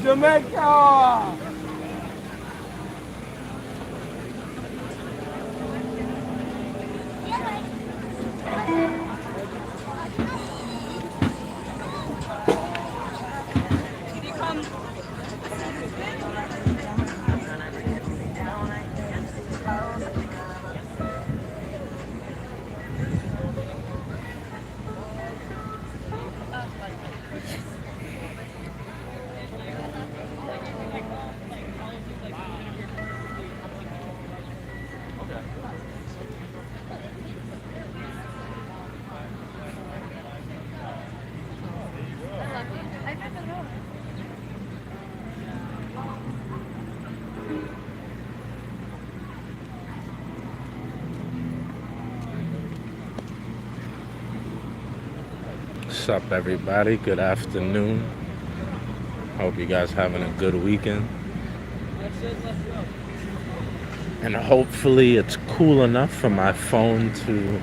Jamaica! What's up, everybody? Good afternoon. Hope you guys having a good weekend. And hopefully it's cool enough for my phone to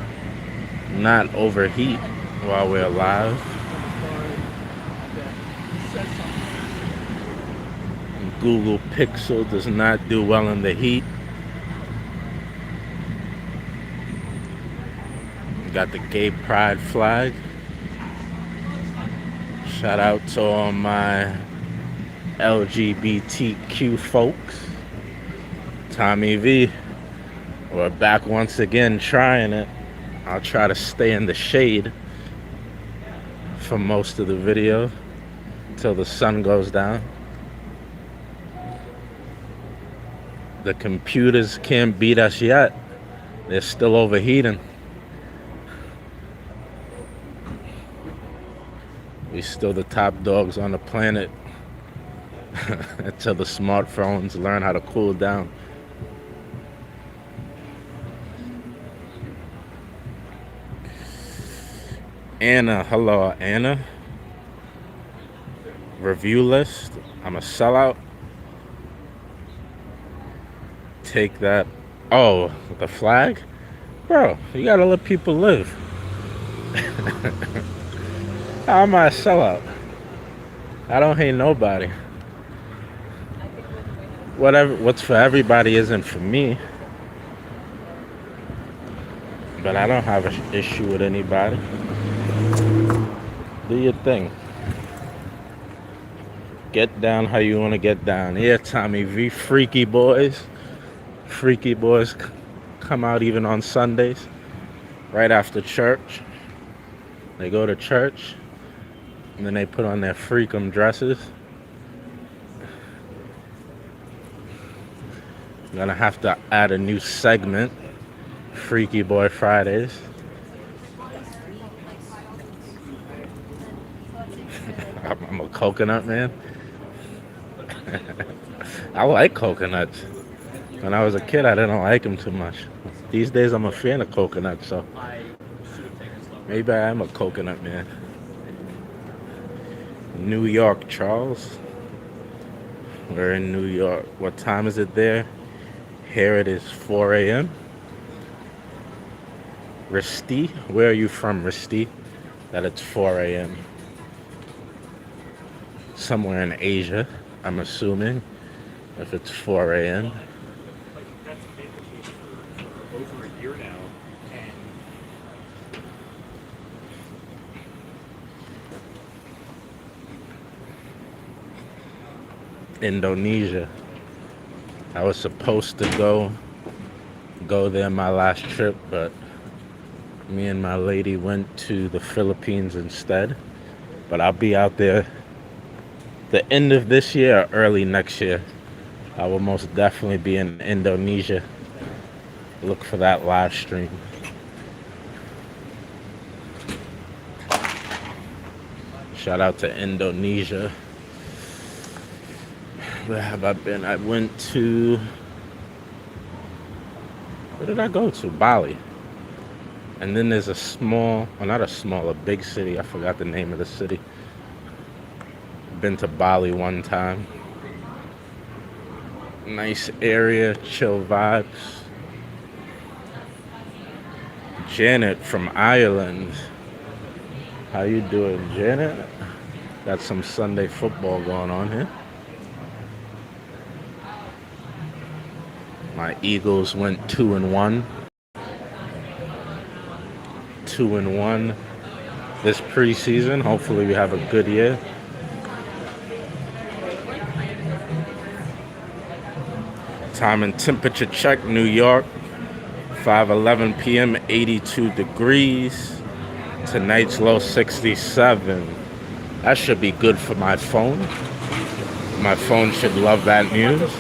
not overheat while we're live. Google Pixel does not do well in the heat. Got the gay pride flag. Shout out to all my LGBTQ folks. Tommy V, we're back once again trying it. I'll try to stay in the shade for most of the video until the sun goes down. The computers can't beat us yet. They're still overheating. We still the top dogs on the planet until the smartphones learn how to cool down. Anna, hello Anna. Review list. I'm a sellout. Take that. Oh, the flag? Bro, you gotta let people live. How am I a sellout? I don't hate nobody. What's for everybody isn't for me. But I don't have an issue with anybody. Do your thing. Get down how you want to get down. Yeah, Tommy V. Freaky boys. Freaky boys come out even on Sundays. Right after church. They go to church. And then they put on their freakum dresses. I'm gonna have to add a new segment. Freaky Boy Fridays. I'm a coconut man. I like coconuts. When I was a kid, I didn't like them too much. These days, I'm a fan of coconuts, so maybe I am a coconut man. New York, Charles. We're in New York. What time is it there? Here it is 4 a.m. Risti, where are you from, Risti? That it's 4 a.m. Somewhere in Asia, I'm assuming, if it's 4 a.m. Over a year now, and Indonesia. I was supposed to go there my last trip, but me and my lady went to the Philippines instead. But I'll be out there the end of this year or early next year, I will most definitely be in Indonesia. Look for that live stream. Shout out to Indonesia. Where have I been? I went to... Where did I go to? Bali. And then there's a small... Well, not a small, a big city. I forgot the name of the city. Been to Bali one time. Nice area, chill vibes. Janet from Ireland. How you doing, Janet? Got some Sunday football going on here. My Eagles went 2-1. 2-1 this preseason. Hopefully we have a good year. Time and temperature check, New York. 5:11 p.m., 82 degrees. Tonight's low 67. That should be good for my phone. My phone should love that news.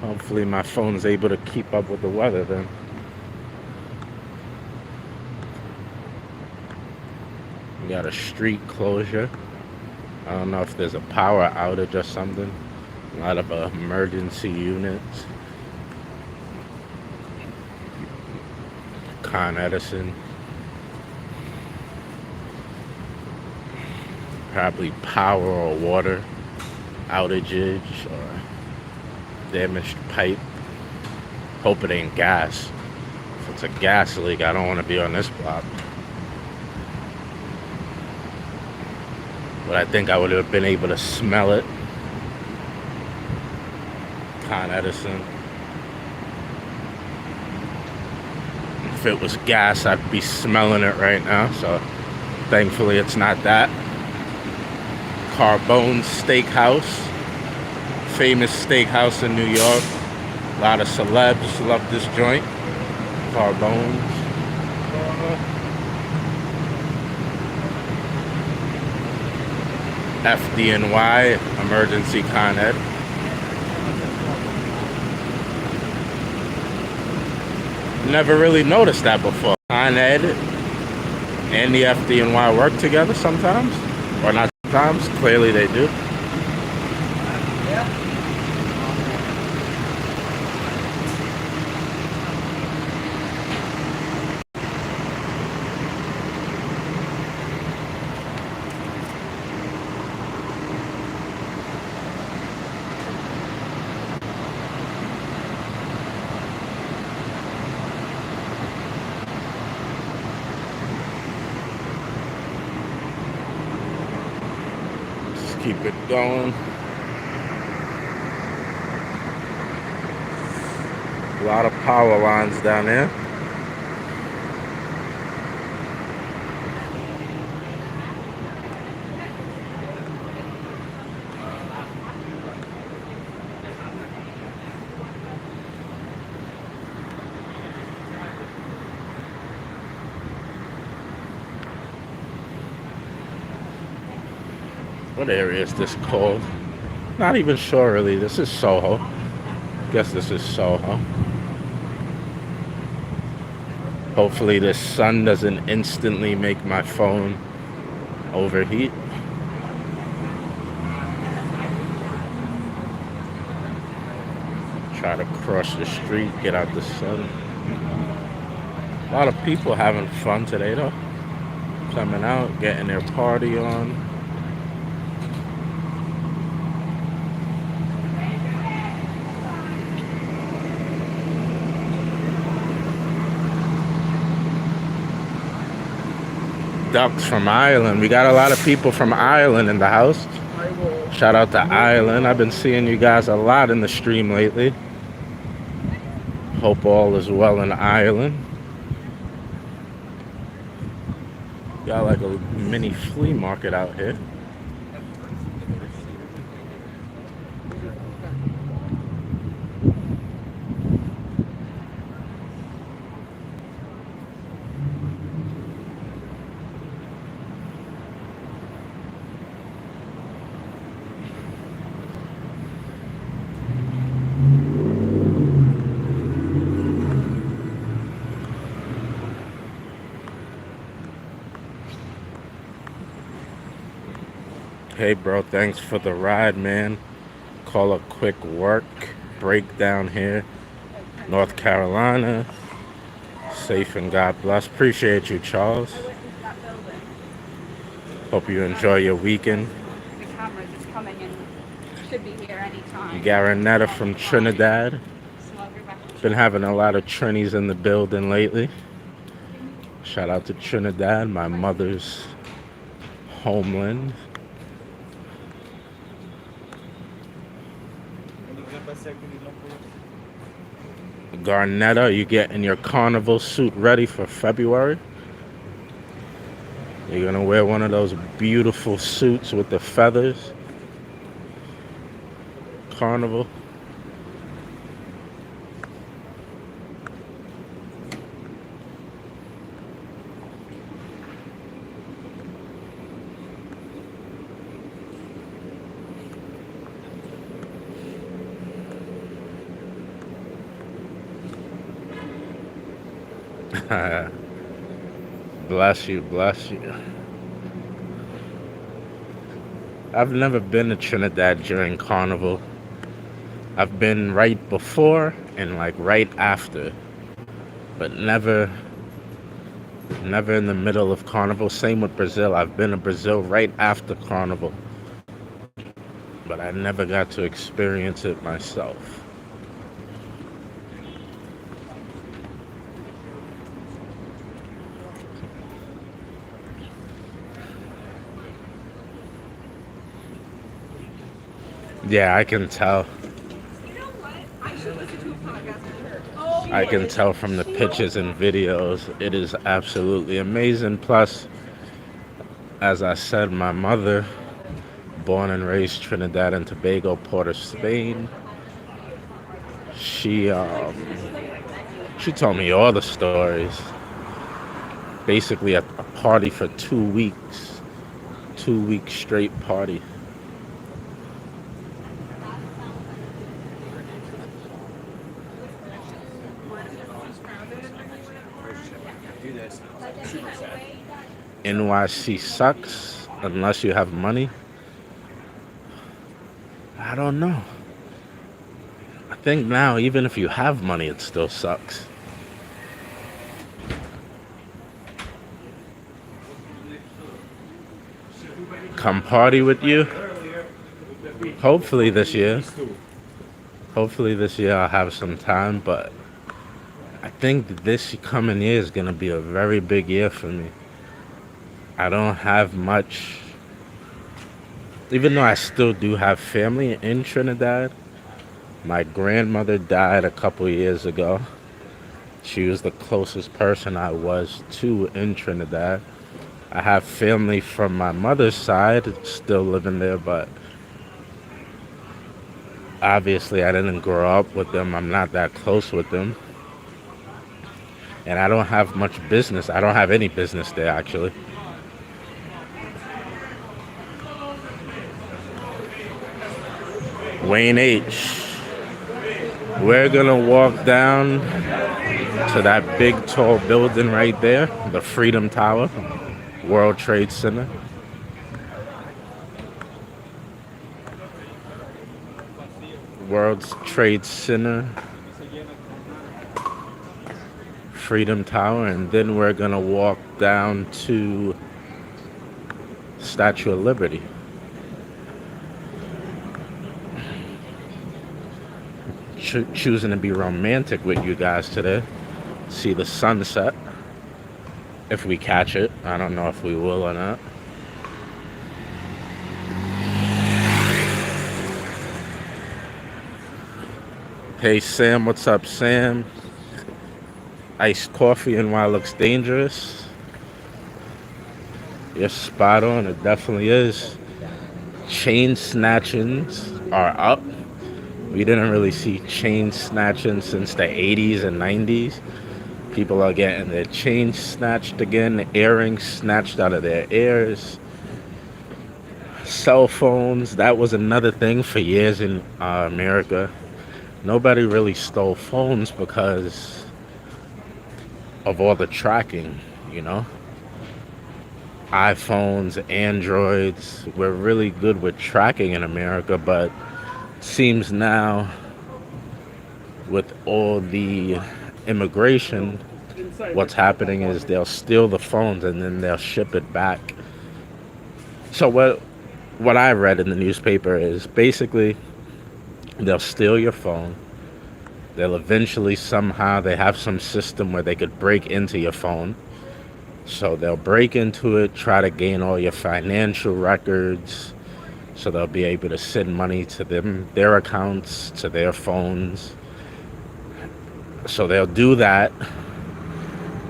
Hopefully my phone's able to keep up with the weather then. We got a street closure. I don't know if there's a power outage or something. A lot of emergency units. Con Edison. Probably power or water outages or damaged pipe. Hope it ain't gas. If it's a gas leak, I don't want to be on this block. But I think I would have been able to smell it. Con Edison. If it was gas, I'd be smelling it right now. So thankfully it's not that. Carbone Steakhouse. Famous steakhouse in New York. A lot of celebs love this joint. Carbone's. FDNY, Emergency Con Ed. Never really noticed that before. Con Ed and the FDNY work together sometimes. Or not sometimes, clearly they do. Keep it going. A lot of power lines down there. What area is this called? Not even sure really. This is Soho. Guess this is Soho. Hopefully this sun doesn't instantly make my phone overheat. Try to cross the street, get out the sun. A lot of people having fun today though. Coming out, getting their party on. Ducks from Ireland. We got a lot of people from Ireland in the house. Shout out to Ireland. I've been seeing you guys a lot in the stream lately. Hope all is well in Ireland. Got like a mini flea market out here. Hey, bro, thanks for the ride, man. Call a quick work breakdown here. North Carolina. Safe and God bless. Appreciate you, Charles. Hope you enjoy your weekend. The cameras is coming and should be here anytime. Garinetta from Trinidad. So I'll be back. Been having a lot of Trinis in the building lately. Shout out to Trinidad, my mother's homeland. Garnetta, you getting your carnival suit ready for February? You're gonna wear one of those beautiful suits with the feathers. Carnival. Bless you, bless you. I've never been to Trinidad during Carnival. I've been right before and like right after, but never in the middle of Carnival. Same with Brazil. I've been to Brazil right after Carnival, but I never got to experience it myself. Yeah, I can tell. I can tell from the pictures and videos. It is absolutely amazing. Plus, as I said, my mother, born and raised Trinidad and Tobago, Port of Spain. She told me all the stories. Basically, a party for 2 weeks, 2 week straight party. NYC sucks unless you have money. I don't know. I think now, even if you have money, it still sucks. Come party with you. Hopefully this year. Hopefully this year I'll have some time, but I think this coming year is going to be a very big year for me. I don't have much, even though I still do have family in Trinidad. My grandmother died a couple years ago. She was the closest person I was to in Trinidad. I have family from my mother's side still living there, but obviously I didn't grow up with them. I'm not that close with them. And I don't have much business. I don't have any business there, actually. Wayne H. We're gonna walk down to that big tall building right there, the Freedom Tower, World Trade Center. World Trade Center, Freedom Tower, and then we're gonna walk down to Statue of Liberty. Choosing to be romantic with you guys today. See the sunset. If we catch it. I don't know if we will or not. Hey Sam, what's up, Sam? Iced coffee and why it looks dangerous. You're spot on, it definitely is. Chain snatchings are up. We didn't really see chain snatching since the 80s and 90s. People are getting their chains snatched again, earrings snatched out of their ears. Cell phones, that was another thing for years in America. Nobody really stole phones because of all the tracking, you know? iPhones, Androids. We're really good with tracking in America, but seems now with all the immigration, what's happening is they'll steal the phones and then they'll ship it back. So what I read in the newspaper is basically they'll steal your phone. They'll eventually somehow they have some system where they could break into your phone. So they'll break into it, try to gain all your financial records. So they'll be able to send money to their accounts, to their phones. So they'll do that.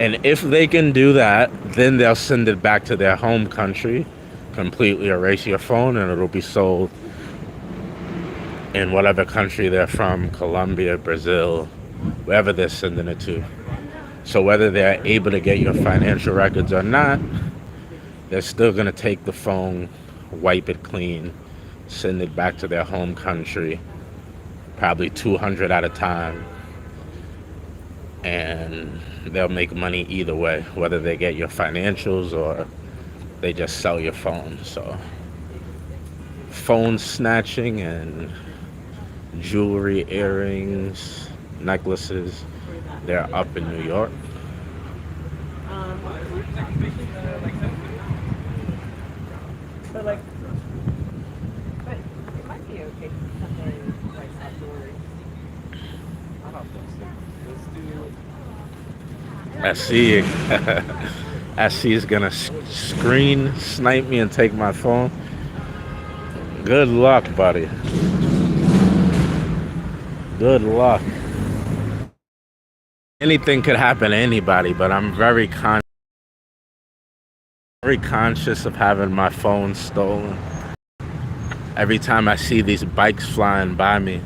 And if they can do that, then they'll send it back to their home country, completely erase your phone, and it'll be sold in whatever country they're from, Colombia, Brazil, wherever they're sending it to. So whether they're able to get your financial records or not, they're still going to take the phone, wipe it clean, send it back to their home country, probably 200 at a time. And they'll make money either way, whether they get your financials or they just sell your phone. So phone snatching and jewelry, earrings, necklaces, they're up in New York. But it might be okay for something like outdoors. I don't think so. I Let's do see I see is gonna screen snipe me and take my phone. Good luck, buddy. Good luck. Anything could happen to anybody, but I'm very conscious of having my phone stolen. Every time I see these bikes flying by me.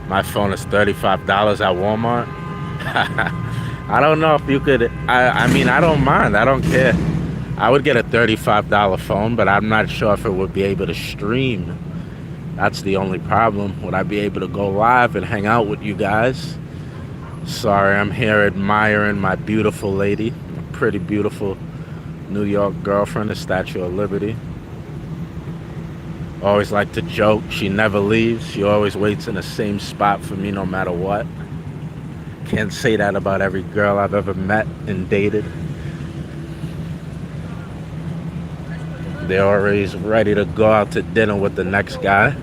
My phone is $35 at Walmart. I don't know if you could. I mean, I don't mind. I don't care. I would get a $35 phone, but I'm not sure if it would be able to stream. That's the only problem. Would I be able to go live and hang out with you guys? Sorry, I'm here admiring my beautiful lady, my pretty beautiful New York girlfriend, the Statue of Liberty. Always like to joke. She never leaves. She always waits in the same spot for me no matter what. Can't say that about every girl I've ever met and dated. They're always ready to go out to dinner with the next guy.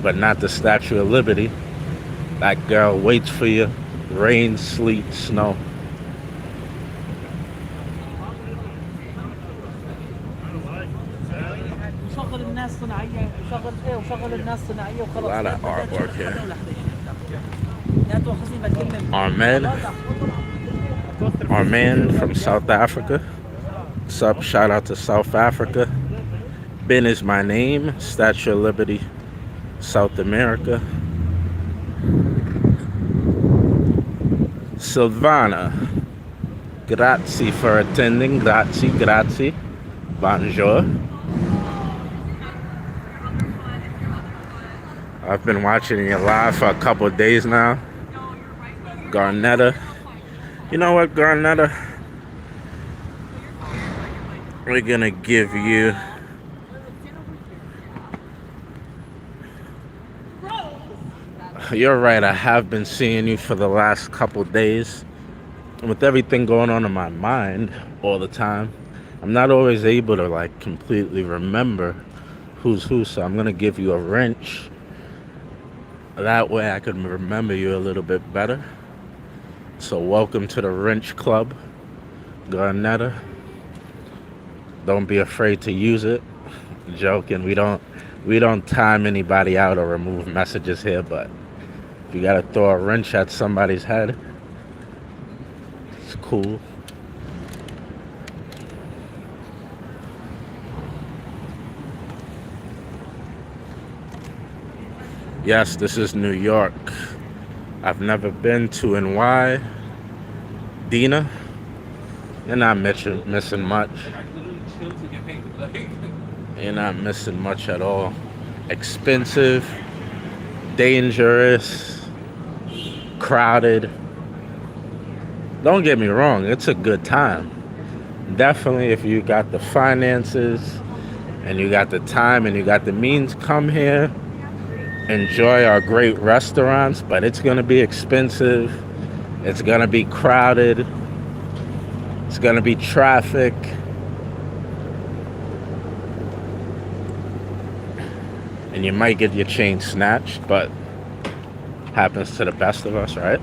But not the Statue of Liberty. That girl waits for you. Rain, sleet, snow. A lot of artwork here. Armand from South Africa. What's up? Shout out to South Africa. Ben is my name. Statue of Liberty, South America. Silvana. Grazie for attending. Grazie. Bonjour. I've been watching you live for a couple of days now. Garnetta. You know what, Garnetta? We're gonna give you You're right, I have been seeing you for the last couple of days. And with everything going on in my mind all the time, I'm not always able to like completely remember who's who, so I'm gonna give you a wrench. That way I can remember you a little bit better. So welcome to the wrench club, Garnetta. Don't be afraid to use it. Joking, we don't time anybody out or remove messages here, but if you gotta throw a wrench at somebody's head, it's cool. Yes, this is New York. I've never been to NY. Dina, you're not missing much. You're not missing much at all. Expensive, dangerous, crowded. Don't get me wrong, it's a good time. Definitely, if you got the finances and you got the time and you got the means, come here, enjoy our great restaurants, but it's gonna be expensive. It's gonna be crowded. It's gonna be traffic. And you might get your chain snatched, but happens to the best of us, right?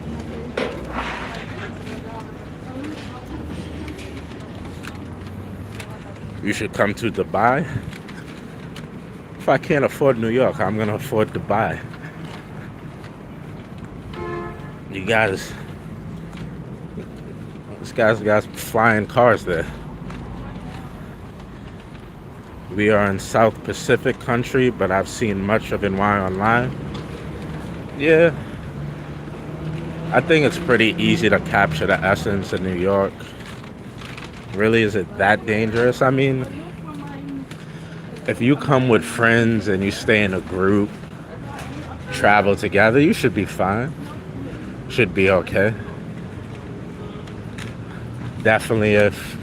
You should come to Dubai. If I can't afford New York, I'm gonna afford Dubai. You guys, this guy's got flying cars there. We are in South Pacific country, but I've seen much of NY online. Yeah, I think it's pretty easy to capture the essence of New York. Really, is it that dangerous? I mean, if you come with friends and you stay in a group, travel together, you should be fine. Should be okay. Definitely if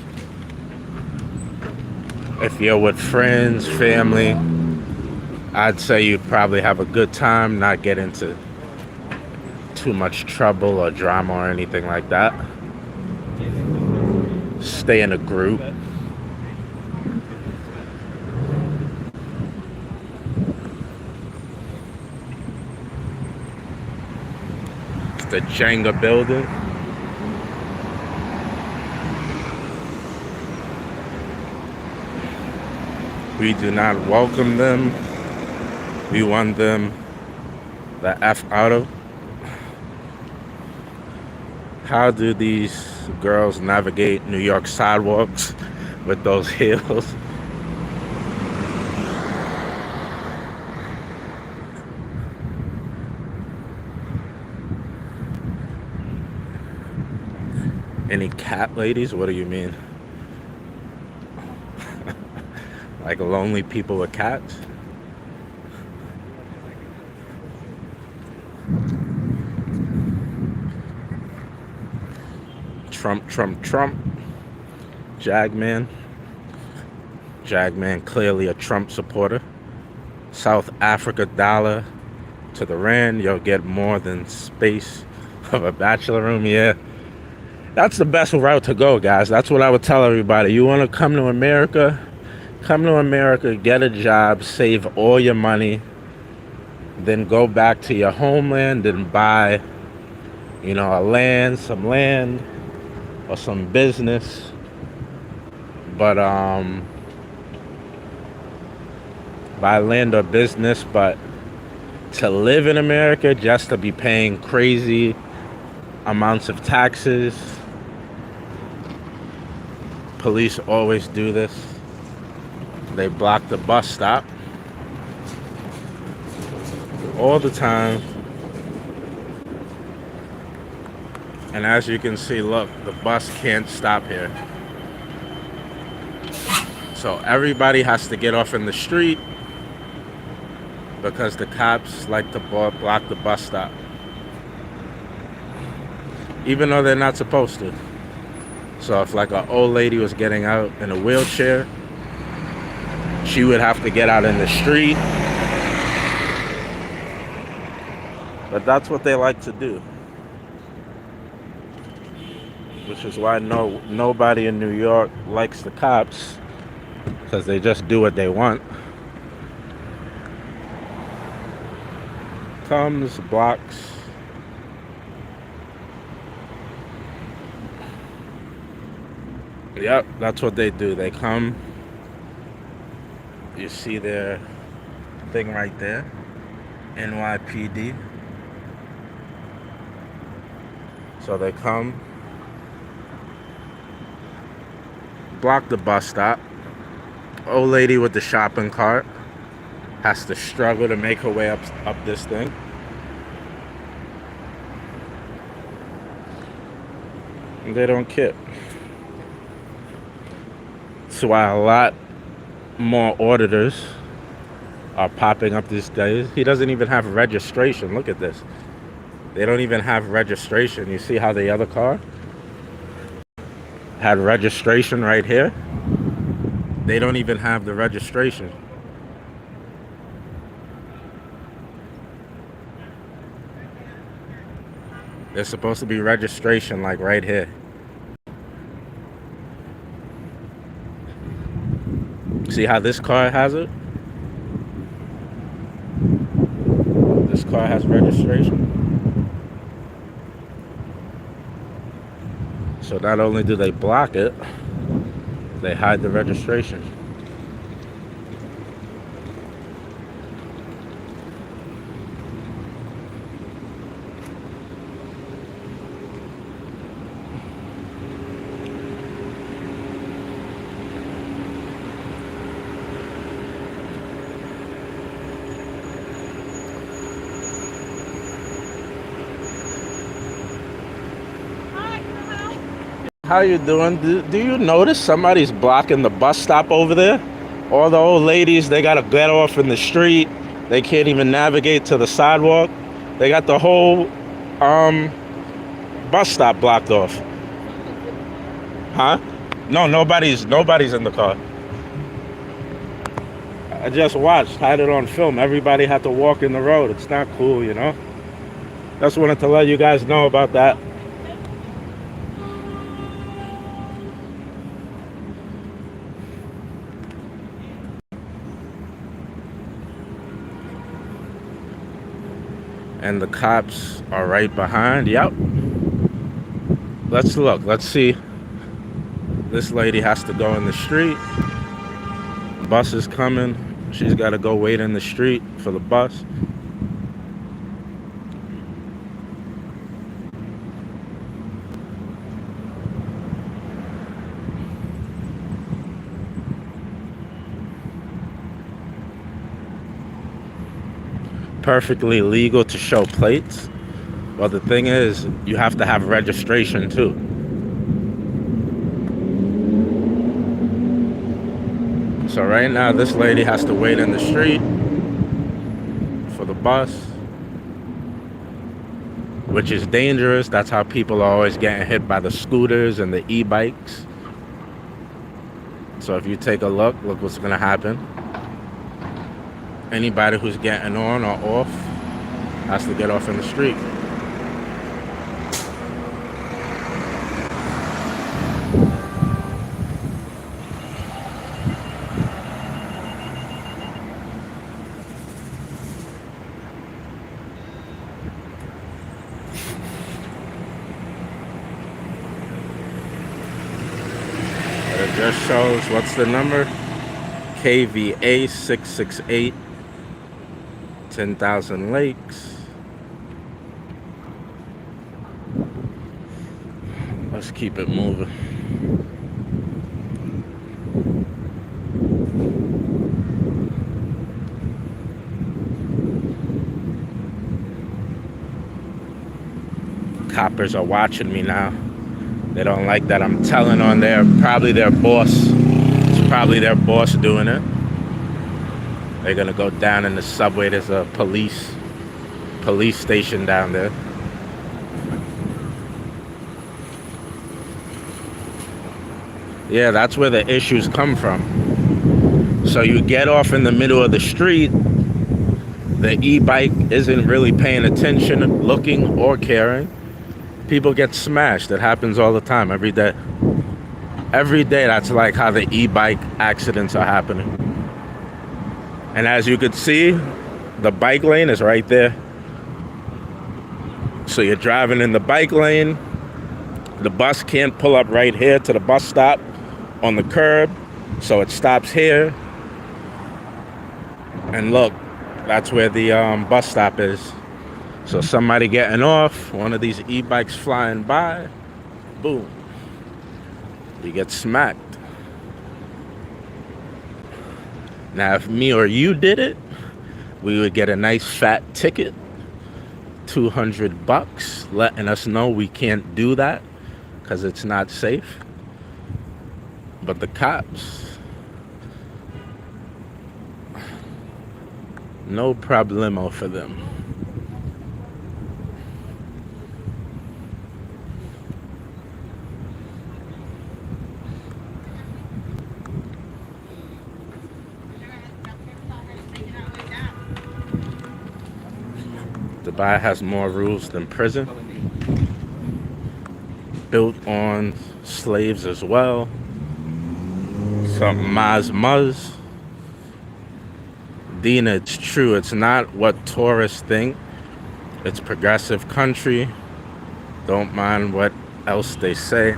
you're with friends, family, I'd say you'd probably have a good time, not get into too much trouble or drama or anything like that. Stay in a group. It's the Jenga building. We do not welcome them. We want them the F out of. How do these girls navigate New York sidewalks with those heels? Any cat ladies? What do you mean? Like lonely people with cats? Trump, Trump, Trump. Jagman. Jagman clearly a Trump supporter. South Africa dollar to the rand. You'll get more than space of a bachelor room. Yeah. That's the best route to go, guys. That's what I would tell everybody. You want to come to America? Come to America, get a job, save all your money, then go back to your homeland and buy, some land or some business. But buy land or business, but to live in America, just to be paying crazy amounts of taxes. Police always do this. They block the bus stop all the time. And as you can see, look, the bus can't stop here. So everybody has to get off in the street because the cops like to block the bus stop. Even though they're not supposed to. So if like an old lady was getting out in a wheelchair, she would have to get out in the street. But that's what they like to do. Which is why nobody in New York likes the cops, because they just do what they want. Comes, blocks. Yep, that's what they do. They come. You see their thing right there, NYPD. So they come, block the bus stop. Old lady with the shopping cart has to struggle to make her way up this thing. And they don't care. That's why a lot more auditors are popping up these days. He doesn't even have registration. Look at this. They don't even have registration. You see how the other car had registration right here? They don't even have the registration. There's supposed to be registration like right here. See how this car has it? This car has registration. So not only do they block it, they hide the registration. How you doing? Do you notice somebody's blocking the bus stop over there? All the old ladies, they gotta get off in the street. They can't even navigate to the sidewalk. They got the whole bus stop blocked off. Huh? No, nobody's in the car. I just watched, had it on film. Everybody had to walk in the road. It's not cool, you know? Just wanted to let you guys know about that. And the cops are right behind. Yep. Let's look. Let's see. This lady has to go in the street. Bus is coming. She's got to go wait in the street for the bus. Perfectly legal to show plates. Well, the thing is, you have to have registration too. So right now, this lady has to wait in the street for the bus, which is dangerous. That's how people are always getting hit by the scooters and the e-bikes. So if you take a look what's gonna happen. Anybody who's getting on or off has to get off in the street. It just shows, what's the number? KVA 668. 10,000 Lakes. Let's keep it moving. Coppers are watching me now. They don't like that I'm telling on probably their boss. It's probably their boss doing it. They're gonna go down in the subway. There's a police station down there. Yeah, that's where the issues come from. So you get off in the middle of the street, the e-bike isn't really paying attention, looking or caring. People get smashed. It happens all the time, every day. Every day, that's like how the e-bike accidents are happening. And as you could see, the bike lane is right there. So you're driving in the bike lane. The bus can't pull up right here to the bus stop on the curb. So it stops here. And look, that's where the bus stop is. So somebody getting off, one of these e-bikes flying by, boom, you get smacked. Now, if me or you did it, we would get a nice fat ticket, $200, letting us know we can't do that because it's not safe. But the cops, no problemo for them. Dubai has more rules than prison. Built on slaves as well. Some Maz. Dina, it's true. It's not what tourists think. It's progressive country. Don't mind what else they say.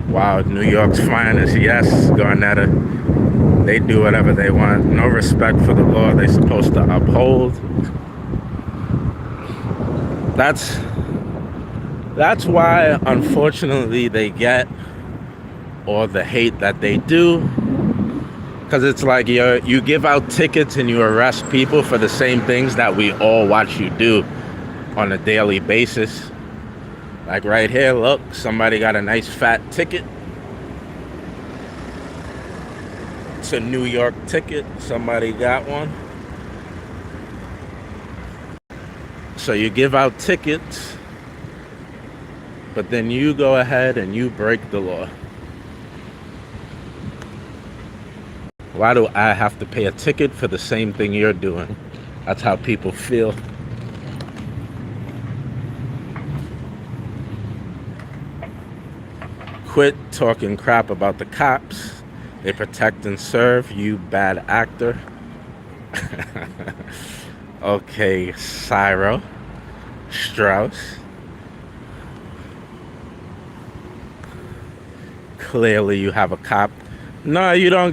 Wow, New York's finest. Yes, Garnetta. They do whatever they want. No respect for the law they're supposed to uphold. That's why, unfortunately, they get all the hate that they do. Because it's like you give out tickets and you arrest people for the same things that we all watch you do on a daily basis. Like right here, look, somebody got a nice fat ticket. It's a New York ticket. Somebody got one. So you give out tickets, but then you go ahead and you break the law. Why do I have to pay a ticket for the same thing you're doing? That's how people feel. Quit talking crap about the cops. They protect and serve, you bad actor. Okay, Cyro. Strauss. Clearly you have a cop. No, you don't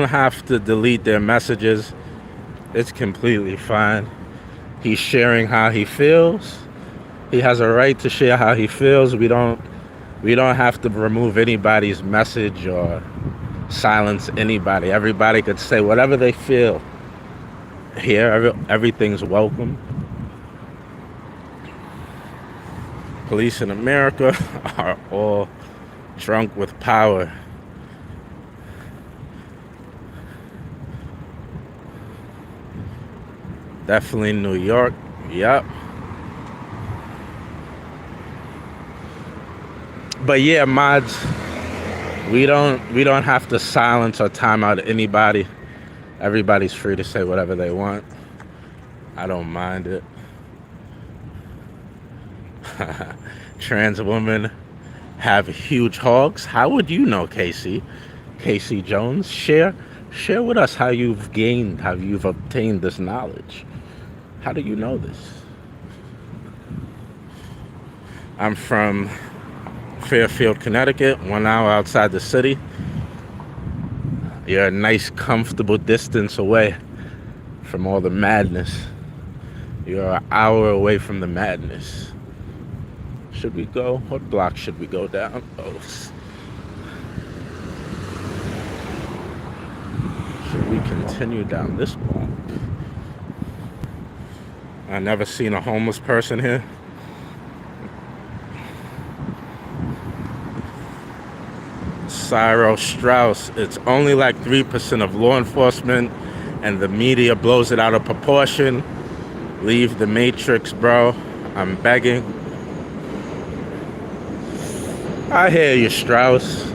have to delete their messages. It's completely fine. He's sharing how he feels. He has a right to share how he feels. We don't have to remove anybody's message or silence anybody. Everybody could say whatever they feel. Here, everything's welcome. Police in America are all drunk with power. Definitely New York. Yep. But yeah, mods, we don't have to silence or time out anybody. Everybody's free to say whatever they want. I don't mind it. Trans women have huge hogs. How would you know, Casey? Casey Jones, share with us how you've obtained this knowledge. How do you know this? I'm from Fairfield, Connecticut, 1 hour outside the city. You're a nice, comfortable distance away from all the madness. You're an hour away from the madness. Should we go? What block should we go down? Oh. Should we continue down this block? I never seen a homeless person here. Cyro Strauss, it's only like 3% of law enforcement, and the media blows it out of proportion. Leave the matrix, bro. I'm begging. I hear you, Strauss.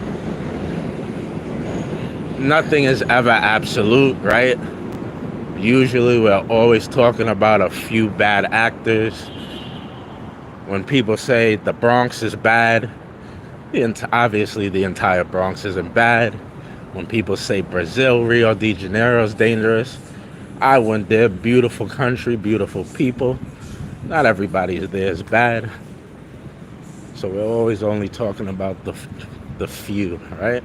Nothing is ever absolute, right? Usually we're always talking about a few bad actors. When people say the Bronx is bad, obviously the entire Bronx isn't bad. When people say Brazil, Rio de Janeiro is dangerous, I went there. Beautiful country, beautiful people. Not everybody there is bad. So we're always only talking about the few, right?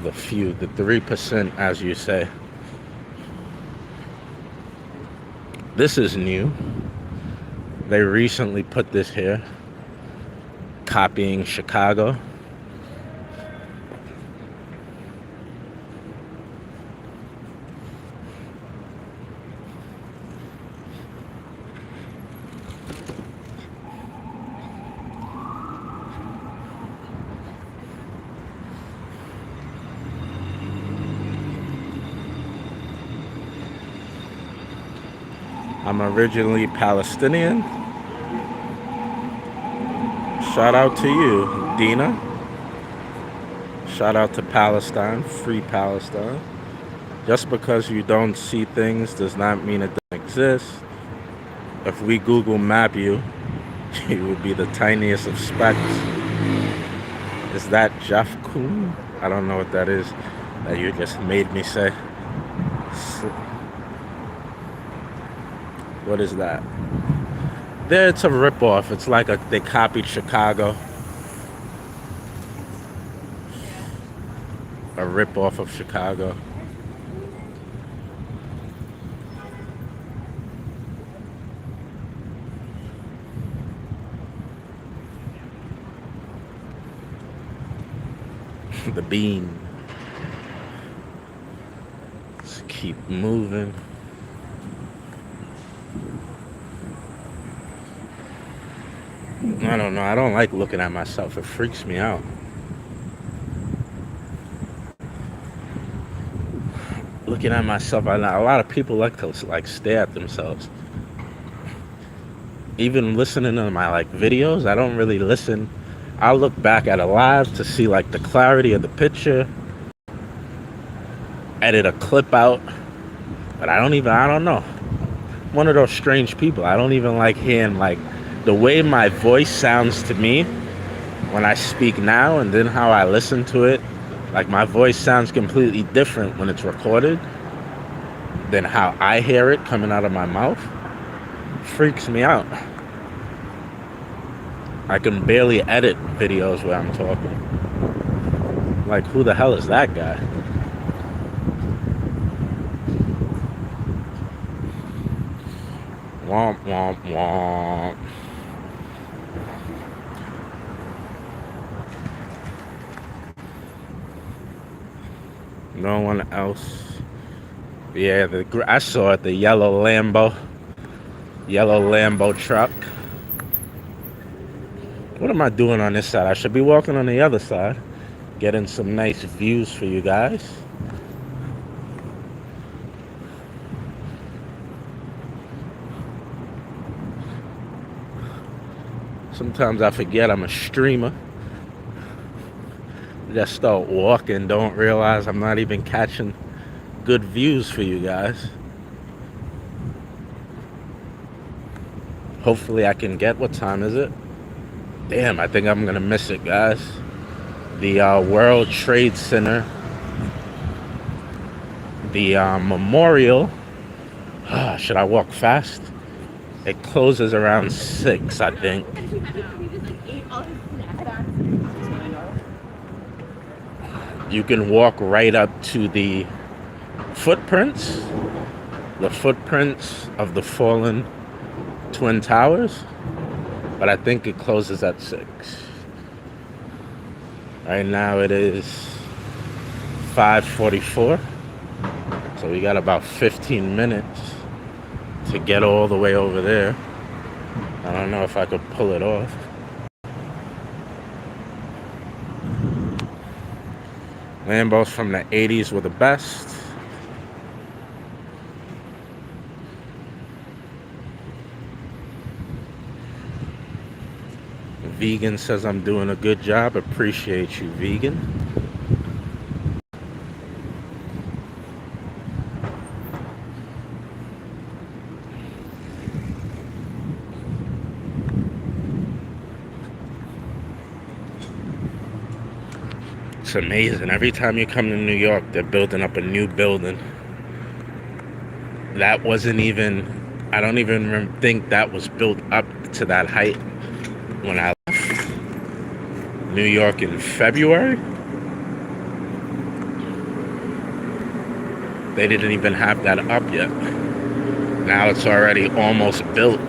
The few, the 3%, as you say. This is new. They recently put this here. Copying Chicago. I'm originally Palestinian. Shout out to you, Dina. Shout out to Palestine, free Palestine. Just because you don't see things does not mean it doesn't exist. If we Google map you, you would be the tiniest of specks. Is that Jeff Kuhn? I don't know what that is that you just made me say. What is that? There, it's a ripoff. It's like they copied Chicago. A ripoff of Chicago. The bean. Let's keep moving. I don't know. I don't like looking at myself. It freaks me out. Looking at myself, a lot of people like to stare at themselves. Even listening to my videos, I don't really listen. I look back at it live to see the clarity of the picture. Edit a clip out, but I don't know. I'm one of those strange people. I don't even like hearing the way my voice sounds to me when I speak now, and then how I listen to it. My voice sounds completely different when it's recorded than how I hear it coming out of my mouth. Freaks me out. I can barely edit videos where I'm talking. Who the hell is that guy? Womp, womp, womp. No one else. Yeah, I saw it, the yellow Lambo truck. What am I doing on this side? I should be walking on the other side, getting some nice views for you guys. Sometimes I forget I'm a streamer. Just start walking, don't realize I'm not even catching good views for you guys. Hopefully I can get, what time is it? Damn, I think I'm gonna miss it, guys. The World Trade Center, the memorial. Should I walk fast? It closes around 6, I think. You can walk right up to the footprints of the fallen Twin Towers, but I think it closes at 6. Right now it is 5:44, so we got about 15 minutes to get all the way over there. I don't know if I could pull it off. Lambos from the 80s were the best. Vegan says I'm doing a good job. Appreciate you, Vegan. It's amazing. Every time you come to New York, they're building up a new building. That wasn't even, I don't even think that was built up to that height when I left New York in February. They didn't even have that up yet. Now it's already almost built.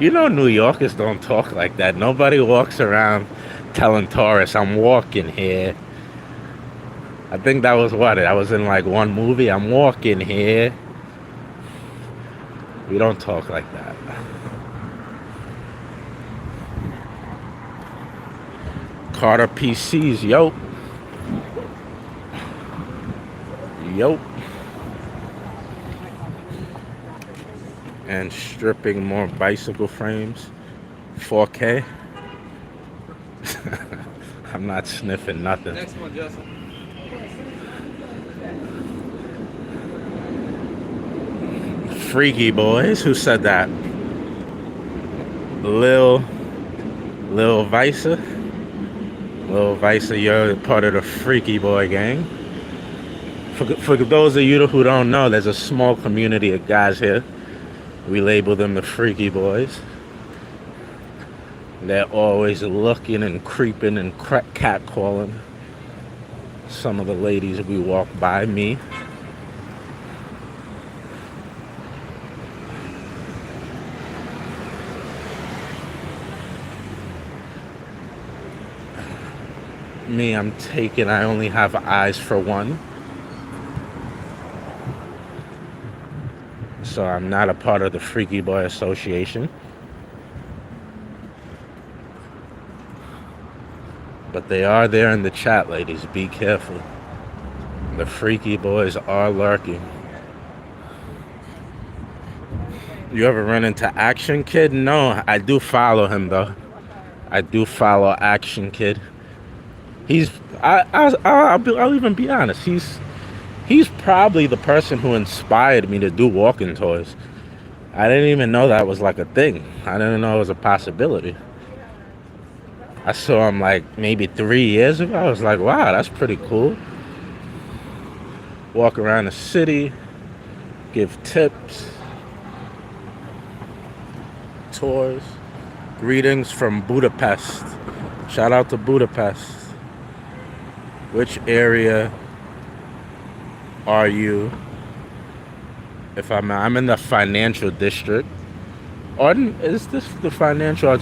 You know, New Yorkers don't talk like that. Nobody walks around telling tourists, I'm walking here. I think that was what? I was in one movie. I'm walking here. We don't talk like that. Carter PCs, yo. Yo. and stripping more bicycle frames. 4K. I'm not sniffing nothing. Next one, Justin. Freaky boys. Who said that? Lil Visa. Lil Visa, you're part of the Freaky Boy gang. For those of you who don't know, there's a small community of guys here. We label them the Freaky Boys. They're always looking and creeping and catcalling some of the ladies we walk by. Me. I only have eyes for one. So I'm not a part of the Freaky Boy Association. But they are there in the chat, ladies. Be careful. The Freaky Boys are lurking. You ever run into Action Kid? No, I do follow him though. I do follow Action Kid. I'll even be honest. He's probably the person who inspired me to do walking tours. I didn't even know that was like a thing. I didn't know it was a possibility. I saw him like maybe 3 years ago. I was like, wow, that's pretty cool. Walk around the city, give tips, tours, greetings from Budapest. Shout out to Budapest. Which area are you? If I'm in the financial district. Is this the financial?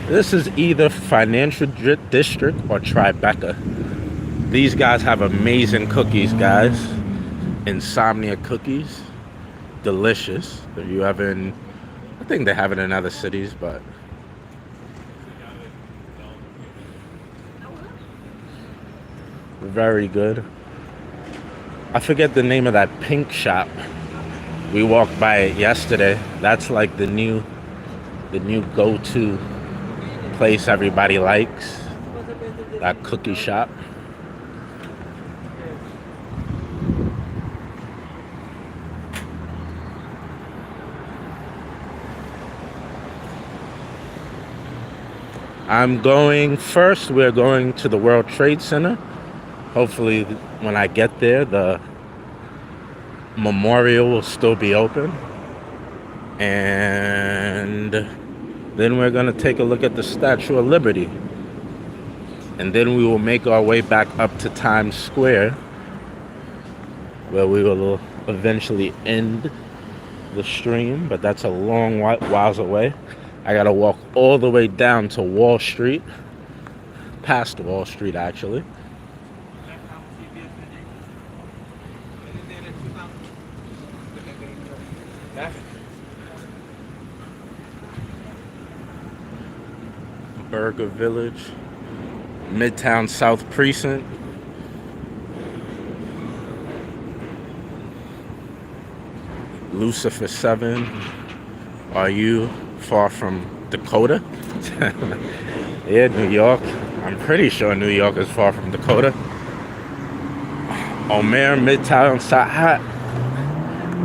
This is either financial district or Tribeca. These guys have amazing cookies, guys. Insomnia cookies. Delicious. If you ever in, I think they have it in other cities, but very good. I forget the name of that pink shop. We walked by it yesterday. That's like the new go-to place everybody likes. That cookie shop. We're going to the World Trade Center. Hopefully when I get there, the memorial will still be open. And then we're going to take a look at the Statue of Liberty. And then we will make our way back up to Times Square, where we will eventually end the stream. But that's a long whiles away. I got to walk all the way down to Wall Street. Past Wall Street, actually. Burger Village, Midtown South Precinct. Lucifer 7. Are you far from Dakota? Yeah, New York. I'm pretty sure New York is far from Dakota. Omer, Midtown South.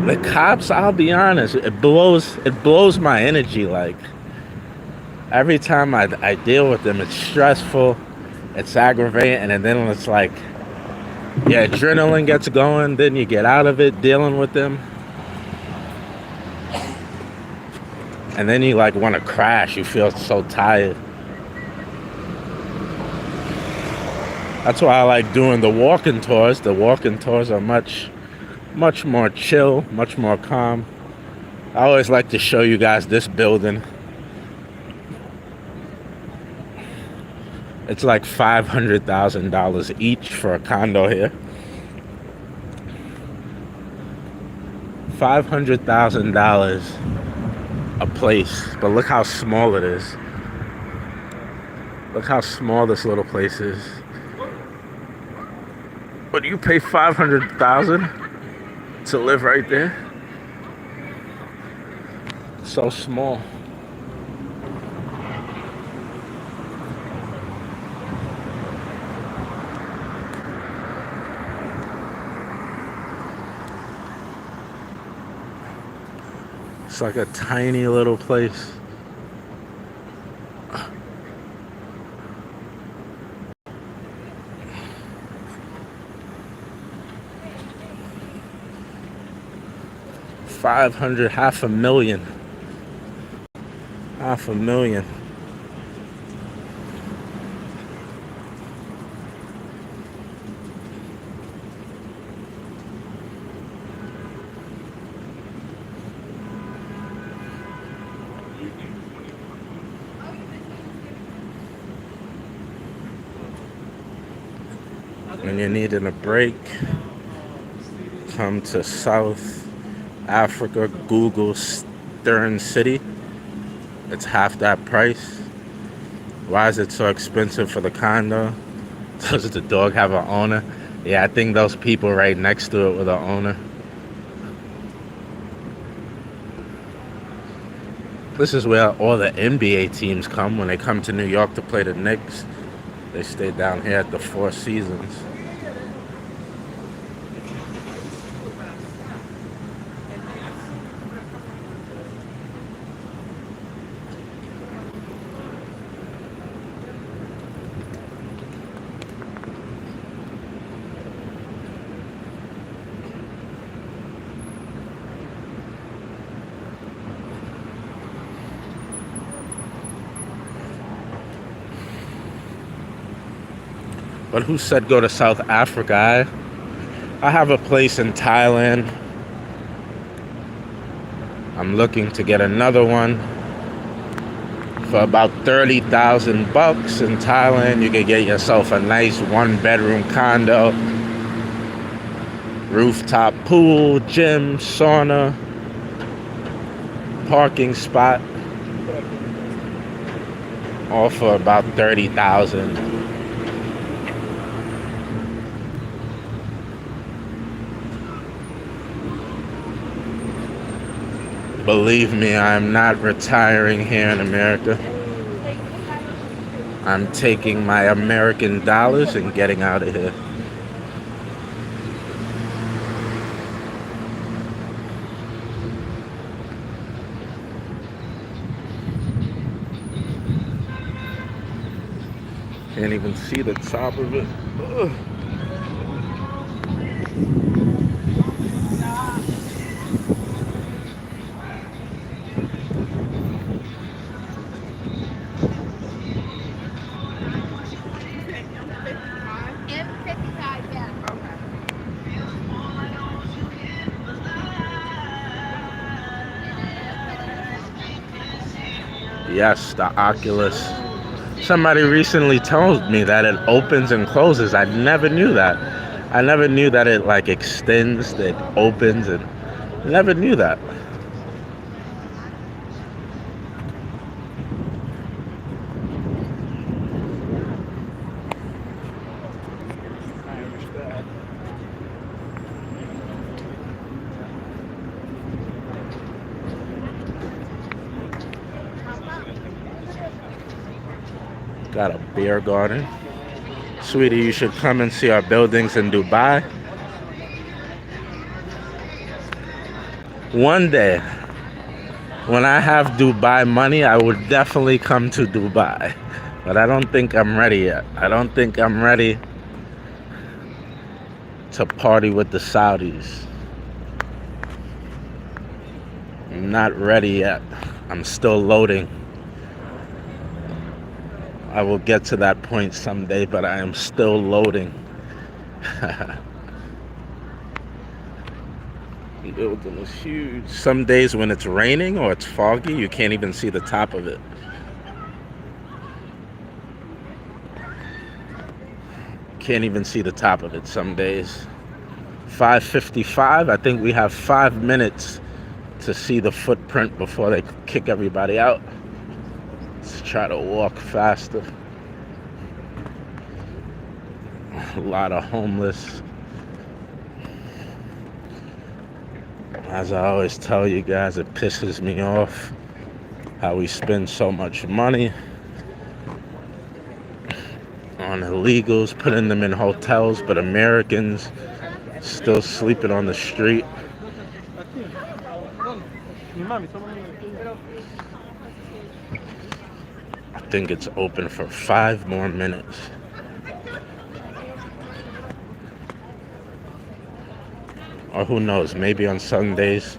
The cops, I'll be honest, it blows my energy. Like, every time I deal with them, it's stressful, it's aggravating, and then it's like, yeah, adrenaline gets going, then you get out of it dealing with them. And then you like want to crash, you feel so tired. That's why I like doing the walking tours. The walking tours are much more chill, much more calm. I always like to show you guys this building. It's like $500,000 each for a condo here. $500,000 a place, but look how small it is. Look how small this little place is. But you pay $500,000 to live right there? So small. It's like a tiny little place. $500, half a million. Half a million. When you're needing a break, come to South Africa, Google Stern City. It's half that price. Why is it so expensive for the condo? Does the dog have an owner? Yeah, I think those people right next to it with an owner. This is where all the NBA teams come when they come to New York to play the Knicks. They stay down here at the Four Seasons. But who said go to South Africa? I have a place in Thailand. I'm looking to get another one for about 30,000 bucks in Thailand. You could get yourself a nice 1-bedroom condo, rooftop pool, gym, sauna, parking spot, all for about 30,000. Believe me, I'm not retiring here in America. I'm taking my American dollars and getting out of here. Can't even see the top of it. Ugh. Yes, the Oculus. Somebody recently told me that it opens and closes. I never knew that. I never knew that it like extends, that it opens, and never knew that. Got a beer garden. Sweetie, you should come and see our buildings in Dubai. One day, when I have Dubai money, I would definitely come to Dubai. But I don't think I'm ready yet. I don't think I'm ready to party with the Saudis. I'm not ready yet. I'm still loading. I will get to that point someday, but I am still loading. The building is huge. Some days when it's raining or it's foggy, you can't even see the top of it. Can't even see the top of it some days. 5:55. I think we have 5 minutes to see the footprint before they kick everybody out. Let's try to walk faster. A lot of homeless. As I always tell you guys, it pisses me off how we spend so much money on illegals, putting them in hotels, but Americans still sleeping on the street. I think it's open for 5 more minutes. Or who knows, maybe on Sundays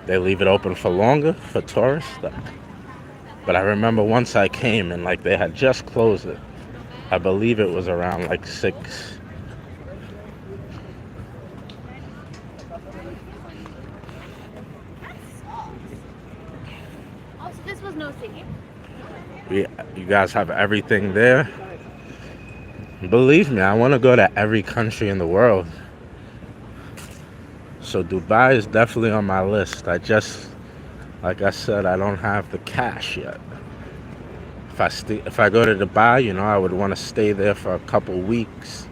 they leave it open for longer for tourists. But I remember once I came and like they had just closed it. I believe it was around like 6. Oh, so this was no singing. You guys have everything there. Believe me, I want to go to every country in the world. So Dubai is definitely on my list. Like I said, I don't have the cash yet. If I go to Dubai, you know, I would want to stay there for a couple weeks,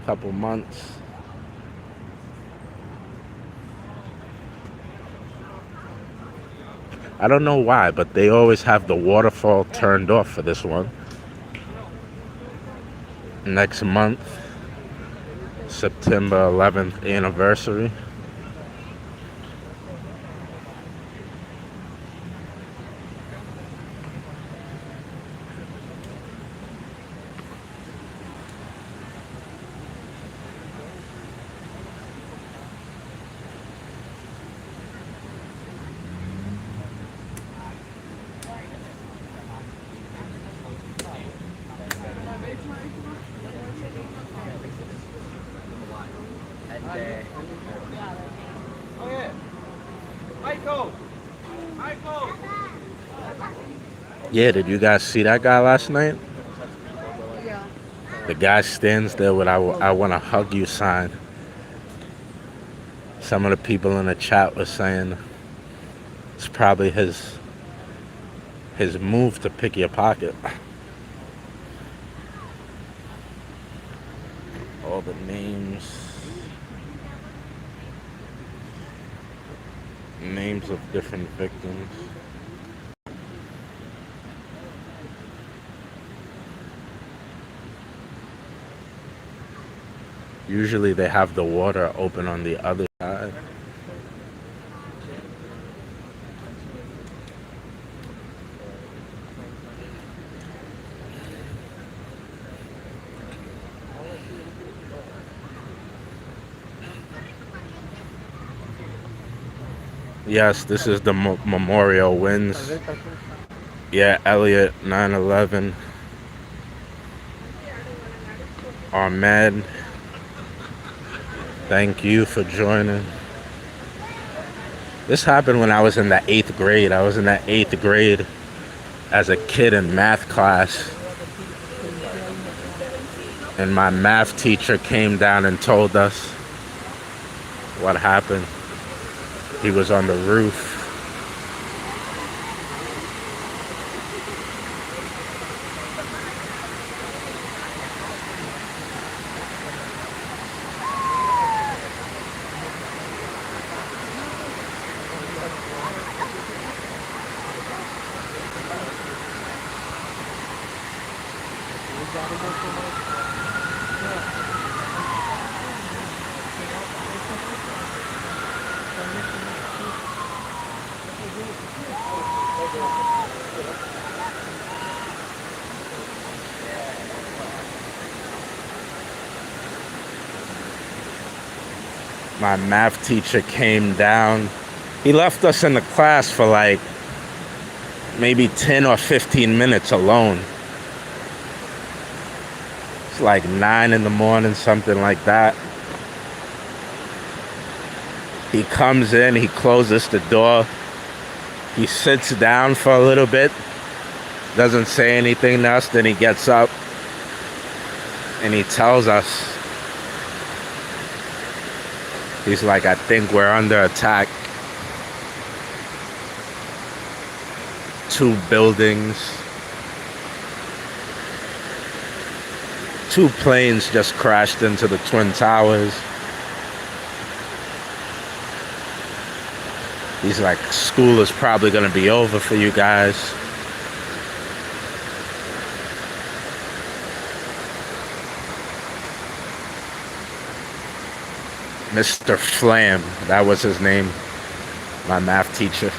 couple months. I don't know why, but they always have the waterfall turned off for this one. Next month, September 11th anniversary. Yeah, did you guys see that guy last night? Yeah. The guy stands there with I want to hug you sign. Some of the people in the chat were saying it's probably his move to pick your pocket. All the names of different victims. Usually they have the water open on the other side. Yes, this is the memorial wins. Yeah, Elliot, 9/11. Ahmed, thank you for joining. This happened when I was in the 8th grade. I was in that 8th grade as a kid in math class. And my math teacher came down and told us what happened. He was on the roof. My math teacher came down. He left us in the class for like maybe 10 or 15 minutes alone. It's like 9 in the morning, something like that. He comes in, he closes the door. He sits down for a little bit, doesn't say anything to us, then he gets up and he tells us, he's like, I think we're under attack. 2 buildings. 2 planes just crashed into the Twin Towers. He's like, school is probably gonna be over for you guys. Mr. Flam, that was his name, my math teacher.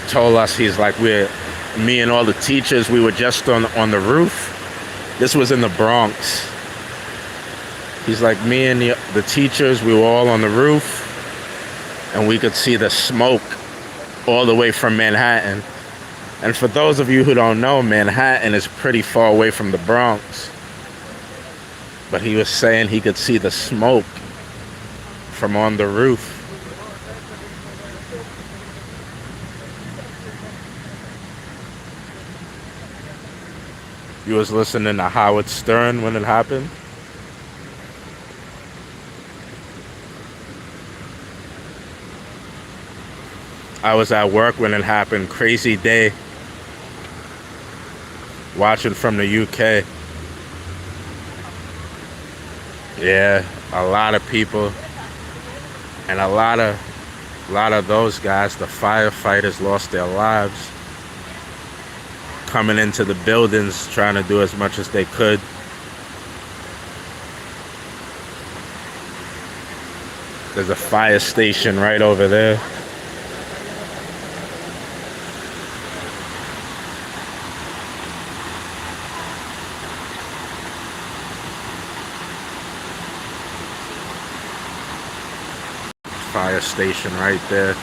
Told us, he's like, me and all the teachers, we were just on the roof. This was in the Bronx. He's like, me and the teachers, we were all on the roof, and we could see the smoke all the way from Manhattan. And for those of you who don't know, Manhattan is pretty far away from the Bronx. But he was saying he could see the smoke from on the roof. You was listening to Howard Stern when it happened? I was at work when it happened. Crazy day. Watching from the UK. Yeah, a lot of people. And a lot of those guys, the firefighters, lost their lives. Coming into the buildings, trying to do as much as they could. There's a fire station right over there. Fire station right there.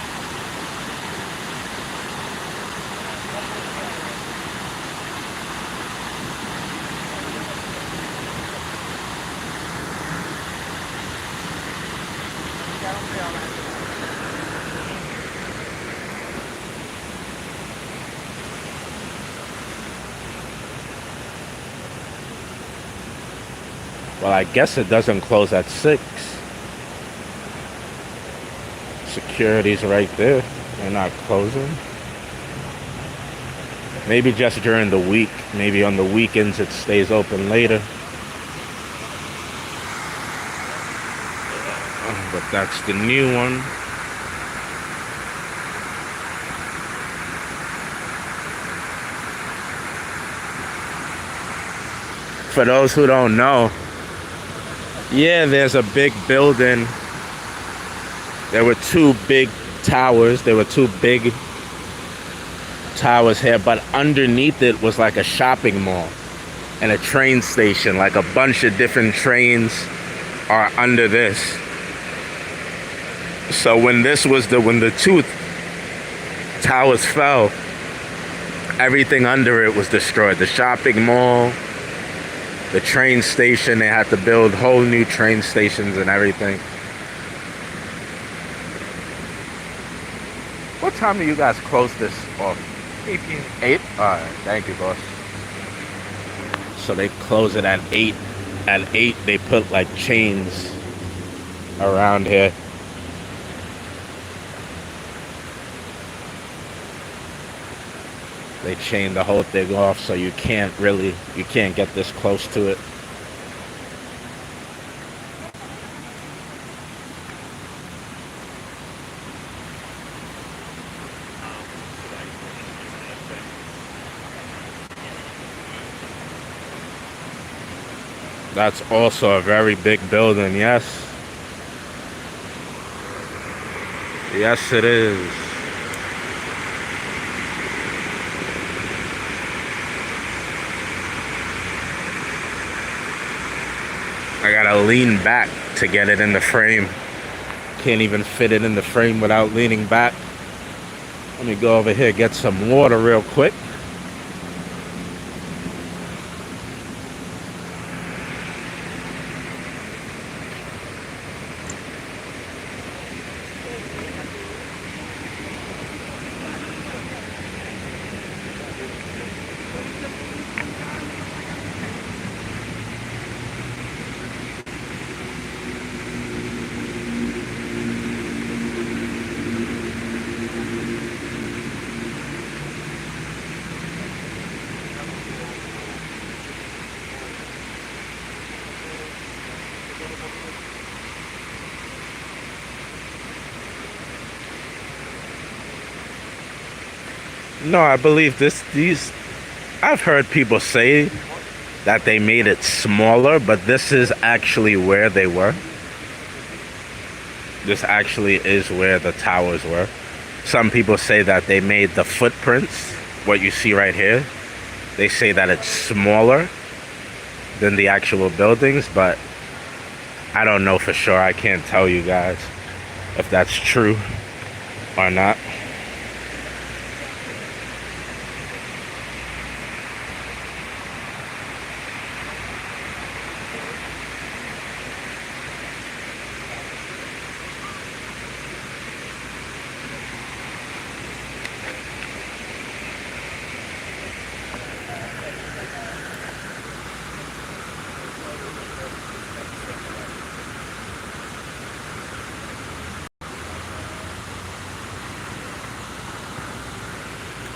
Well, I guess it doesn't close at 6. Security's right there. They're not closing. Maybe just during the week. Maybe on the weekends it stays open later. But that's the new one. For those who don't know, yeah, there's a big building. There were 2 big towers. There were 2 big towers here, but underneath it was like a shopping mall and a train station. Like a bunch of different trains are under this. So when the 2 towers fell, everything under it was destroyed. The shopping mall, the train station, they had to build whole new train stations and everything. What time do you guys close this off? 8 p.m. 8? Alright, thank you, boss. So they close it at 8. At 8, they put like chains around here. They chain the whole thing off so you can't get this close to it. That's also a very big building, yes. Yes, it is. I gotta lean back to get it in the frame. Can't even fit it in the frame without leaning back. Let me go over here, get some water real quick. No, I believe these. I've heard people say that they made it smaller, but this is actually where they were. This actually is where the towers were. Some people say that they made the footprints, what you see right here, they say that it's smaller than the actual buildings, but I don't know for sure. I can't tell you guys if that's true or not.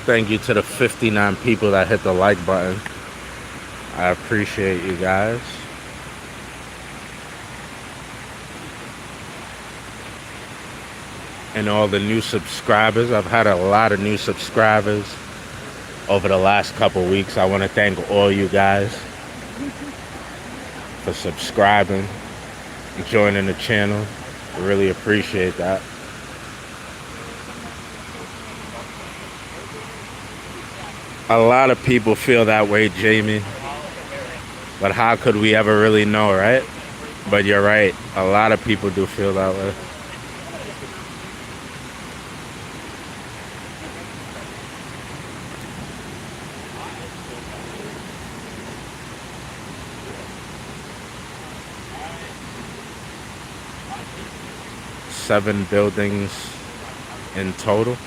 Thank you to the 59 people that hit the like button. I appreciate you guys. And all the new subscribers. I've had a lot of new subscribers over the last couple weeks. I want to thank all you guys for subscribing and joining the channel. I really appreciate that. A lot of people feel that way, Jamie. But how could we ever really know, right? But you're right. A lot of people do feel that way. Seven buildings in total.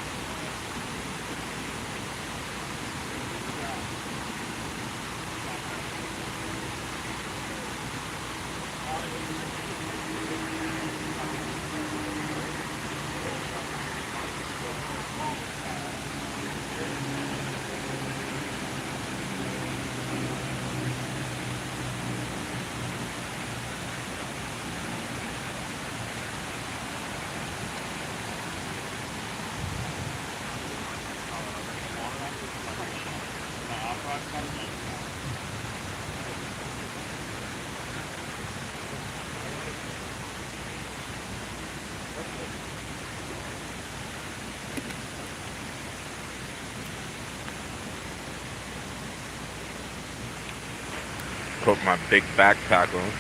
Put my big backpack on.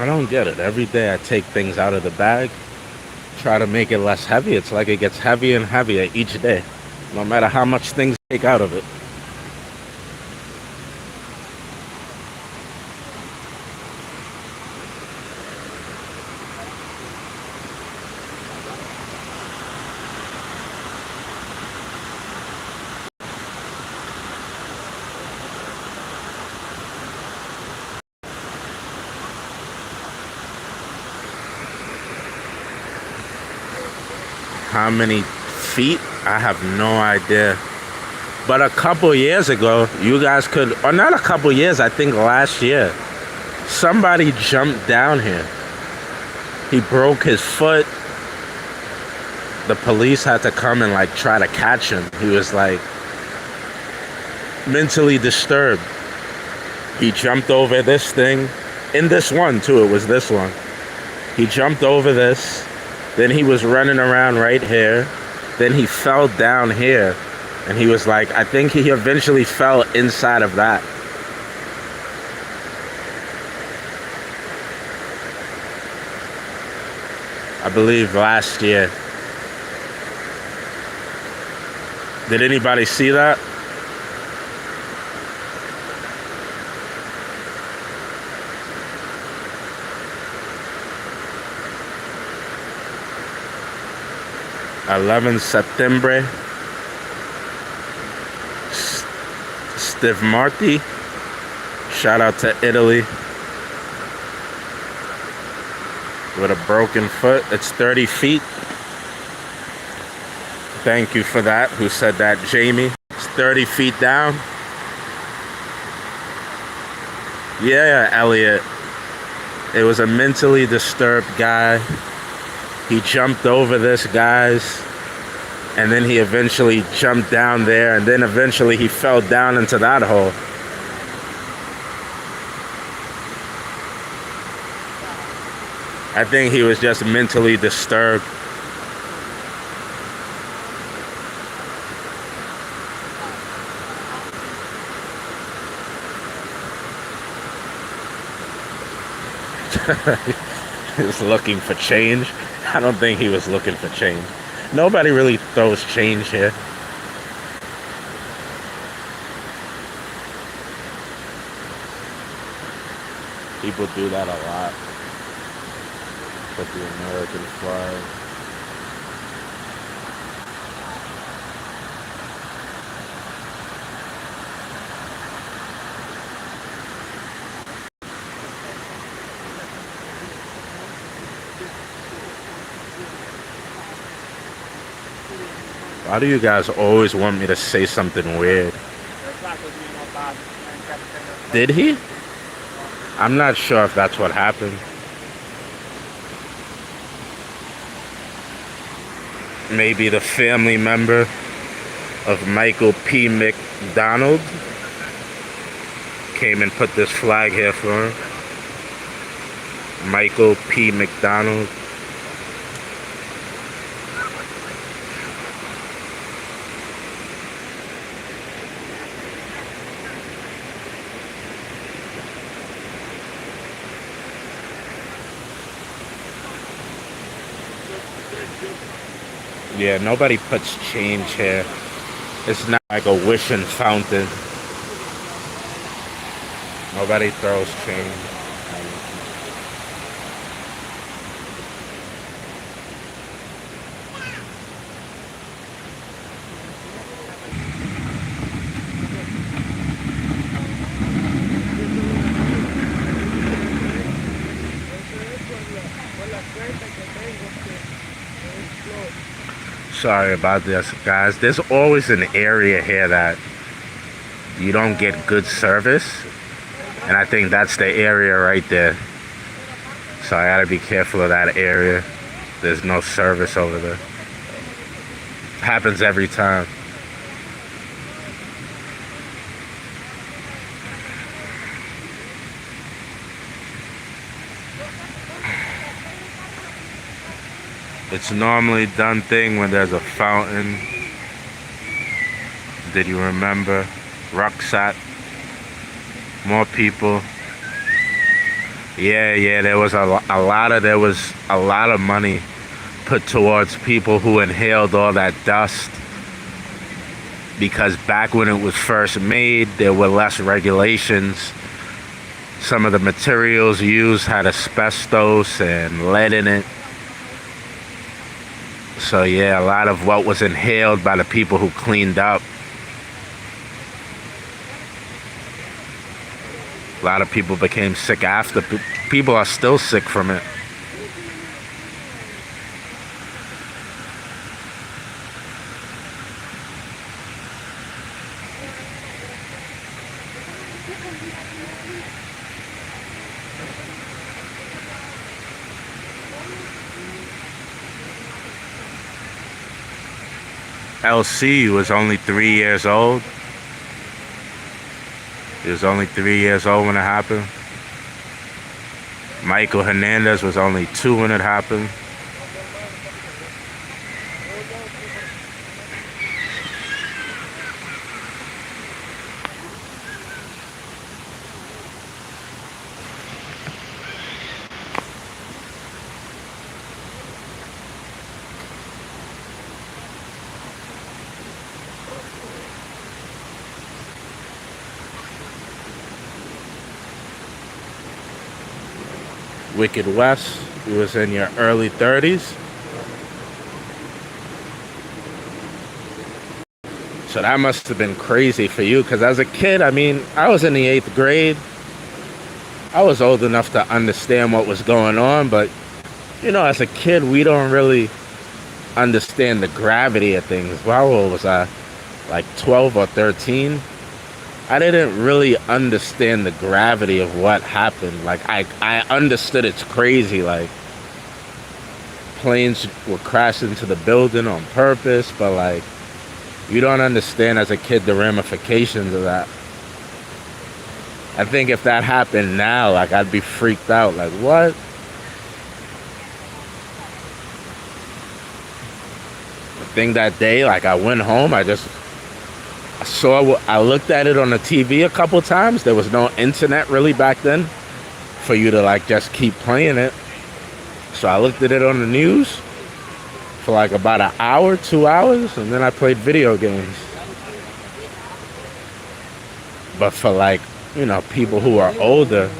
I don't get it. Every day I take things out of the bag, try to make it less heavy. It's like it gets heavier and heavier each day, no matter how much things I take out of it. How many feet? I have no idea. But a couple years ago, you guys could, or not a couple years, I think last year, somebody jumped down here. He broke his foot. The police had to come and like try to catch him. He was like mentally disturbed. He jumped over this thing. In this one too, it was this one. He jumped over this. Then he was running around right here. Then he fell down here. And he was like, I think he eventually fell inside of that. I believe last year. Did anybody see that? September. Steve Marti. Shout out to Italy. With a broken foot. It's 30 feet. Thank you for that. Who said that? Jamie. It's 30 feet down. Yeah, Elliot. It was a mentally disturbed guy. He jumped over this, guys, and then he eventually jumped down there, and then eventually he fell down into that hole. I think he was just mentally disturbed. He was looking for change. I don't think he was looking for change. Nobody really throws change here. People do that a lot. Put the American flag. Why do you guys always want me to say something weird? Did he? I'm not sure if that's what happened. Maybe the family member of Michael P. McDonald came and put this flag here for him. Michael P. McDonald. Yeah, nobody puts change here. It's not like a wishing fountain. Nobody throws change. Sorry about this, guys. There's always an area here that you don't get good service, and I think that's the area right there. So I gotta be careful of that area. There's no service over there. Happens every time. It's normally done thing when there's a fountain. Did you remember? Rucksack. More people. Yeah, there was a lot of money put towards people who inhaled all that dust. Because back when it was first made, there were less regulations. Some of the materials used had asbestos and lead in it. So yeah, a lot of what was inhaled by the people who cleaned up. A lot of people became sick after. People are still sick from it. LC was only 3 years old. He was only 3 years old when it happened. Michael Hernandez was only 2 when it happened. Wicked West, you was in your early 30s. So that must have been crazy for you, because as a kid, I mean, I was in the 8th grade. I was old enough to understand what was going on, but, you know, as a kid, we don't really understand the gravity of things. Well, how old was I? Like 12 or 13? I didn't really understand the gravity of what happened. Like, I understood it's crazy. Like, planes would crash into the building on purpose, but like you don't understand as a kid the ramifications of that. I think if that happened now, like I'd be freaked out. Like what? I think that day, like I went home, I looked at it on the TV a couple times. There was no internet really back then for you to like just keep playing it. So I looked at it on the news for like about an hour, 2 hours, and then I played video games. But for like, you know, people who are older,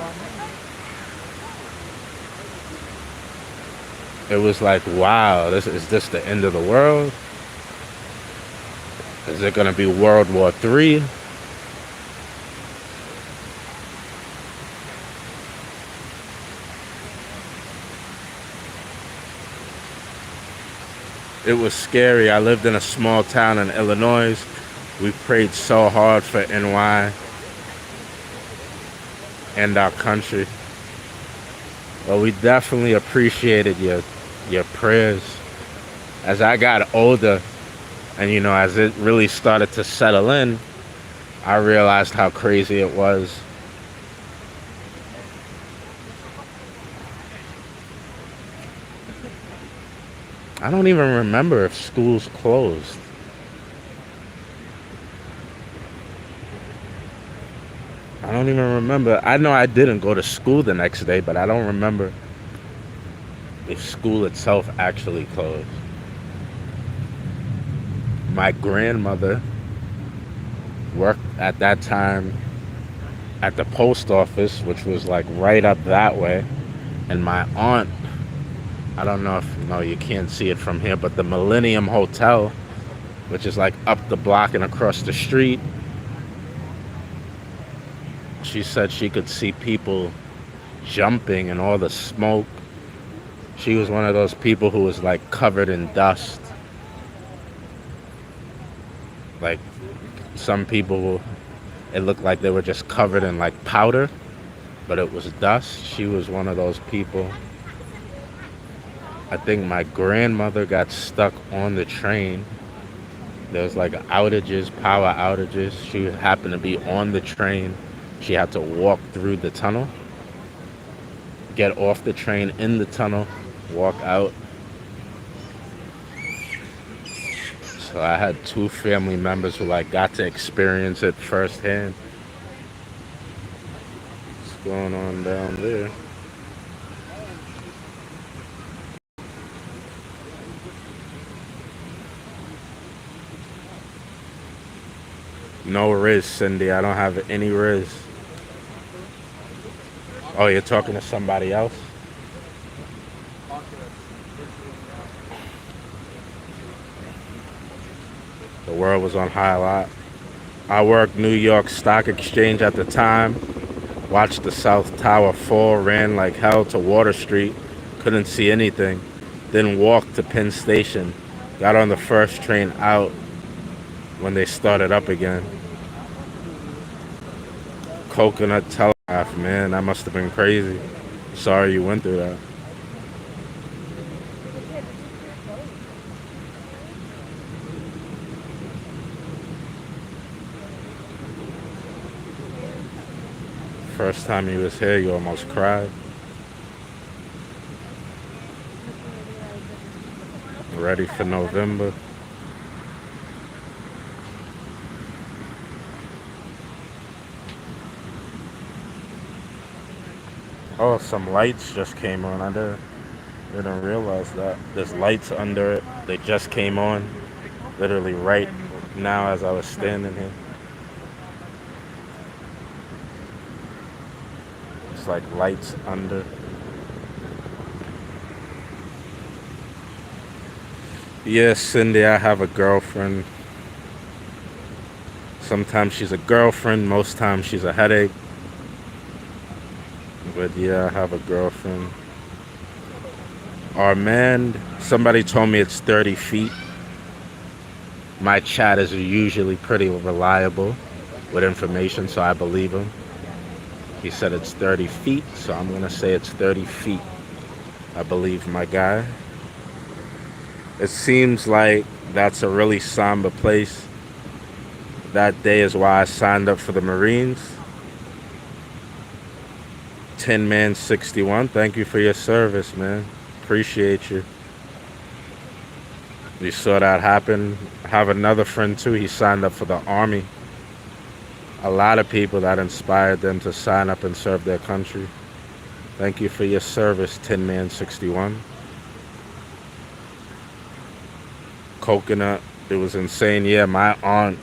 it was like, wow, is this the end of the world? Is it gonna be World War III? It was scary. I lived in a small town in Illinois. We prayed so hard for NY and our country. But we definitely appreciated your prayers. As I got older, and you know, as it really started to settle in, I realized how crazy it was. I don't even remember if schools closed. I don't even remember. I know I didn't go to school the next day, but I don't remember if school itself actually closed. My grandmother worked at that time at the post office, which was like right up that way. And my aunt, I don't know if, no, you can't see it from here, but the Millennium Hotel, which is like up the block and across the street, she said she could see people jumping and all the smoke. She was one of those people who was like covered in dust. Like some people, it looked like they were just covered in like powder, but it was dust. She was one of those people. I think my grandmother got stuck on the train. There was like outages, power outages. She happened to be on the train. She had to walk through the tunnel, get off the train in the tunnel, walk out. So I had two family members who like got to experience it firsthand. What's going on down there? No Riz, Cindy. I don't have any Riz. Oh, you're talking to somebody else? The world was on high a lot. I worked New York Stock Exchange at the time. Watched the South Tower fall. Ran like hell to Water Street. Couldn't see anything. Then walked to Penn Station. Got on the first train out when they started up again. Coconut Telegraph, man, that must have been crazy. Sorry you went through that. First time you was here, you almost cried. Ready for November. Oh, some lights just came on. I didn't realize that. There's lights under it. They just came on. Literally right now as I was standing here. It's like lights under. Yes, Cindy, I have a girlfriend. Sometimes she's a girlfriend. Most times she's a headache. But yeah, I have a girlfriend. Armand, somebody told me it's 30 feet. My chat is usually pretty reliable with information, so I believe him. He said it's 30 feet, so I'm going to say it's 30 feet. I believe my guy. It seems like that's a really somber place. That day is why I signed up for the Marines. Tin Man 61, thank you for your service, man. Appreciate you. We saw that happen. I have another friend too. He signed up for the Army. A lot of people that inspired them to sign up and serve their country. Thank you for your service, Tin Man 61. Coconut, it was insane. Yeah, my aunt,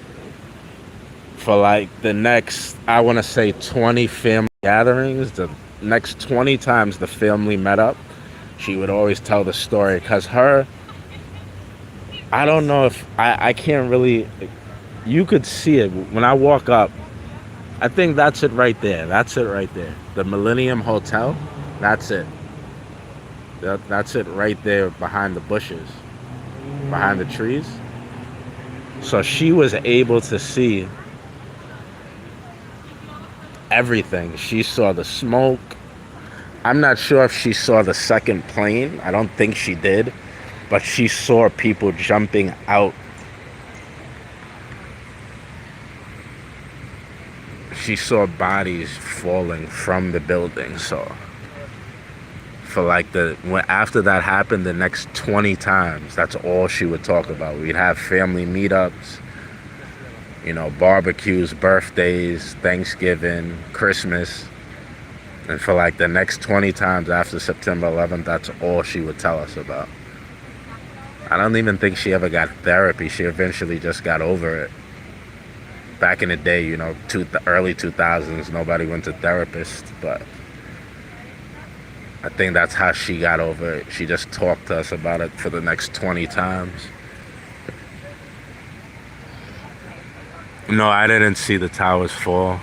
for like the next, I want to say 20 family gatherings, the next 20 times the family met up, she would always tell the story. Because I don't know if, I can't really, you could see it. When I walk up, I think that's it right there. That's it right there. The Millennium Hotel, that's it. That's it right there behind the bushes, behind the trees. So she was able to see everything. She saw the smoke. I'm not sure if she saw the second plane. I don't think she did. But she saw people jumping out. She saw bodies falling from the building. So for like after that happened, the next 20 times, that's all she would talk about. We'd have family meetups, barbecues, birthdays, Thanksgiving, Christmas. And for like the next 20 times after September 11th, that's all she would tell us about. I don't even think she ever got therapy. She eventually just got over it. Back in the day, early 2000s, nobody went to therapists, but I think that's how she got over it. She just talked to us about it for the next 20 times. No, I didn't see the towers fall.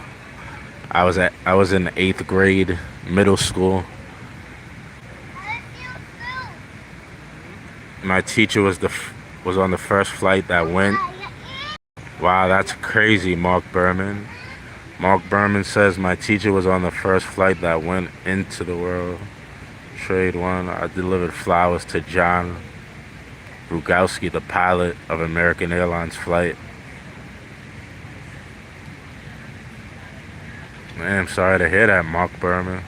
I was in 8th grade, middle school. My teacher was on the first flight that went. Wow, that's crazy, Mark Berman. Mark Berman says my teacher was on the first flight that went into the world. Trade one. I delivered flowers to John Rugowski, the pilot of American Airlines flight. Man, I'm sorry to hear that, Mark Berman.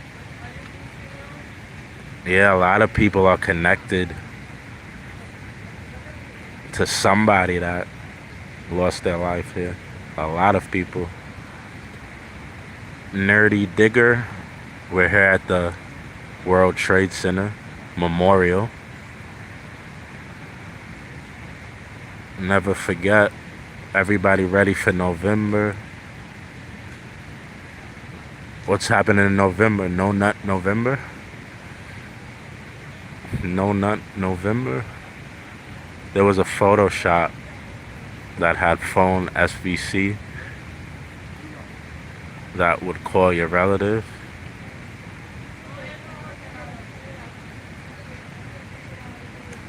Yeah, a lot of people are connected to somebody that lost their life here. A lot of people. Nerdy Digger, we're here at the World Trade Center Memorial. Never forget. Everybody ready for November. What's happening in November? No Nut November? No Nut November? There was a Photoshop that had phone SVC that would call your relative.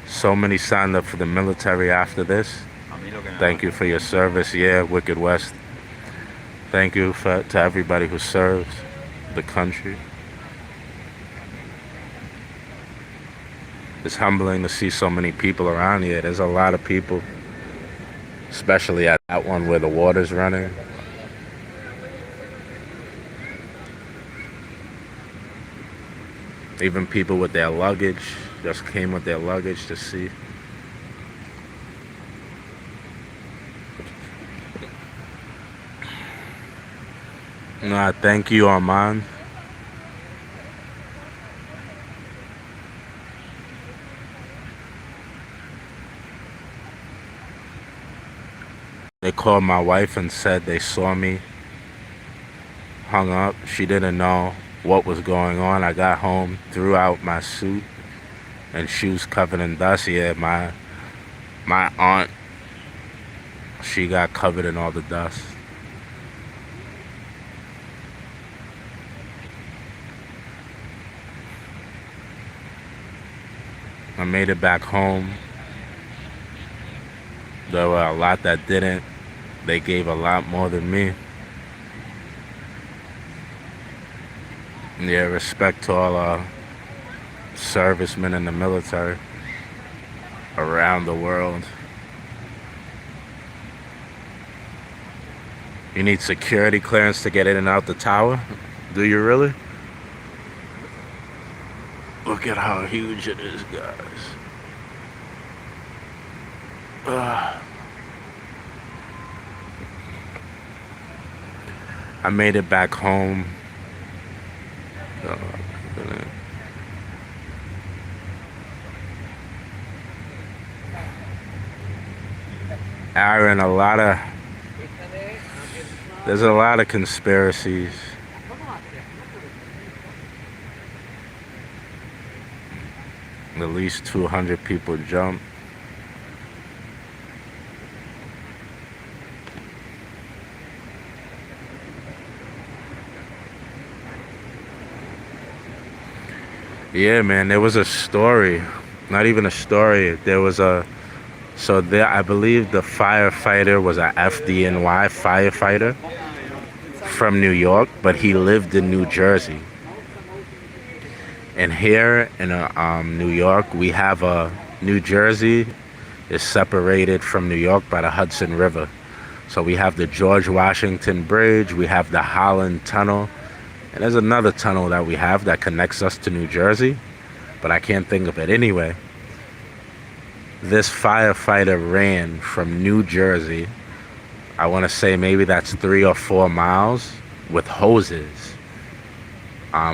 So many signed up for the military after this. Thank you for your service. Yeah, Wicked West. Thank you to everybody who serves the country. It's humbling to see so many people around here. There's a lot of people, especially at that one where the water's running. Even people with their luggage just came with their luggage to see. Nah, thank you, Armand. They called my wife and said they saw me. Hung up. She didn't know what was going on. I got home, threw out my suit and shoes covered in dust. Yeah, my aunt, she got covered in all the dust. I made it back home. There were a lot that didn't. They gave a lot more than me. Yeah, respect to all our servicemen in the military. around the world. You need security clearance to get in and out the tower? Do you really? Look at how huge it is, guys. I made it back home. Aaron, there's a lot of conspiracies. At least 200 people jumped. Yeah, man, there was a story. Not even a story. There was a... So there, I believe the firefighter was a FDNY firefighter from New York, but he lived in New Jersey. And here in New York, we have New Jersey is separated from New York by the Hudson River. So we have the George Washington Bridge, we have the Holland Tunnel, and there's another tunnel that we have that connects us to New Jersey, but I can't think of it anyway. This firefighter ran from New Jersey, I want to say maybe that's 3 or 4 miles, with hoses,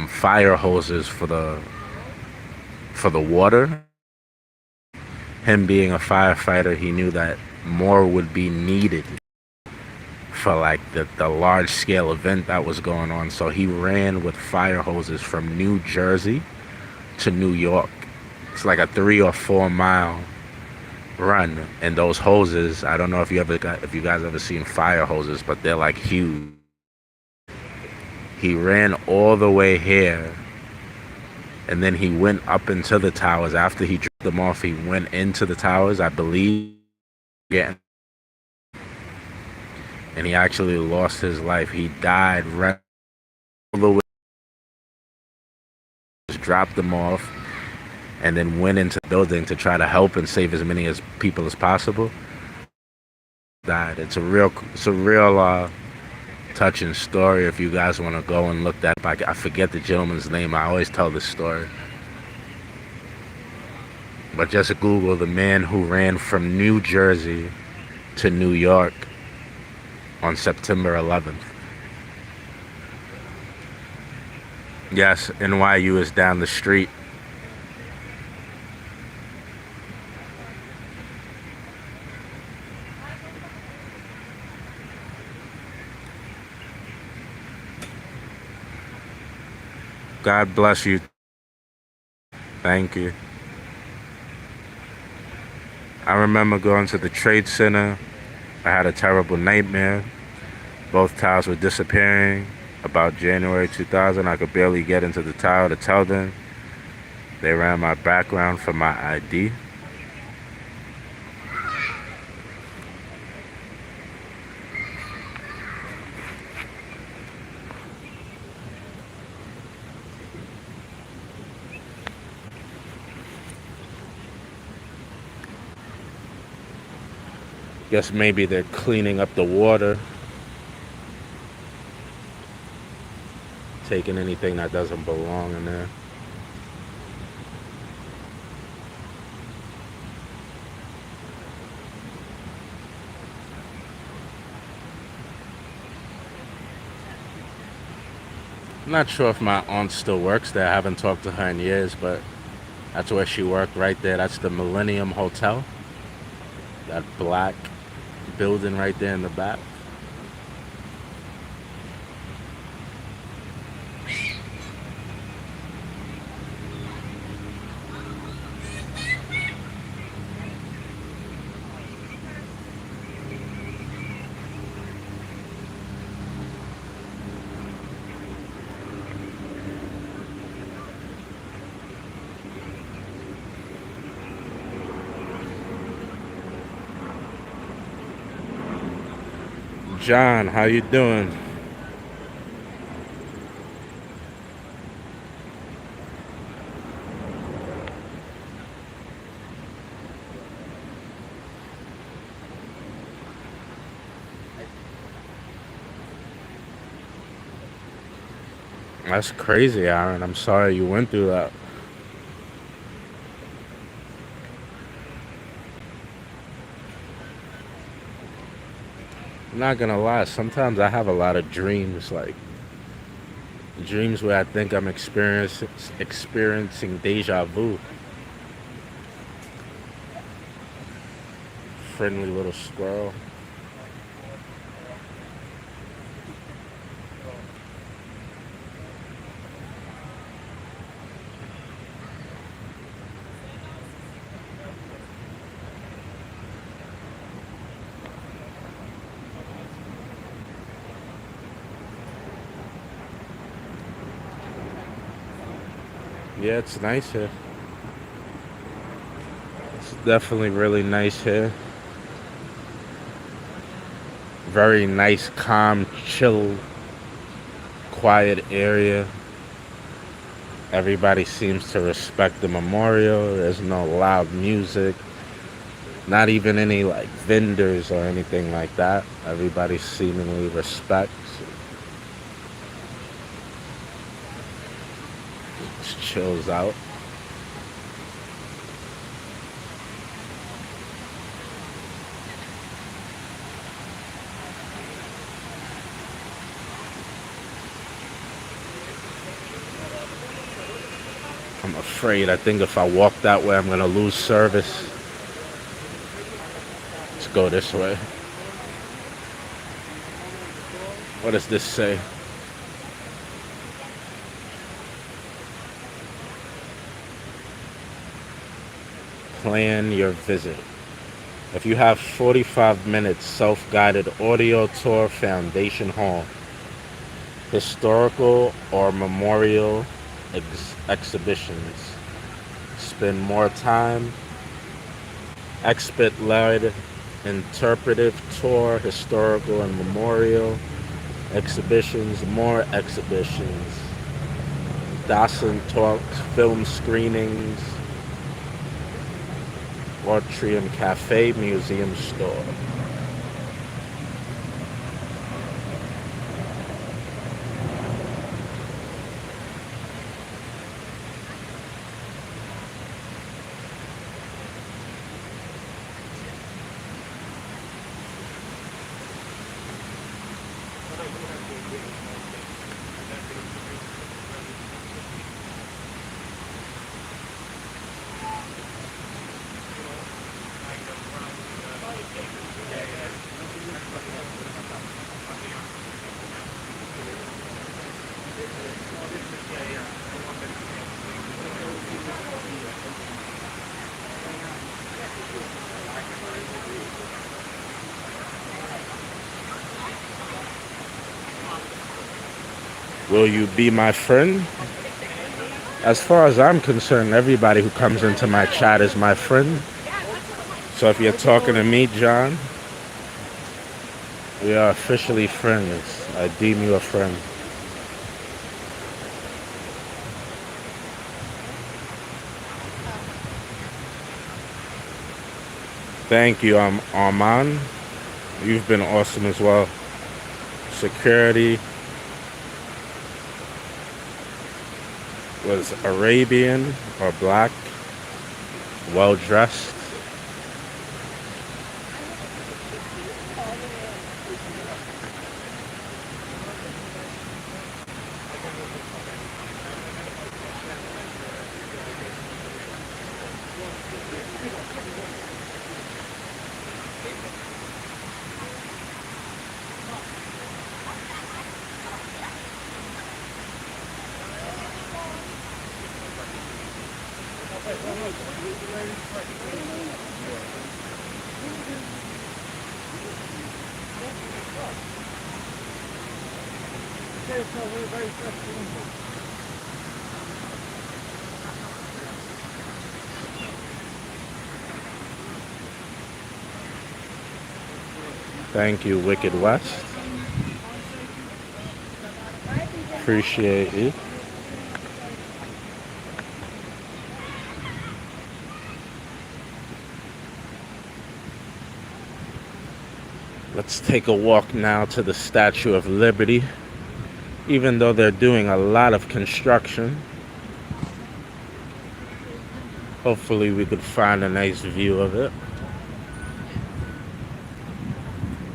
fire hoses for the water. Him being a firefighter, he knew that more would be needed for like the large scale event that was going on. So he ran with fire hoses from New Jersey to New York. It's like a 3 or 4 mile run, and those hoses, I don't know if you guys ever seen fire hoses, but they're like huge. He ran all the way here, and then he went up into the towers. After he dropped them off, he went into the towers, I believe, and he actually lost his life. He died right all the way, just dropped them off, and then went into the building to try to help and save as many people as possible. Died. It's a real touching story. If you guys want to go and look that up, I forget the gentleman's name. I always tell this story, but just Google the man who ran from New Jersey to New York on September 11th. Yes, NYU is down the street. God bless you. Thank you. I remember going to the Trade Center. I had a terrible nightmare. Both towers were disappearing. About January 2000, I could barely get into the tower to tell them. They ran my background for my ID. Guess maybe they're cleaning up the water, taking anything that doesn't belong in there. I'm not sure if my aunt still works there. I haven't talked to her in years, but that's where she worked, right there. That's the Millennium Hotel. That black building right there in the back. John, how you doing? That's crazy, Aaron. I'm sorry you went through that. I'm not gonna lie, sometimes I have a lot of dreams, like dreams where I think I'm experiencing deja vu. Friendly little squirrel. Yeah, it's nice here. It's definitely really nice here. Very nice, calm, chill, quiet area. Everybody seems to respect the memorial. There's no loud music. Not even any like vendors or anything like that. Everybody seemingly respects. Just chills out. I'm afraid. I think if I walk that way, I'm gonna lose service. Let's go this way. What does this say? Plan your visit. If you have 45 minutes, self-guided audio tour Foundation Hall, historical or memorial exhibitions. Spend more time. Expert-led interpretive tour, historical and memorial exhibitions, more exhibitions. Dawson talks, film screenings, Atrium Cafe, museum store. Will you be my friend? As far as I'm concerned, everybody who comes into my chat is my friend. So if you're talking to me, John, we are officially friends. I deem you a friend. Thank you, Armand. You've been awesome as well. Security was Arabian or black, well dressed. Thank you, Wicked West. Appreciate you. Let's take a walk now to the Statue of Liberty. even though they're doing a lot of construction. Hopefully we could find a nice view of it.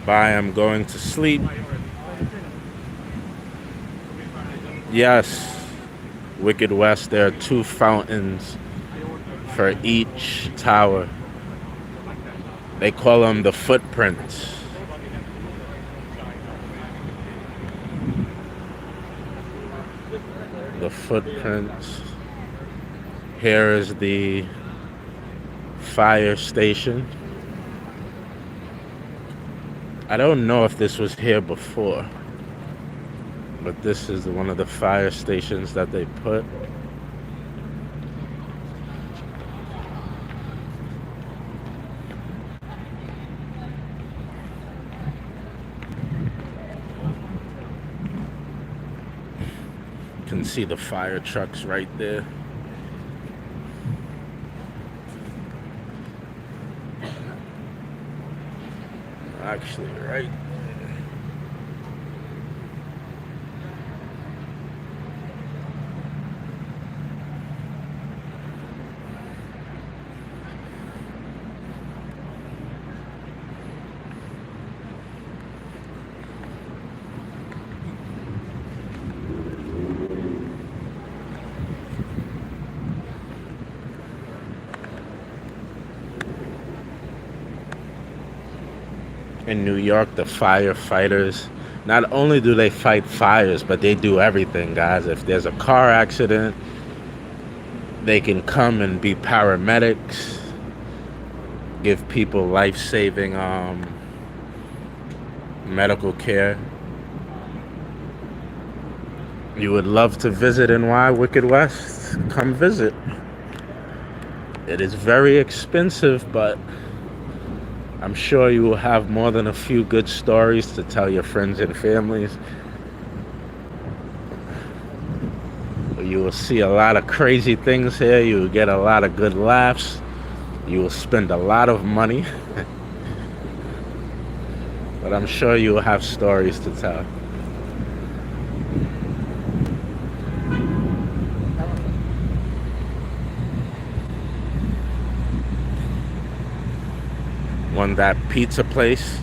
Bye, I'm going to sleep. Yes, Wicked West, there are 2 fountains for each tower. They call them the footprints. The footprints. Here is the fire station. I don't know if this was here before, but this is one of the fire stations that they put. You can see the fire trucks right there. Actually, right. In New York, the firefighters, not only do they fight fires, but they do everything, guys. If there's a car accident, they can come and be paramedics, give people life-saving medical care. You would love to visit NY Wicked West? Come visit. It is very expensive, but I'm sure you will have more than a few good stories to tell your friends and families. You will see a lot of crazy things here. You will get a lot of good laughs. You will spend a lot of money. But I'm sure you will have stories to tell. Won that pizza place,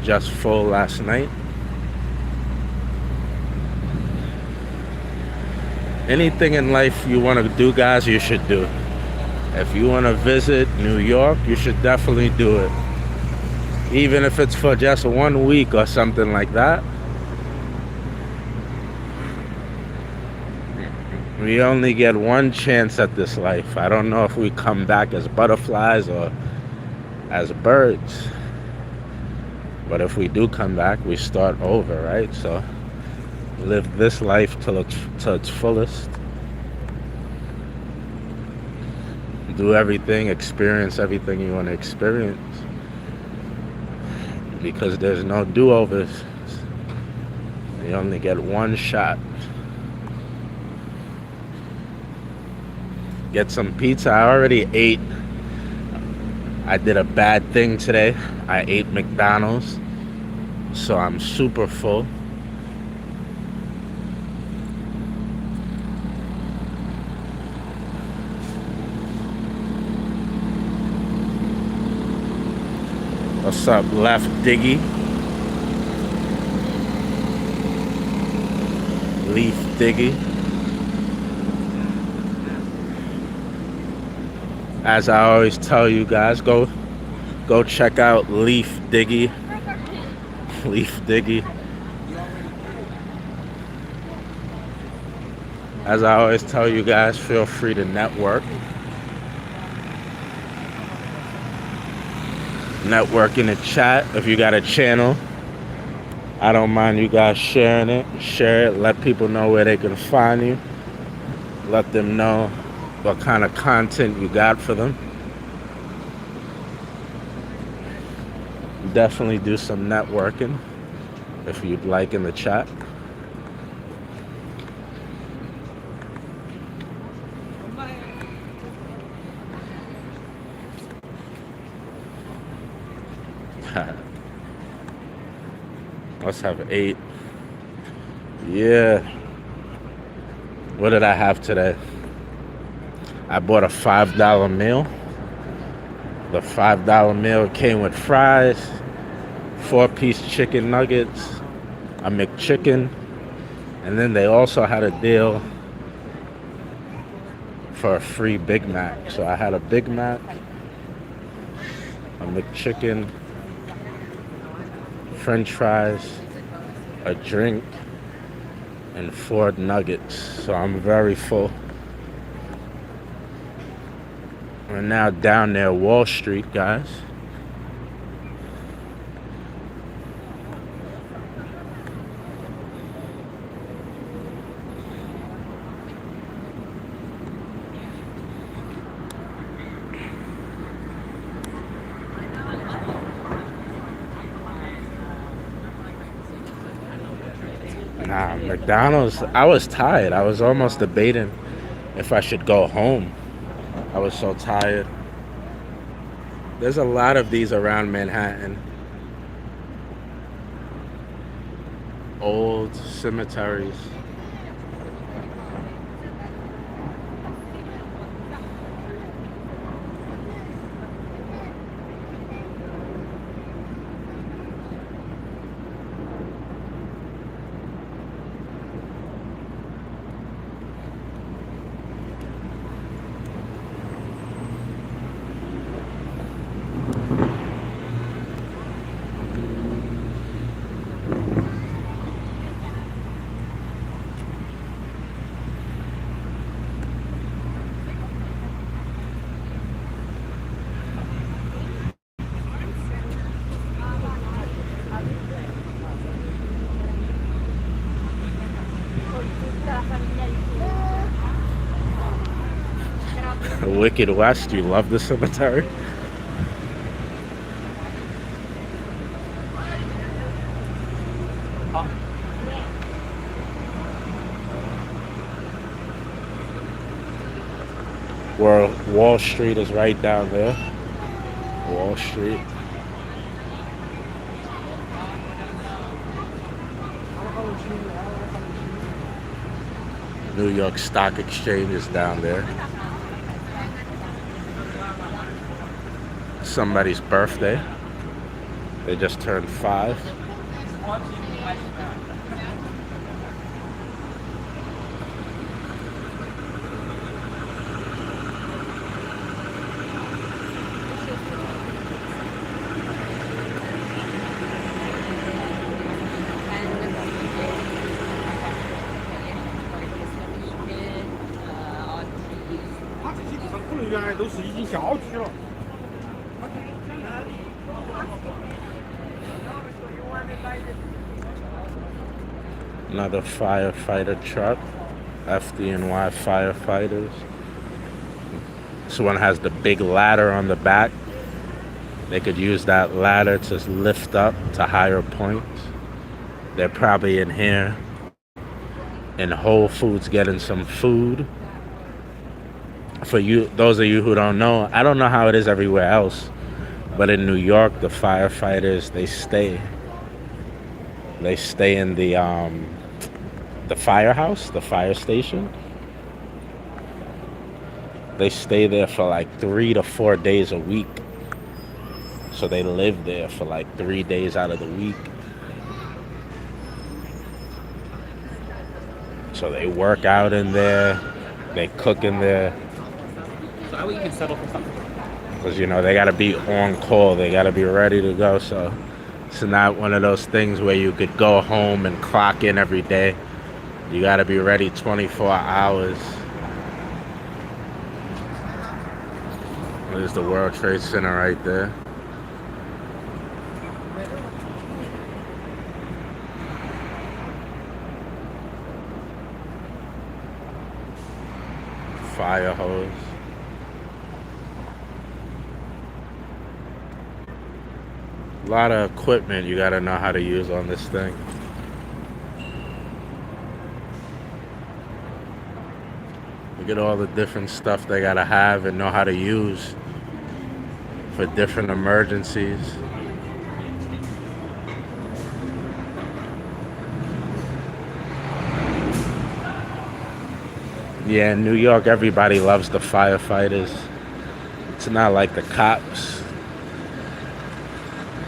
just full last night. Anything in life you want to do, guys, you should do. If you want to visit New York, you should definitely do it. Even if it's for just 1 week or something like that. We only get one chance at this life. I don't know if we come back as butterflies or as birds. But if we do come back, we start over, right? So live this life till its fullest. Do everything, experience everything you want to experience. Because there's no do-overs. You only get one shot. Get some pizza. I already ate. I did a bad thing today. I ate McDonald's. So I'm super full. What's up, Left Diggy? Leaf Diggy. As I always tell you guys, go check out Leaf Diggy. Leaf Diggy. As I always tell you guys, feel free to network. Network in the chat. If you got a channel, I don't mind you guys sharing it. Share it. Let people know where they can find you. Let them know what kind of content you got for them. Definitely do some networking if you'd like in the chat. Must have 8. Yeah. What did I have today? I bought a $5 meal. The $5 meal came with fries, 4-piece chicken nuggets, a McChicken, and then they also had a deal for a free Big Mac. So I had a Big Mac, a McChicken, French fries, a drink, and 4 nuggets. So I'm very full. We're now down there, Wall Street, guys. Nah, McDonald's, I was tired. I was almost debating if I should go home. I was so tired. There's a lot of these around Manhattan. Old cemeteries. Wicked West, you love the cemetery? Where Wall Street is right down there. Wall Street. New York Stock Exchange is down there. Somebody's birthday. They just turned 5. Another firefighter truck, FDNY firefighters. This one has the big ladder on the back. They could use that ladder to lift up to higher points. They're probably in here in Whole Foods getting some food. For you, those of you who don't know, I don't know how it is everywhere else, but in New York, the firefighters, they stay in the firehouse, the fire station. They stay there for like 3 to 4 days a week. So they live there for like 3 days out of the week. So they work out in there, they cook in there. So how you can settle for something? Because, you know, they got to be on call. They got to be ready to go. So it's not one of those things where you could go home and clock in every day. You got to be ready 24 hours. There's the World Trade Center right there. Fire hose. A lot of equipment you got to know how to use on this thing. Look at all the different stuff they got to have and know how to use for different emergencies. Yeah, in New York, everybody loves the firefighters. It's not like the cops.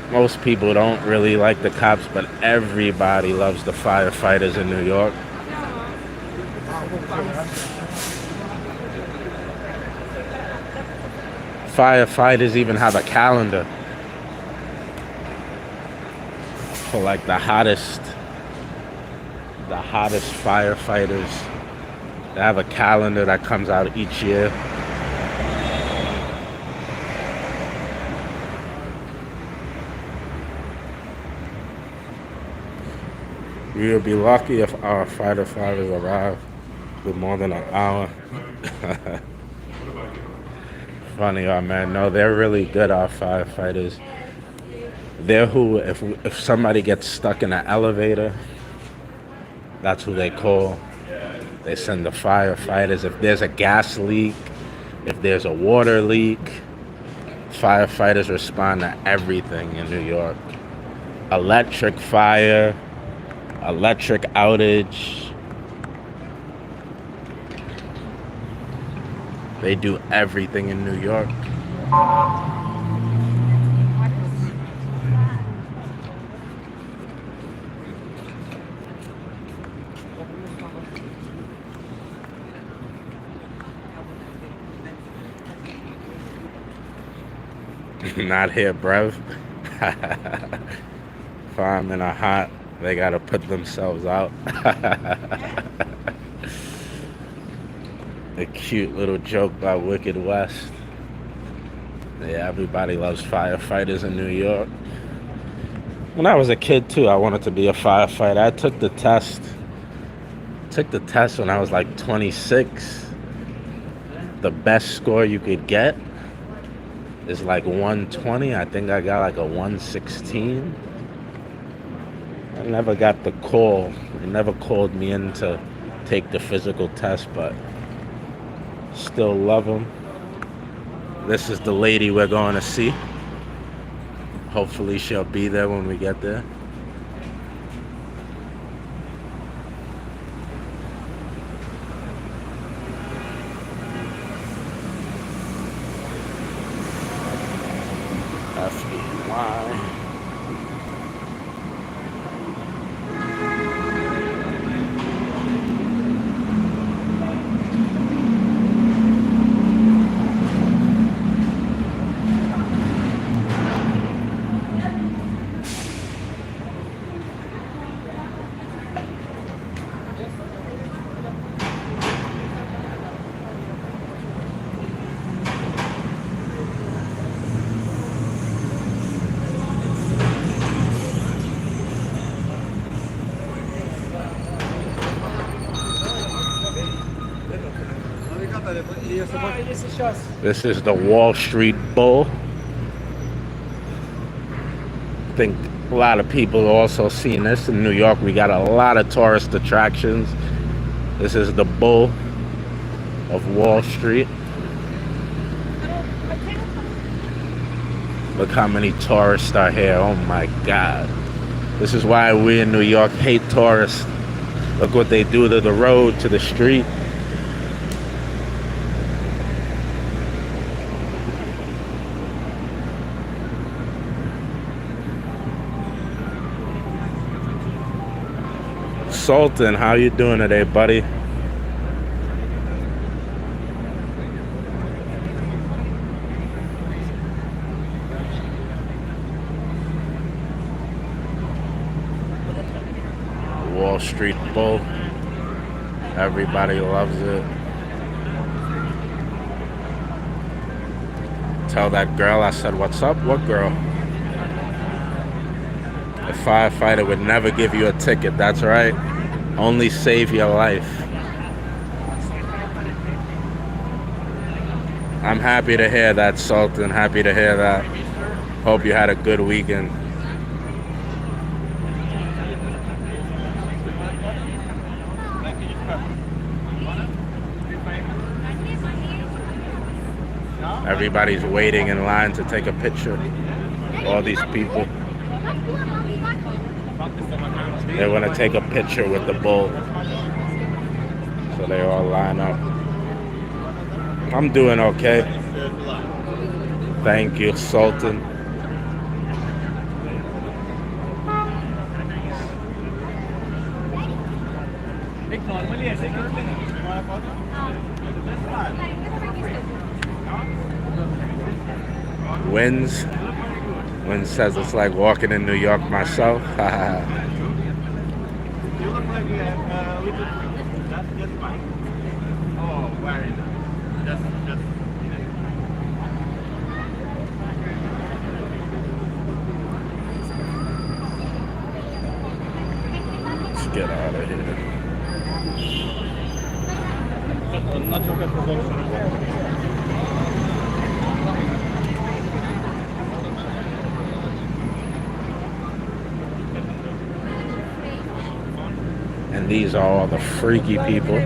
Most people don't really like the cops, but everybody loves the firefighters in New York. Firefighters even have a calendar for like the hottest firefighters. They have a calendar that comes out each year. We would be lucky if our firefighters arrived with more than an hour. Funny, oh man, no, they're really good, our firefighters. They're who, if somebody gets stuck in an elevator, that's who they call. They send the firefighters. If there's a gas leak, if there's a water leak, firefighters respond to everything in New York. Electric fire, electric outage. They do everything in New York. Not here, bruv. Firemen are hot. They gotta put themselves out. A cute little joke by Wicked West. Yeah, everybody loves firefighters in New York. When I was a kid too, I wanted to be a firefighter. I took the test. When I was like 26. The best score you could get is like 120. I think I got like a 116. I never got the call. They never called me in to take the physical test, but still love them. This is the lady we're going to see. Hopefully she'll be there when we get there. FEY. This is the Wall Street Bull. I think a lot of people are also seeing this. In New York, we got a lot of tourist attractions. This is the Bull of Wall Street. Look how many tourists are here. Oh my God. This is why we in New York hate tourists. Look what they do to the road, to the street. Sultan, how you doing today, buddy? Wall Street Bull. Everybody loves it. Tell that girl I said, what's up? What girl? A firefighter would never give you a ticket, that's right. Only save your life. I'm happy to hear that, Sultan. Happy to hear that. Hope you had a good weekend. Everybody's waiting in line to take a picture. All these people. They want to take a picture with the bull. So they all line up. I'm doing okay. Thank you, Sultan. Wins. Wins says it's like walking in New York myself. You look like you have a little. That's just fine. Oh, very nice. Just. Let's get out of here. And these are all the freaky people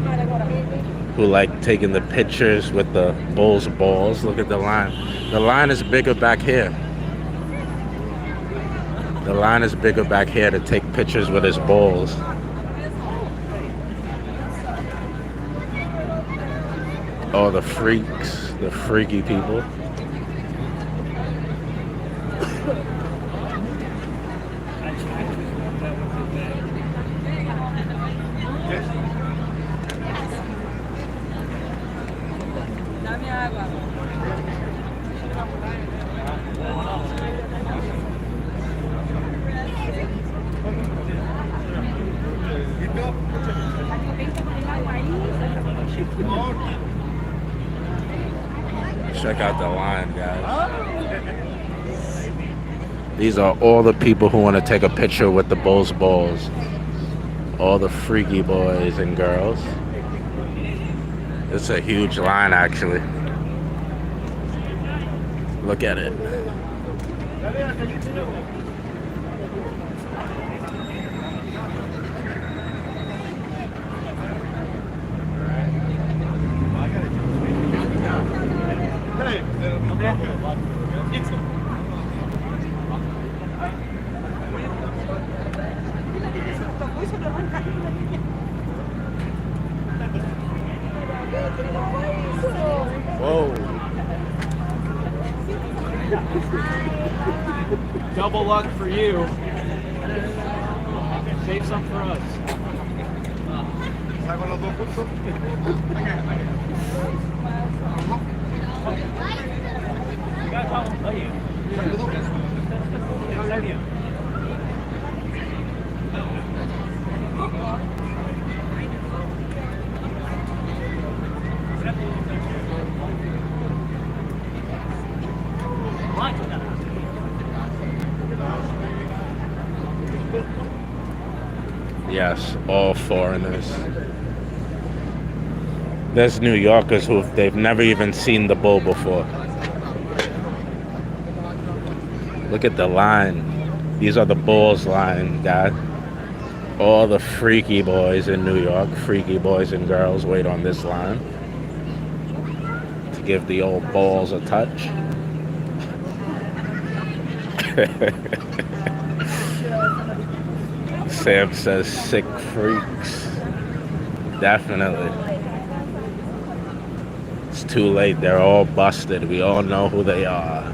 who like taking the pictures with the Bulls balls. Look at the line. The line is bigger back here. The line is bigger back here to take pictures with his balls. All the freaks, the freaky people. Check out the line, guys. These are all the people who want to take a picture with the Bulls balls. All the freaky boys and girls. It's a huge line, actually. Look at it. Whoa. Double luck for you. Save some for us. Yes, all foreigners. There's New Yorkers who they've never even seen the Bull before. Look at the line. These are the Bulls line, guys. All the freaky boys in New York, freaky boys and girls wait on this line to give the old balls a touch. Sam says sick freaks. Definitely. It's too late. They're all busted. We all know who they are.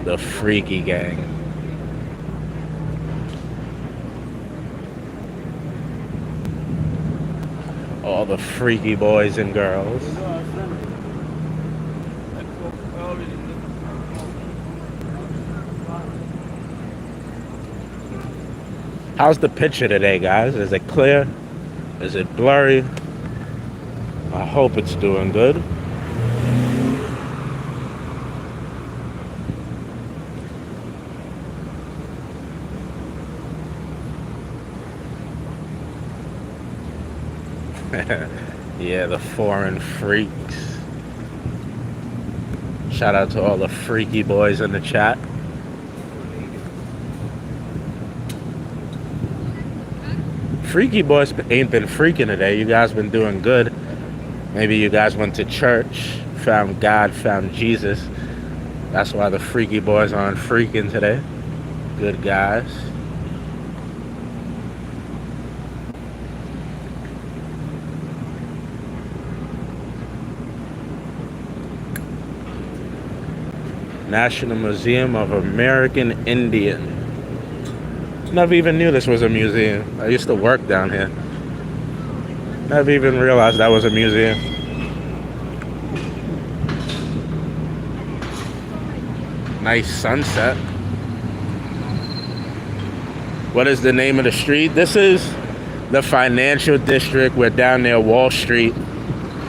The freaky gang. All the freaky boys and girls. How's the picture today, guys? Is it clear? Is it blurry? I hope it's doing good. Yeah, the foreign freaks. Shout out to all the freaky boys in the chat. Freaky boys ain't been freaking today. You guys been doing good. Maybe you guys went to church, found God, found Jesus. That's why the freaky boys aren't freaking today. Good guys. National Museum of American Indian. Never even knew this was a museum. I used to work down here. Never even realized that was a museum. Nice sunset. What is the name of the street? This is the financial district. We're down near Wall Street.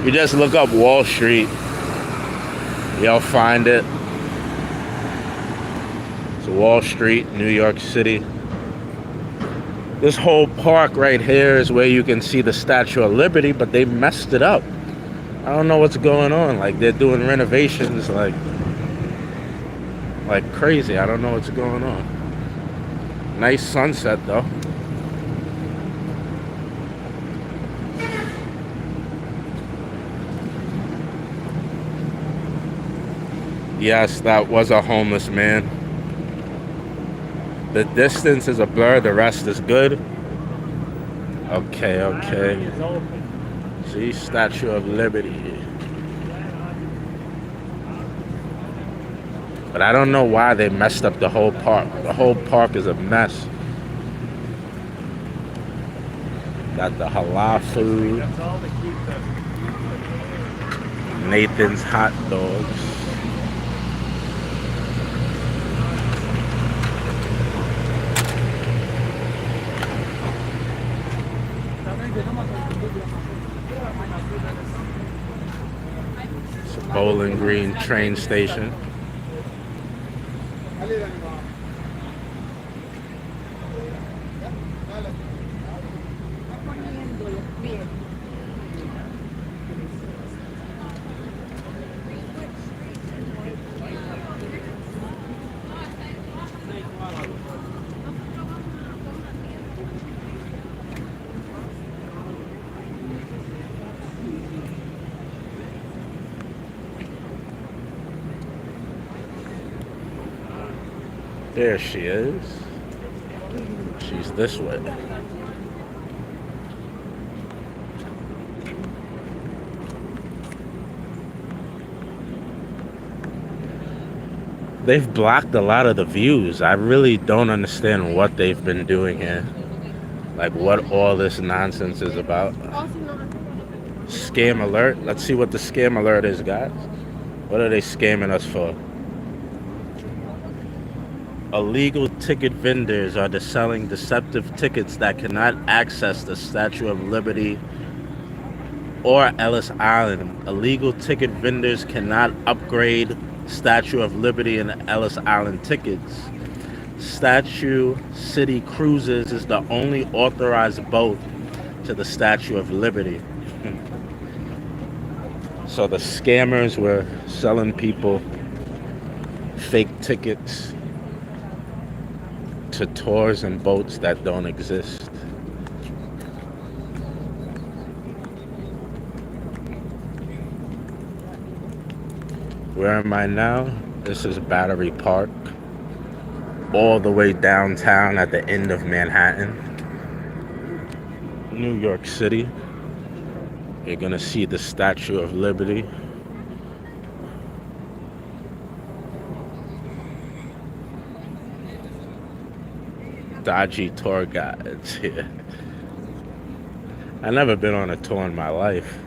You just look up Wall Street, you'll find it. It's Wall Street, New York City. This whole park right here is where you can see the Statue of Liberty, but they messed it up. I don't know what's going on. Like, they're doing renovations like crazy. I don't know what's going on. Nice sunset though. Yes, that was a homeless man. The distance is a blur, the rest is good. Okay. See, Statue of Liberty. But I don't know why they messed up the whole park. The whole park is a mess. Got the halal food. Nathan's hot dogs. It's a Bowling Green train station. There she is. She's this way. They've blocked a lot of the views. I really don't understand what they've been doing here. Like what all this nonsense is about. Scam alert. Let's see what the scam alert is, guys. What are they scamming us for? Illegal ticket vendors are selling deceptive tickets that cannot access the Statue of Liberty or Ellis Island. Illegal ticket vendors cannot upgrade Statue of Liberty and Ellis Island tickets. Statue City Cruises is the only authorized boat to the Statue of Liberty. So the scammers were selling people fake tickets to tours and boats that don't exist. Where am I now? This is Battery Park, all the way downtown at the end of Manhattan, New York City. You're gonna see the Statue of Liberty. Dodgy tour guides here. I've never been on a tour in my life.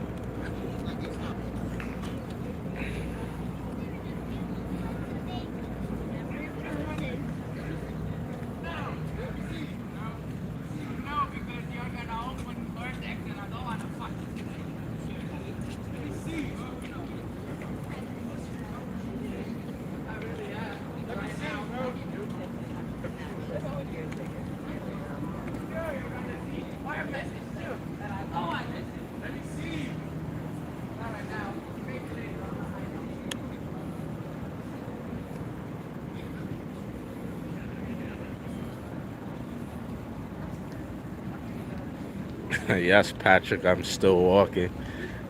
Yes, Patrick, I'm still walking.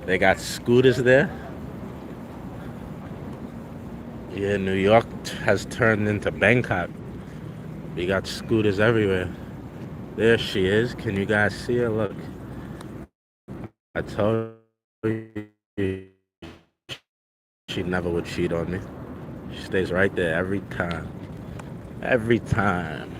They got scooters there. Yeah, New York has turned into Bangkok. We got scooters everywhere. There she is. Can you guys see her? Look. I told you she never would cheat on me. She stays right there every time. Every time.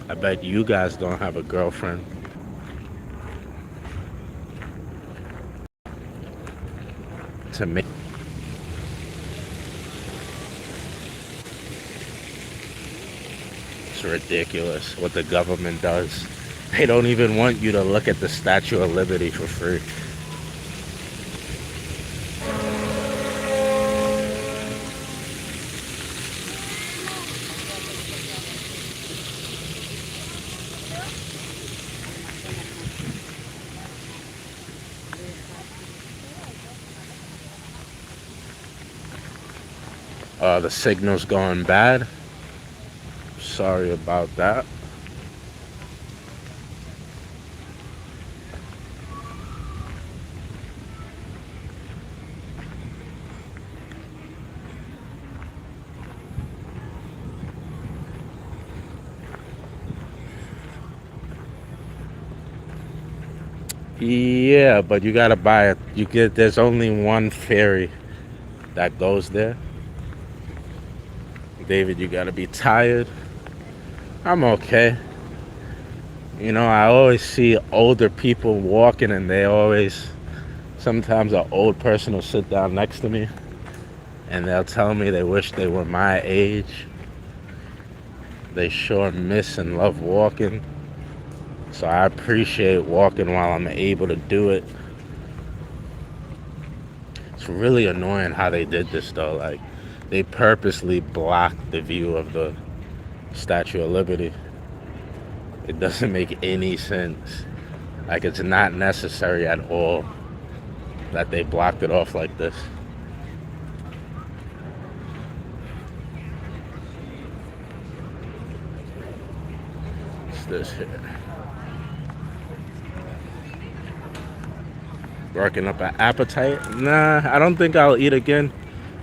I bet you guys don't have a girlfriend. To me, it's ridiculous what the government does. They don't even want you to look at the Statue of Liberty for free. The signal's going bad. Sorry about that. Yeah, but you gotta buy it. There's only one ferry that goes there. David, you gotta be tired. I'm okay. You know, I always see older people walking and sometimes an old person will sit down next to me and they'll tell me they wish they were my age. They sure miss and love walking. So I appreciate walking while I'm able to do it. It's really annoying how they did this though. Like, they purposely blocked the view of the Statue of Liberty. It doesn't make any sense. Like, it's not necessary at all that they blocked it off like this. What's this here? Working up an appetite? Nah, I don't think I'll eat again.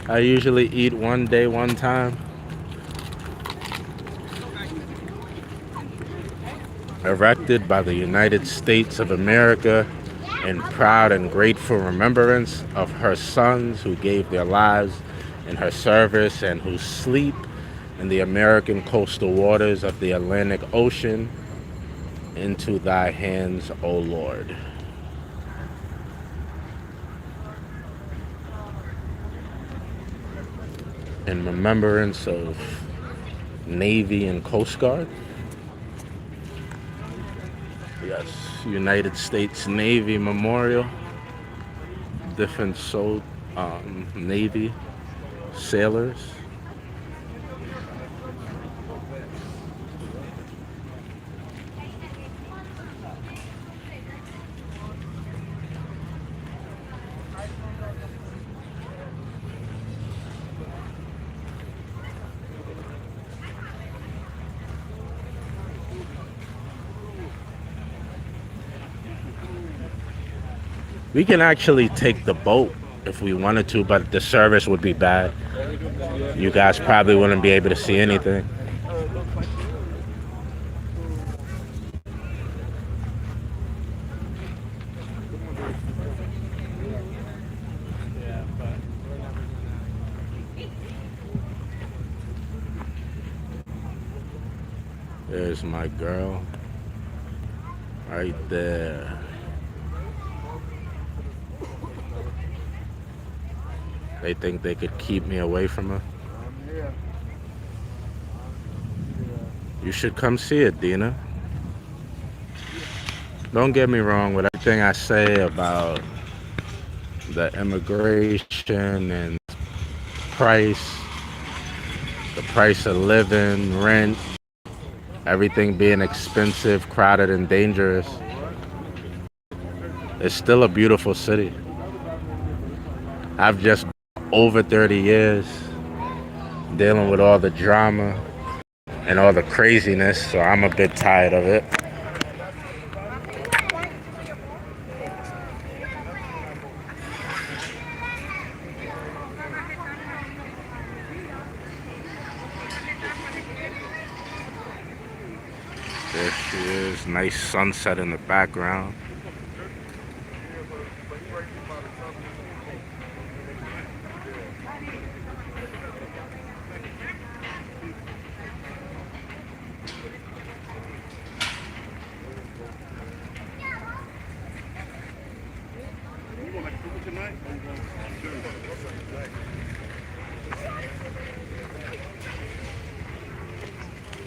I usually eat one day, one time. Erected by the United States of America in proud and grateful remembrance of her sons who gave their lives in her service and who sleep in the American coastal waters of the Atlantic Ocean. Into thy hands, O Lord. In remembrance of Navy and Coast Guard. Yes, United States Navy Memorial. Different Navy sailors. We can actually take the boat if we wanted to, but the service would be bad. You guys probably wouldn't be able to see anything. There's my girl. Right there. They think they could keep me away from her. You should come see it, Dina. Don't get me wrong with everything I say about the immigration and price, the price of living, rent, everything being expensive, crowded, and dangerous. It's still a beautiful city. I've just over 30 years dealing with all the drama and all the craziness, so I'm a bit tired of it. There she is. Nice sunset in the background.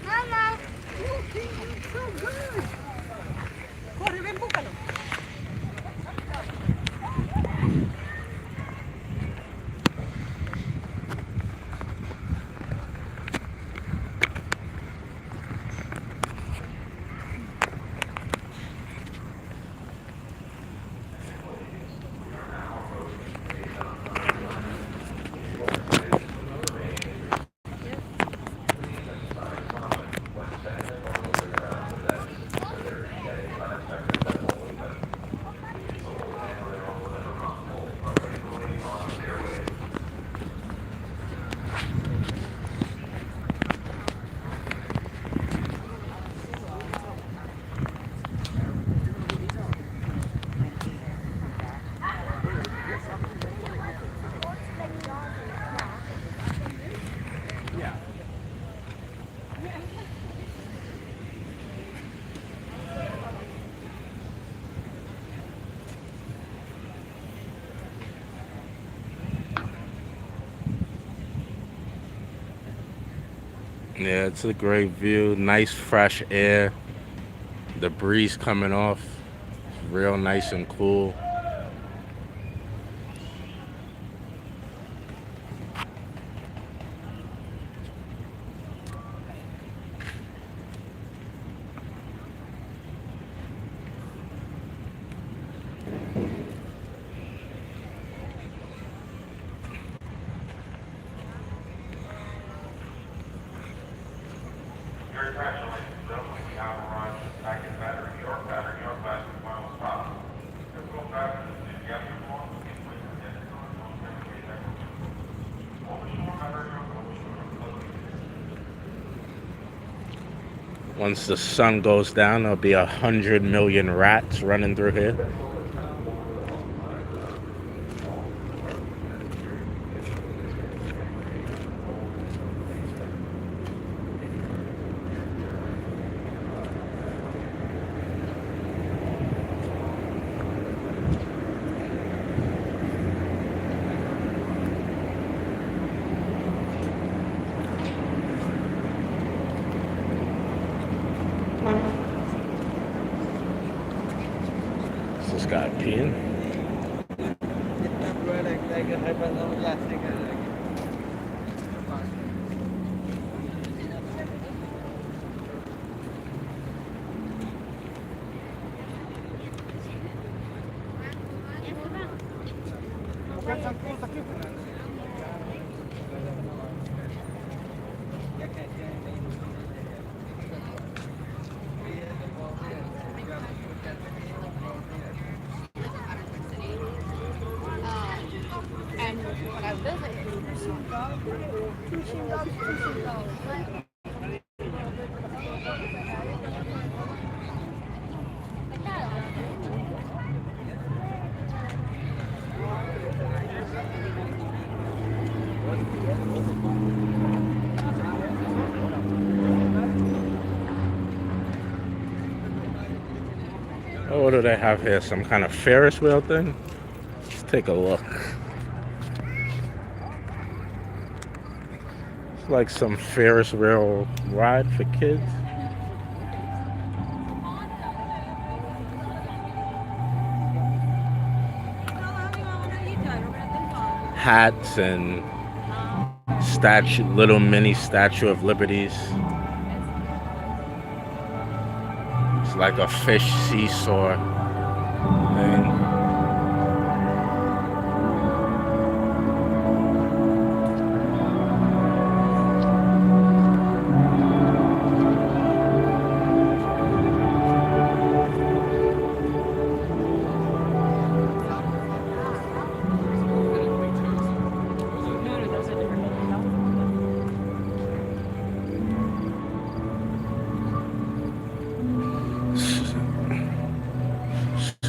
Mama. So good. Corre, ven, búscalo. Yeah, it's a great view. Nice fresh air. The breeze coming off. Real nice and cool. Once the sun goes down, there'll be 100 million rats running through here. This guy peeing. And when I visited, Oh, what do they have here? Some kind of Ferris wheel thing? Let's take a look. It's like some Ferris wheel ride for kids. Hats and little mini Statue of Liberties. It's like a fish seesaw thing.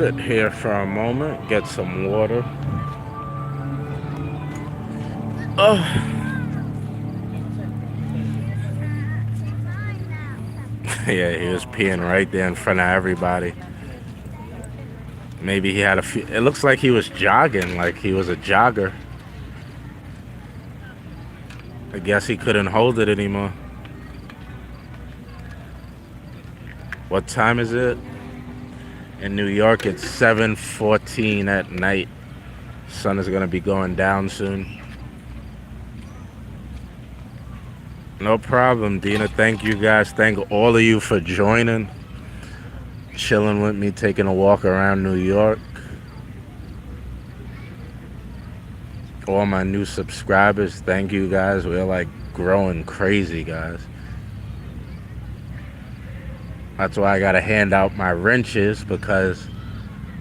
sit here for a moment, get some water. Oh. Yeah, he was peeing right there in front of everybody. Maybe he had a few. It looks like he was jogging, like he was a jogger. I guess he couldn't hold it anymore. What time is it? In New York, it's 7:14 at night. Sun is gonna be going down soon. No problem, Dina. Thank you guys. Thank all of you for joining. Chilling with me, taking a walk around New York. All my new subscribers, thank you guys. We're like growing crazy, guys. That's why I gotta hand out my wrenches, because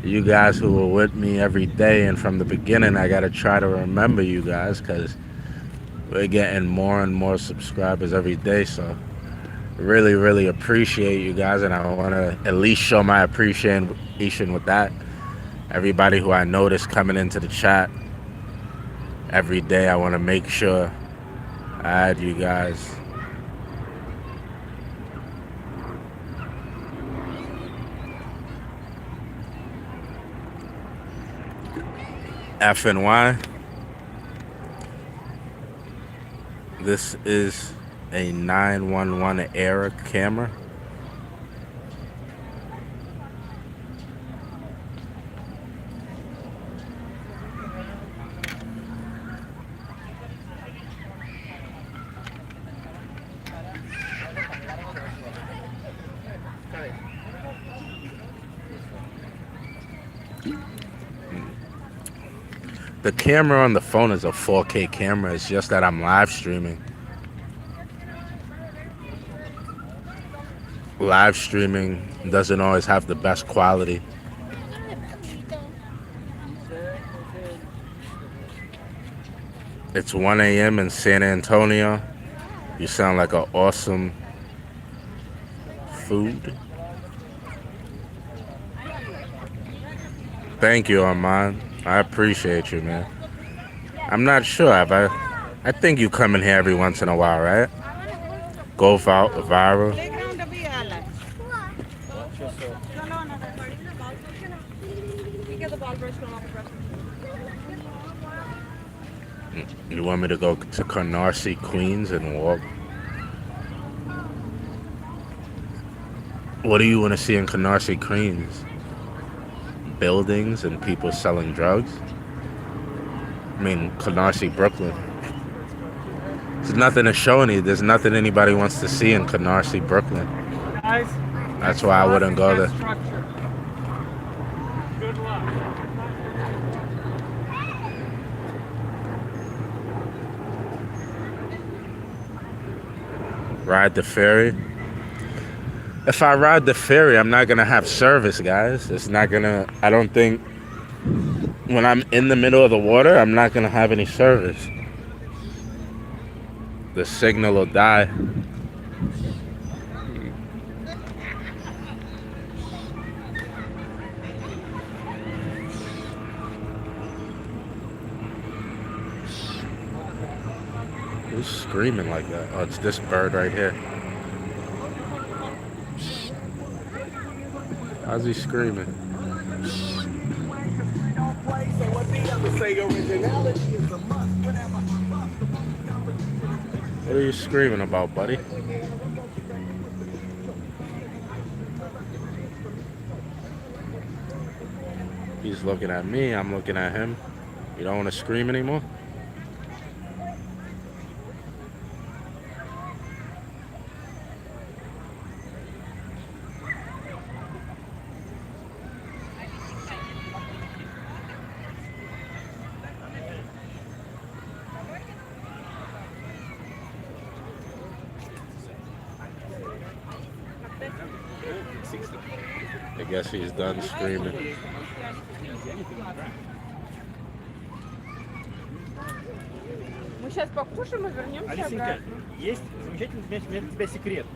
you guys who were with me every day and from the beginning, I gotta try to remember you guys, because we're getting more and more subscribers every day. So really, really appreciate you guys, and I want to at least show my appreciation with that. Everybody who I notice coming into the chat every day, I want to make sure I add you guys. F and Y. This is a 911 era camera. The camera on the phone is a 4K camera. It's just that I'm live streaming. Live streaming doesn't always have the best quality. It's 1 a.m. in San Antonio. You sound like an awesome food. Thank you, Armand. I appreciate you, man. I'm not sure. I think you come in here every once in a while, right? Go viral. You want me to go to Canarsie, Queens and walk? What do you want to see in Canarsie, Queens? Buildings and people selling drugs? I mean, Canarsie, Brooklyn. There's nothing to show there's nothing anybody wants to see in Canarsie, Brooklyn. That's why I wouldn't go there. Good luck. Ride the ferry. If I ride the ferry, I'm not gonna have service, guys. It's not gonna, I don't think, when I'm in the middle of the water, I'm not gonna have any service. The signal will die. Who's screaming like that? Oh, it's this bird right here. How's he screaming? What are you screaming about, buddy? He's looking at me, I'm looking at him. You don't want to scream anymore? I guess he's done screaming. Мы сейчас покушаем и вернемся Алисенька, обратно. есть замечательный для тебя секрет.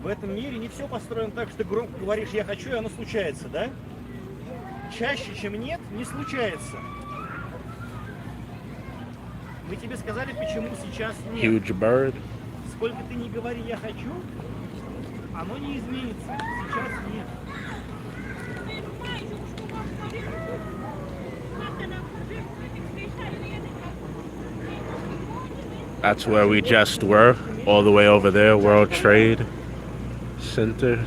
В этом мире не все построено так, что ты громко говоришь «я хочу», и оно случается, да? чаще, чем нет, не случается. Мы тебе сказали, почему сейчас нет. Huge bird. Сколько ты не говори «я хочу», оно не изменится. Сейчас нет. That's where we just were, all the way over there, World Trade Center.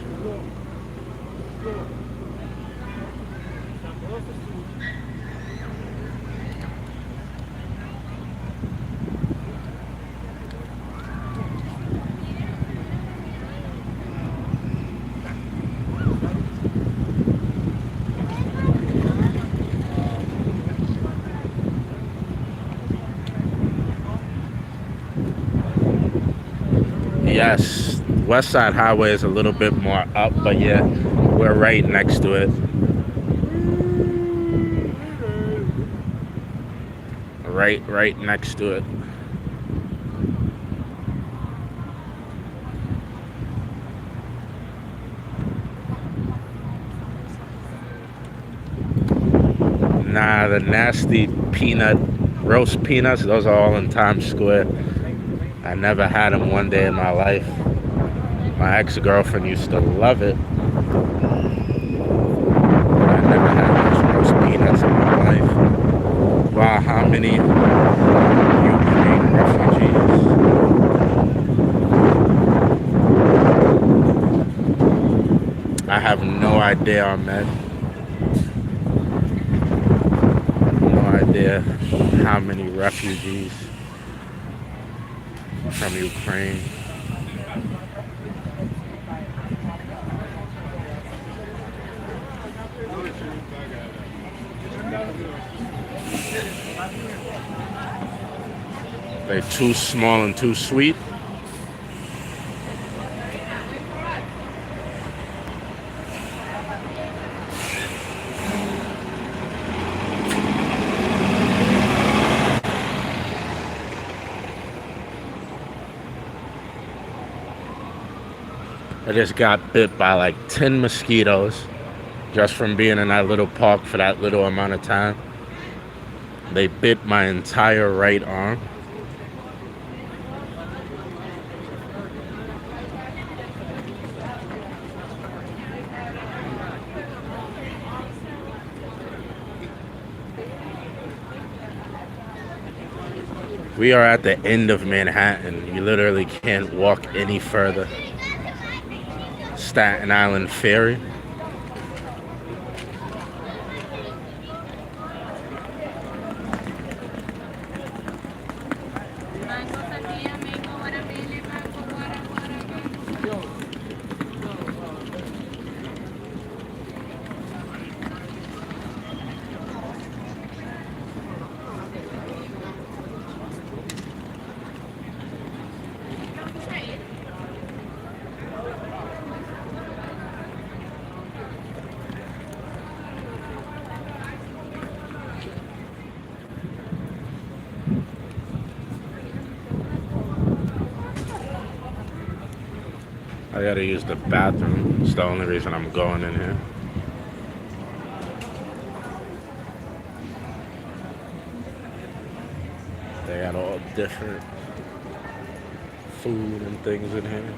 Yes, West Side Highway is a little bit more up, but yeah, we're right next to it. Right next to it. Nah, the nasty roast peanuts, those are all in Times Square. I never had them one day in my life. My ex-girlfriend used to love it. But I never had those roast peanuts in my life. Wow, how many Ukraine refugees? I have no idea, Ahmed. No idea how many refugees from Ukraine. They're too small and too sweet. I just got bit by like 10 mosquitoes just from being in that little park for that little amount of time. They bit my entire right arm. We are at the end of Manhattan. You literally can't walk any further. Staten Island ferry. I gotta use the bathroom. It's the only reason I'm going in here. They got all different food and things in here.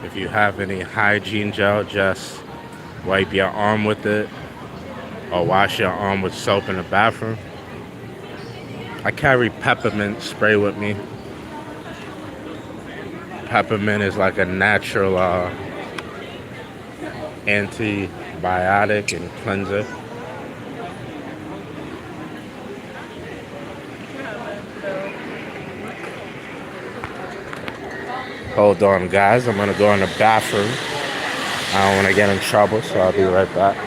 If you have any hygiene gel, just wipe your arm with it or wash your arm with soap in the bathroom. I carry peppermint spray with me. Peppermint is like a natural antibiotic and cleanser. Hold on, guys. I'm gonna go in the bathroom. I don't want to get in trouble, so I'll be right back.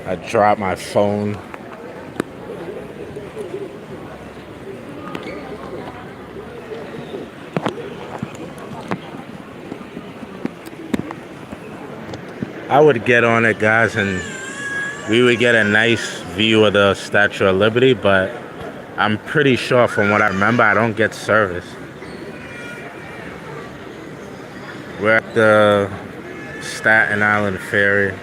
I dropped my phone. I would get on it, guys, and we would get a nice view of the Statue of Liberty, but I'm pretty sure from what I remember, I don't get service. We're at the Staten Island ferry.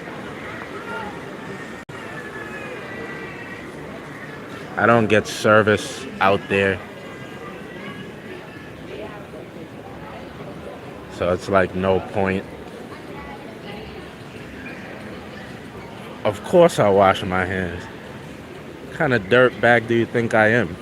I don't get service out there. So it's like no point. Of course I wash my hands. What kind of dirt bag do you think I am?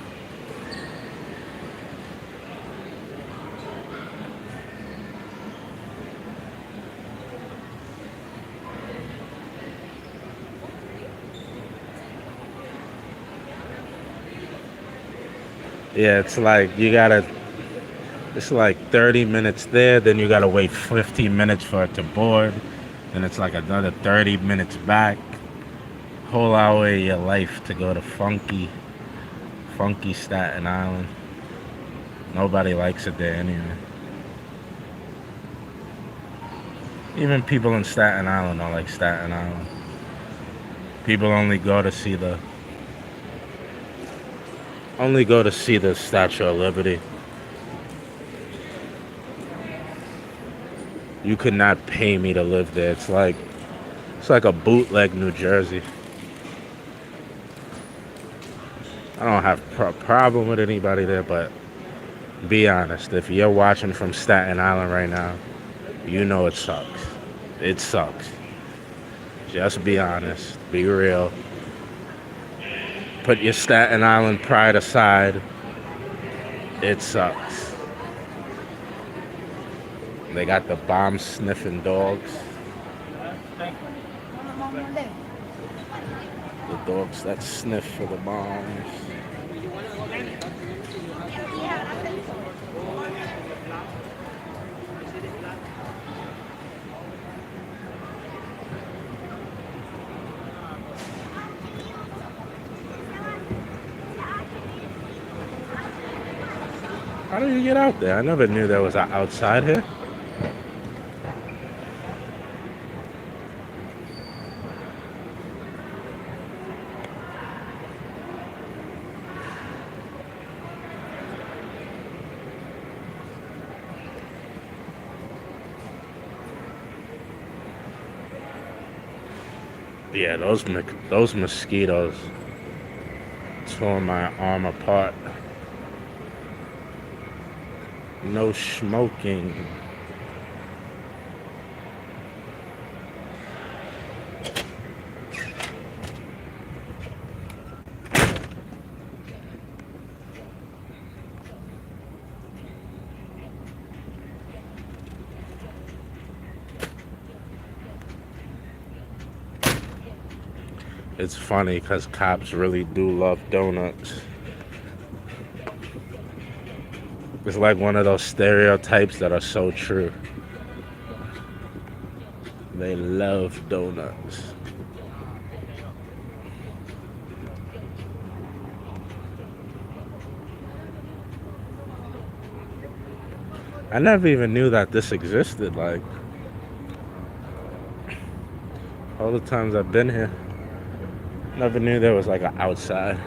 Yeah, it's like it's like 30 minutes there, then you gotta wait 15 minutes for it to board. Then it's like another 30 minutes back. Whole hour of your life to go to funky Staten Island. Nobody likes it there anyway. Even people in Staten Island don't like Staten Island. People only go to see the Statue of Liberty. You could not pay me to live there. It's like a bootleg New Jersey. I don't have a problem with anybody there, but be honest. If you're watching from Staten Island right now, you know it sucks. It sucks. Just be honest. Be real. Put your Staten Island pride aside. It sucks. They got the bomb sniffing dogs. The dogs that sniff for the bombs. How do you get out there? I never knew there was an outside here. Yeah, those mosquitoes tore my arm apart. No smoking. It's funny because cops really do love donuts. It's like one of those stereotypes that are so true. They love donuts. I never even knew that this existed. Like, all the times I've been here, never knew there was like an outside.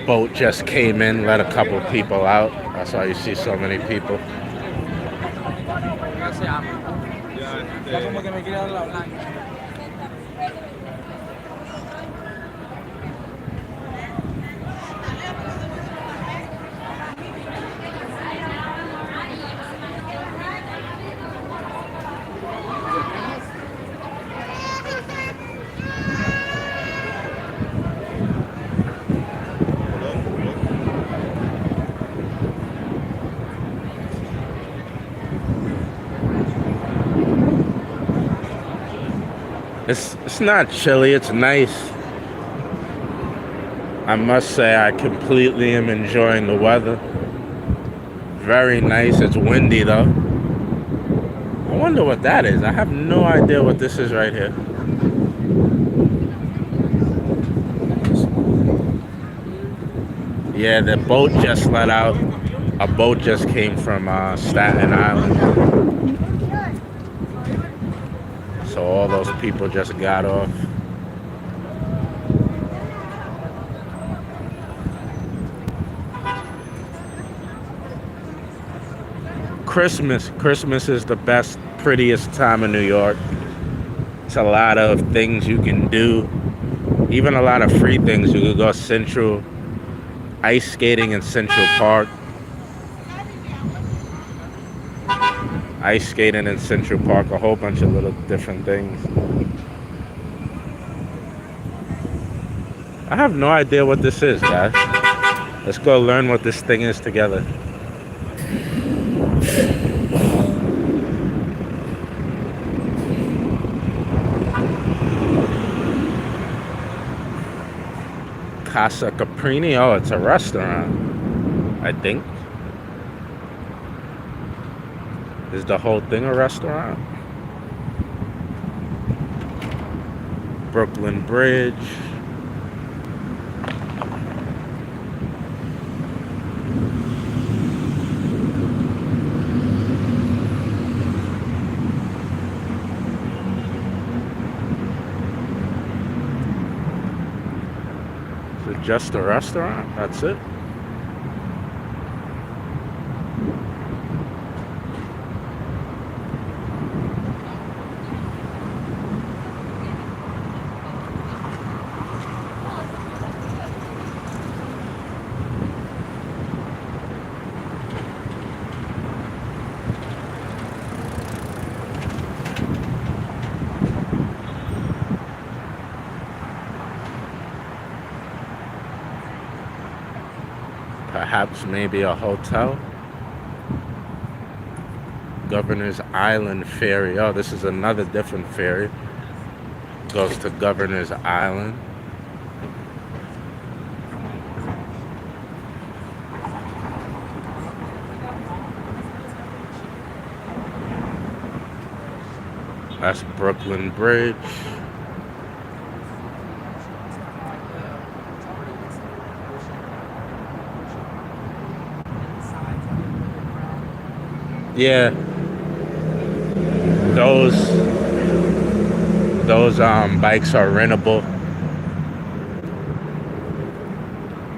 Boat just came in, let a couple people out. That's why you see so many people. It's not chilly, it's nice. I must say I completely am enjoying the weather. Very nice. It's windy though. I wonder what that is. I have no idea what this is right here. Yeah, the boat just let out. A boat just came from Staten Island. So all those people just got off. Christmas is the best, prettiest time in New York. It's a lot of things you can do. Even a lot of free things. You could go Central, ice skating in Central Park. Ice skating in Central Park, a whole bunch of little different things. I have no idea what this is, guys. Let's go learn what this thing is together. Casa Caprini. Oh, it's a restaurant, I think. Is the whole thing a restaurant? Brooklyn Bridge. Just a restaurant? That's it? Perhaps maybe a hotel. Governor's Island ferry. Oh, this is another different ferry. Goes to Governor's Island. That's Brooklyn Bridge. Yeah, those bikes are rentable.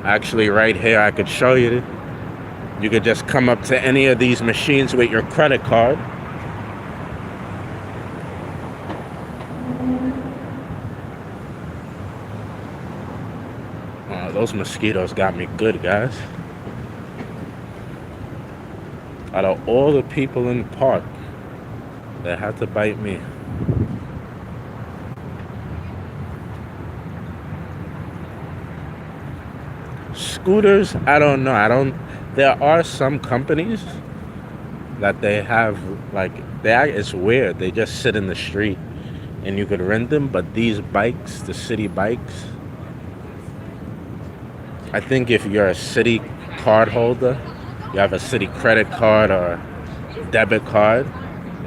Actually, right here I could show you. You could just come up to any of these machines with your credit card. Those mosquitoes got me good, guys. Out of all the people in the park, they had to bite me. Scooters, I don't know. There are some companies that they have, like, it's weird. They just sit in the street and you could rent them. But these bikes, the city bikes, I think if you're a city card holder, you have a city credit card or debit card,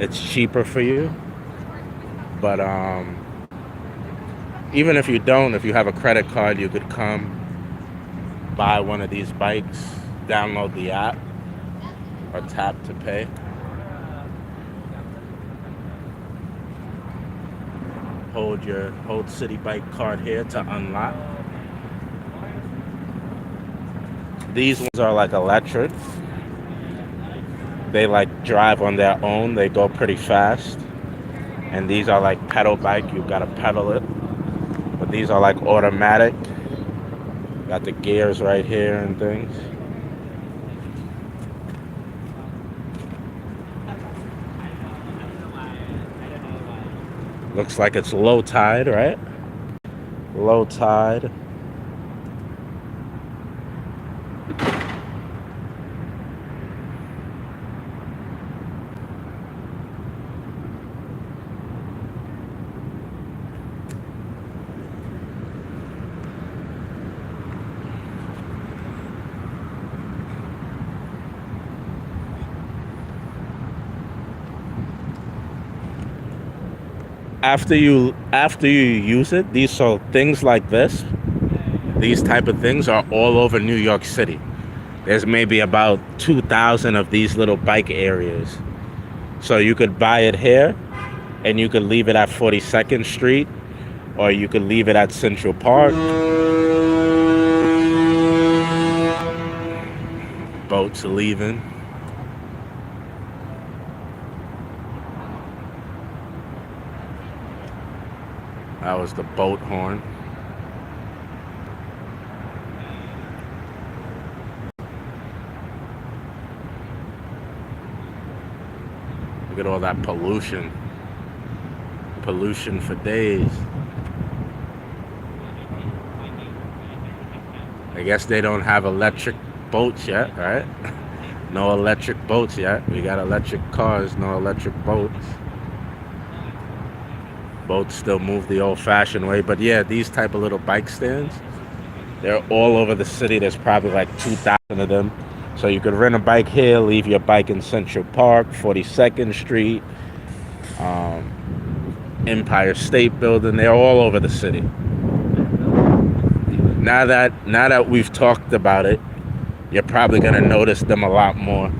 it's cheaper for you. But even if you don't, if you have a credit card, you could come buy one of these bikes, download the app, or tap to pay. Hold city bike card here to unlock. These ones are like electric. They like drive on their own. They go pretty fast. And these are like pedal bike. You gotta pedal it. But these are like automatic. Got the gears right here and things. Looks like it's low tide, right? Low tide. After you use it, things like this, these type of things are all over New York City. There's maybe about 2,000 of these little bike areas. So you could buy it here, and you could leave it at 42nd Street, or you could leave it at Central Park. Boats leaving. That was the boat horn. Look at all that pollution. Pollution for days. I guess they don't have electric boats yet, right? No electric boats yet. We got electric cars, no electric boats. Boats still move the old-fashioned way. But yeah, these type of little bike stands, they're all over the city. There's probably like 2,000 of them. So you could rent a bike here, leave your bike in Central Park, 42nd Street, Empire State Building. They're all over the city. Now that we've talked about it, you're probably gonna notice them a lot more.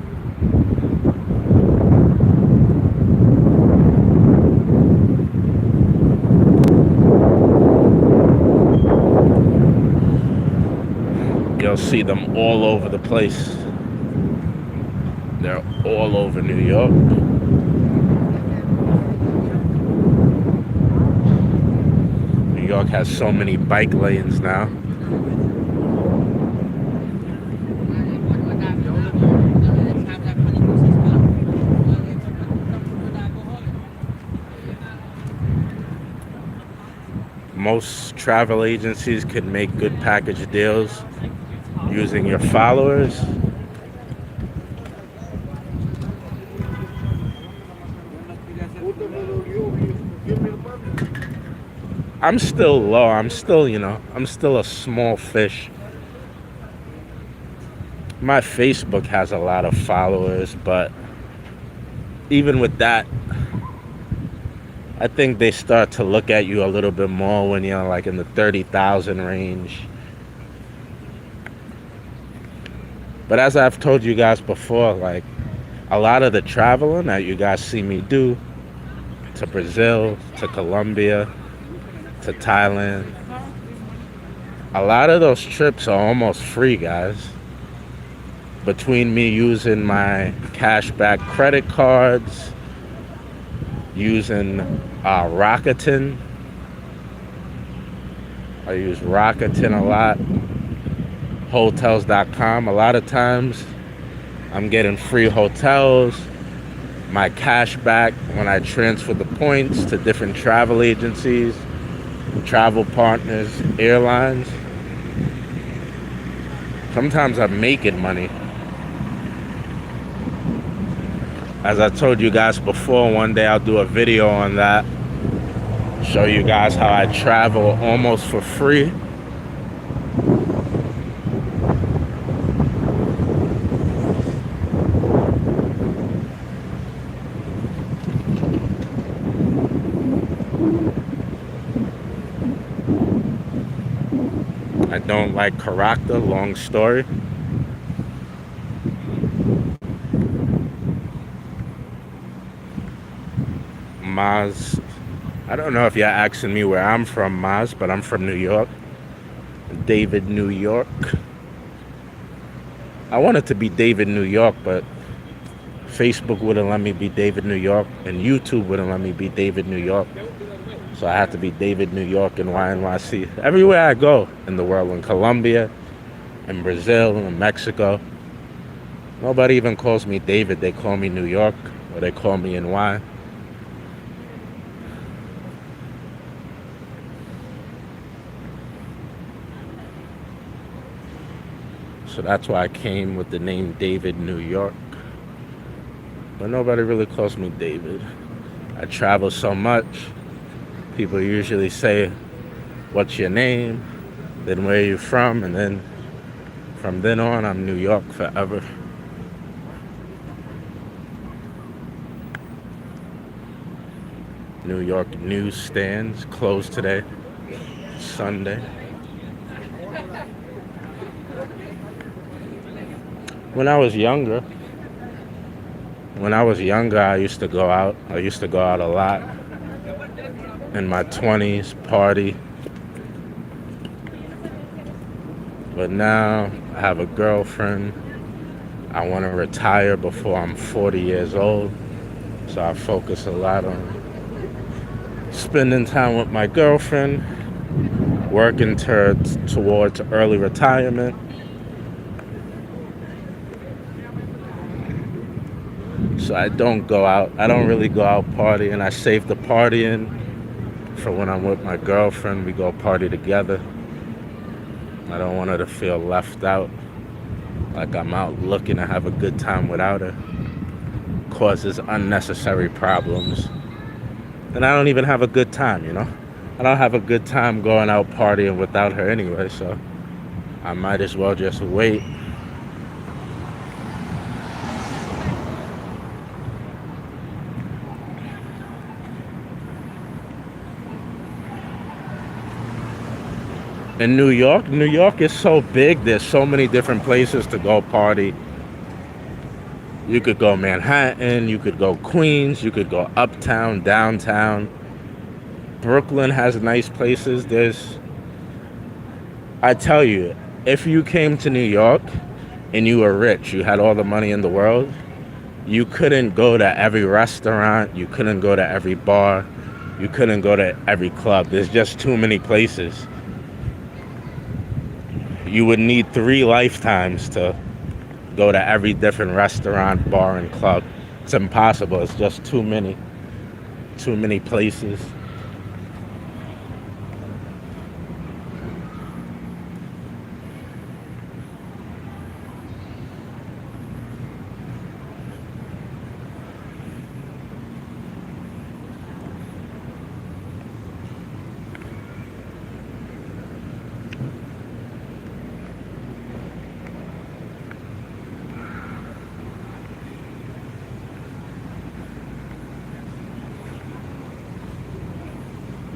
You'll see them all over the place. They're all over New York. New York has so many bike lanes now. Most travel agencies can make good package deals using your followers. I'm still low. I'm still a small fish. My Facebook has a lot of followers, but even with that, I think they start to look at you a little bit more when you're like in the 30,000 range. But as I've told you guys before, like a lot of the traveling that you guys see me do to Brazil, to Colombia, to Thailand, a lot of those trips are almost free, guys. Between me using my cashback credit cards, using Rakuten. I use Rakuten a lot. Hotels.com. A lot of times I'm getting free hotels. My cash back when I transfer the points to different travel agencies, travel partners, airlines. Sometimes I'm making money. As I told you guys before, one day I'll do a video on that. Show you guys how I travel almost for free. I don't like character, long story. Maz, I don't know if you're asking me where I'm from, Maz, but I'm from New York. David, New York. I wanted to be David, New York, but Facebook wouldn't let me be David, New York, and YouTube wouldn't let me be David, New York. So I had to be David, New York, and YNYC. Everywhere I go in the world, in Colombia, in Brazil, in Mexico, nobody even calls me David. They call me New York, or they call me NY. So that's why I came with the name David, New York. But nobody really calls me David. I travel so much. People usually say, what's your name? Then where are you from? And then from then on, I'm New York forever. New York newsstands closed today, Sunday. When I was younger, I used to go out. I used to go out a lot. In my 20s, party. But now I have a girlfriend. I want to retire before I'm 40 years old. So I focus a lot on spending time with my girlfriend, working towards early retirement. So I don't go out. I don't really go out partying. I save the partying for when I'm with my girlfriend. We go party together. I don't want her to feel left out, like I'm out looking to have a good time without her. Causes unnecessary problems. And I don't even have a good time, you know? I don't have a good time going out partying without her anyway, so I might as well just wait. In New York is so big. There's so many different places to go party. You could go Manhattan, you could go Queens, you could go uptown, downtown. Brooklyn has nice places. I tell you, if you came to New York and you were rich, you had all the money in the world, you couldn't go to every restaurant, you couldn't go to every bar, you couldn't go to every club. There's just too many places. You would need 3 lifetimes to go to every different restaurant, bar, and club. It's impossible. It's just too many places.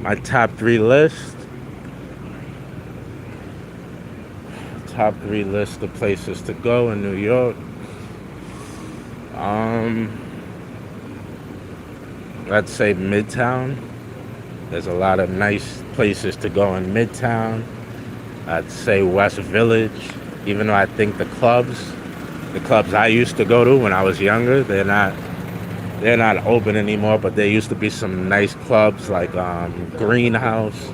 My top 3 list. Top 3 list of places to go in New York. Let's say Midtown. There's a lot of nice places to go in Midtown. I'd say West Village, even though I think the clubs I used to go to when I was younger, they're not open anymore, but there used to be some nice clubs like Greenhouse.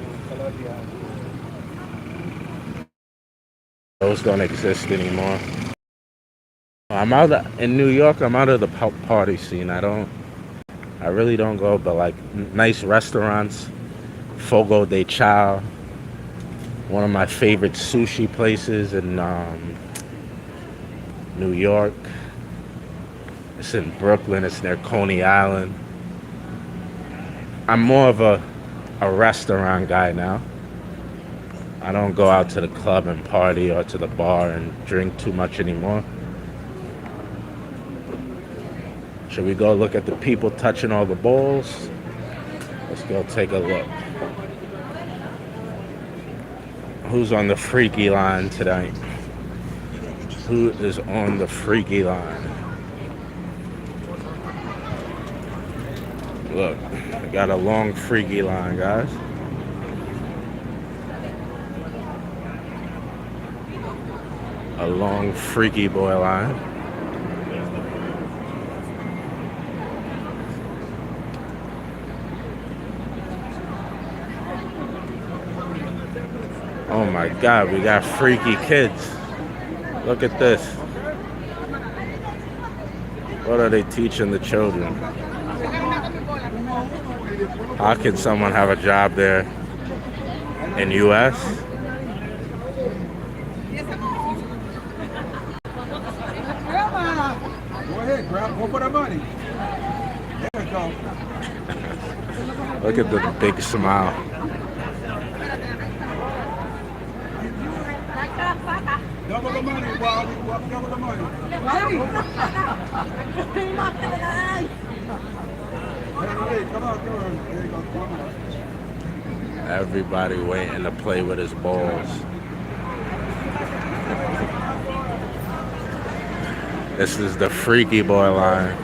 Those don't exist anymore. In New York, I'm out of the party scene. I really don't go, but like nice restaurants, Fogo de Chao, one of my favorite sushi places in New York. It's in Brooklyn. It's near Coney Island. I'm more of a restaurant guy now. I don't go out to the club and party or to the bar and drink too much anymore. Should we go look at the people touching all the balls? Let's go take a look. Who's on the freaky line tonight? Who is on the freaky line? Look, I got a long freaky line, guys. A long freaky boy line. Oh my God, we got freaky kids. Look at this. What are they teaching the children? How can someone have a job there in U.S.? Go ahead, go for the money. There we go. Look at the big smile. Double the money, Bob. Double the money. Hey, come on. There you go. Come on. Everybody waiting to play with his balls. This is the freaky boy line.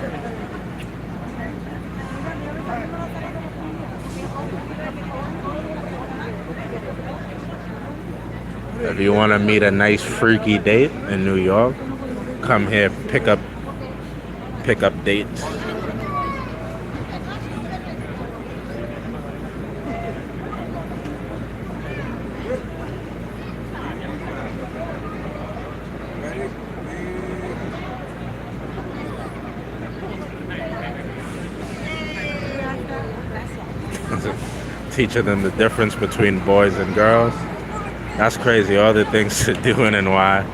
If you want to meet a nice freaky date in New York, come here, pick up dates. Teaching them the difference between boys and girls. That's crazy, all the things to do and why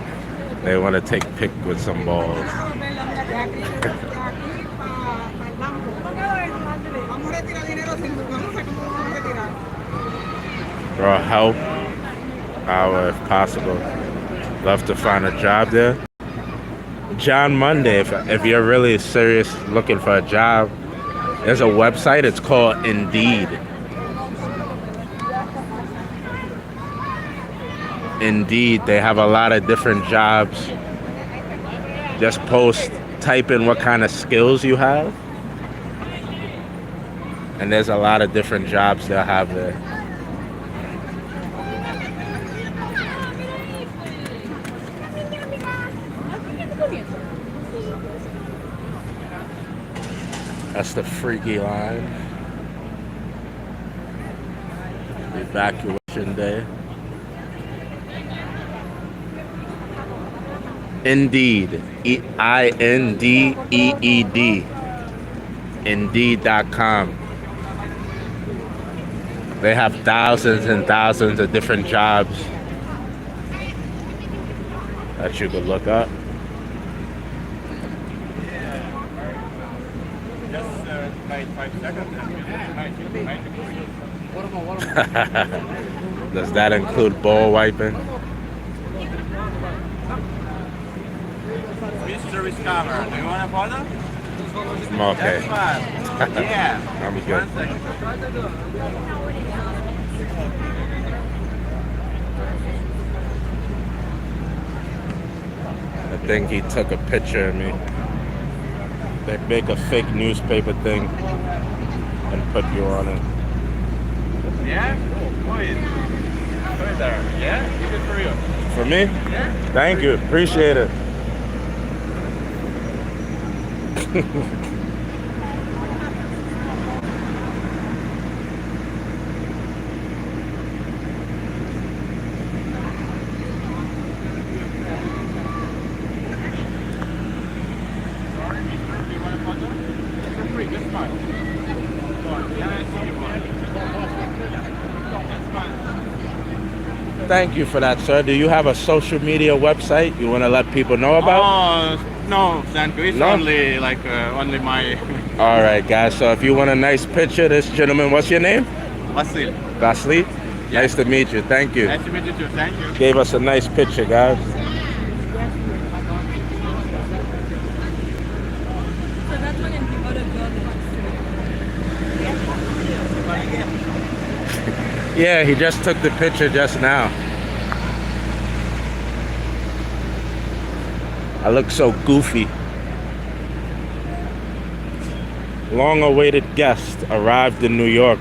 they want to take pic with some balls. Bro, help if possible. Love to find a job there. John Monday, if you're really serious looking for a job, there's a website, it's called Indeed. Indeed, they have a lot of different jobs. Just type in what kind of skills you have, and there's a lot of different jobs they'll have there. That's the freaky line. Evacuation day. Indeed. Indeed. Indeed.com. They have thousands and thousands of different jobs that you could look up. Just 5 seconds. Does that include ball wiping? Mystery scammer. Do you want a photo? Okay. That's fine. Yeah. I'm good. 1 second. I think he took a picture of me. They make a fake newspaper thing and put you on it. Yeah? Wait. Right there. Yeah? Keep it for you. For me? Yeah? Thank you. Appreciate it. Thank you for that, sir. Do you have a social media website you want to let people know about? Oh, no, thank you. It's No? only like only my All right, guys. So if you want a nice picture, this gentleman, what's your name? Vasil. Vasily? Yeah. Nice to meet you. Thank you. Nice to meet you too. Thank you. Gave us a nice picture, guys. So that's when the other girl wants to. Yeah, he just took the picture just now. I look so goofy. Long-awaited guest arrived in New York.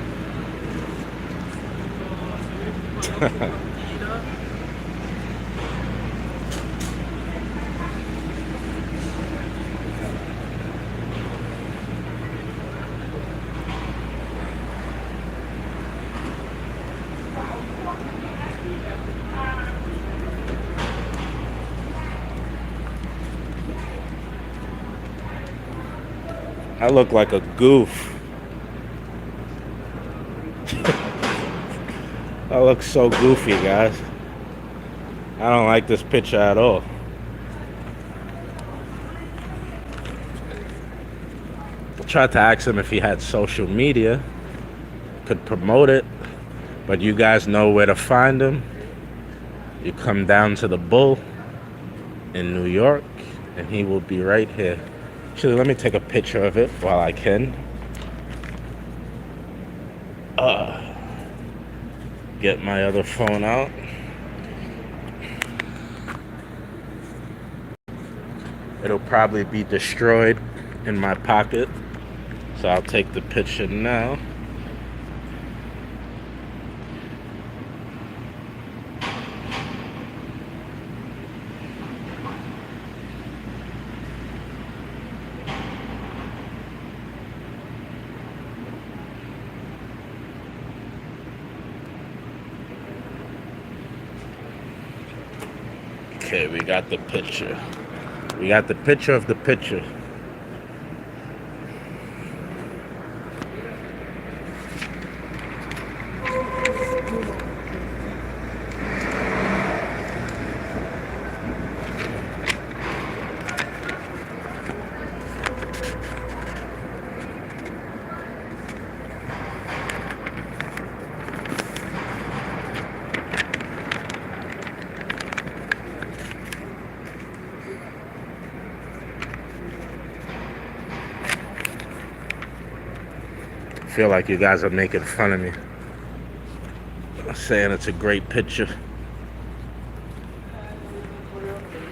I look like a goof. I look so goofy, guys. I don't like this picture at all. I tried to ask him if he had social media, could promote it, but you guys know where to find him. You come down to the Bull in New York, and he will be right here. Actually, let me take a picture of it while I can. Get my other phone out. It'll probably be destroyed in my pocket, so I'll take the picture now. Okay, we got the picture. We got the picture of the picture. I feel like you guys are making fun of me. I'm saying it's a great picture.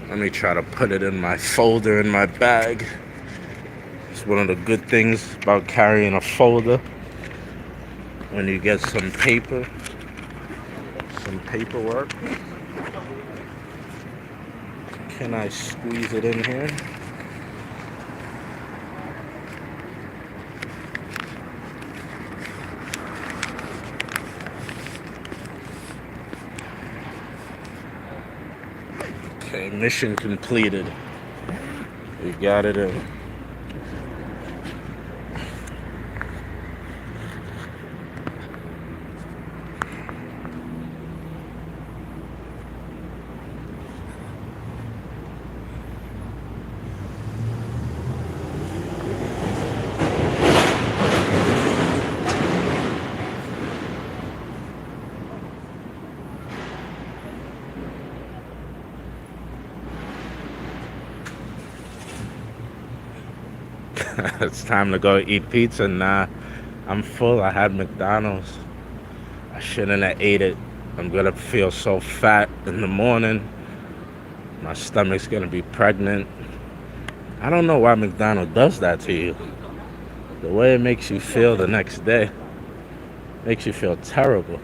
Let me try to put it in my folder in my bag. It's one of the good things about carrying a folder. When you get some paper, some paperwork. Can I squeeze it in here? Okay, mission completed. We got it in. It's time to go eat pizza. Nah, I'm full. I had McDonald's. I shouldn't have ate it. I'm gonna feel so fat in the morning. My stomach's gonna be pregnant. I don't know why McDonald's does that to you. The way it makes you feel the next day makes you feel terrible.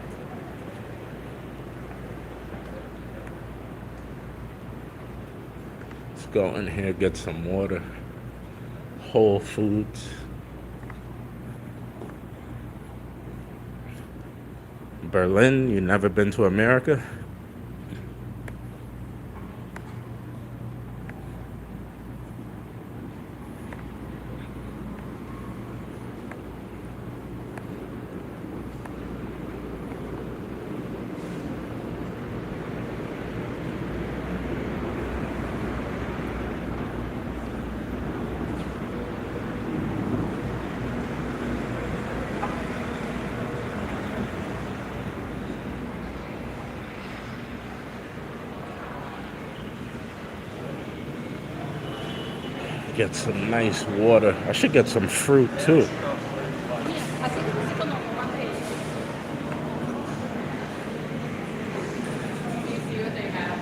Let's go in here, get some water. Whole Foods. Berlin, you never been to America? Get some nice water. I should get some fruit too. Así secondo me anche you see what they have.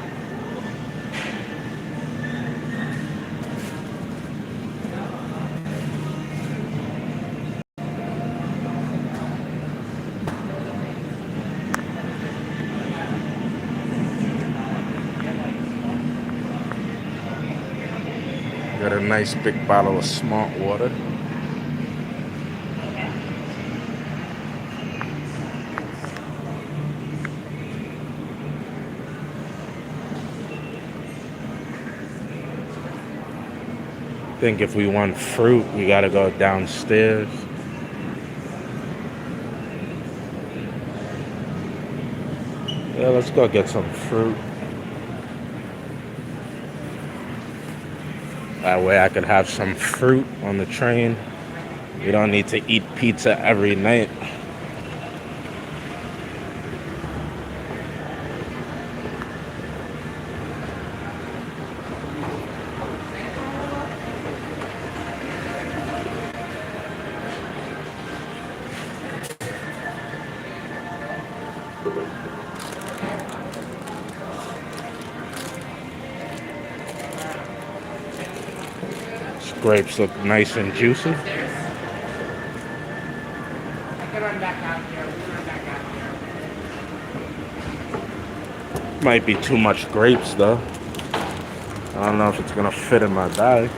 Got a nice big bottle of smart water. I think if we want fruit, we gotta go downstairs. Yeah, let's go get some fruit. That way I could have some fruit on the train. We don't need to eat pizza every night. These grapes look nice and juicy. Might be too much grapes though. I don't know if it's gonna fit in my bag.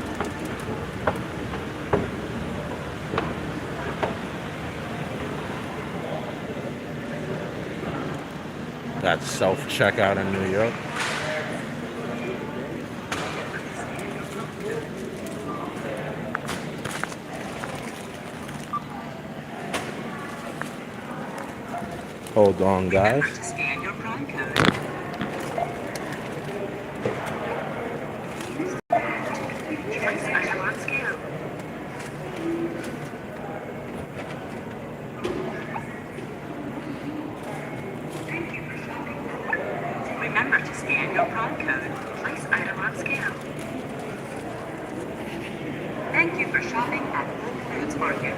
Got self-checkout in New York. Hold on, guys. Scan your Prime code. Place item on scale. Thank you for shopping. Remember to scan your Prime code. Place item on scale. Thank you for shopping at Whole Foods Market.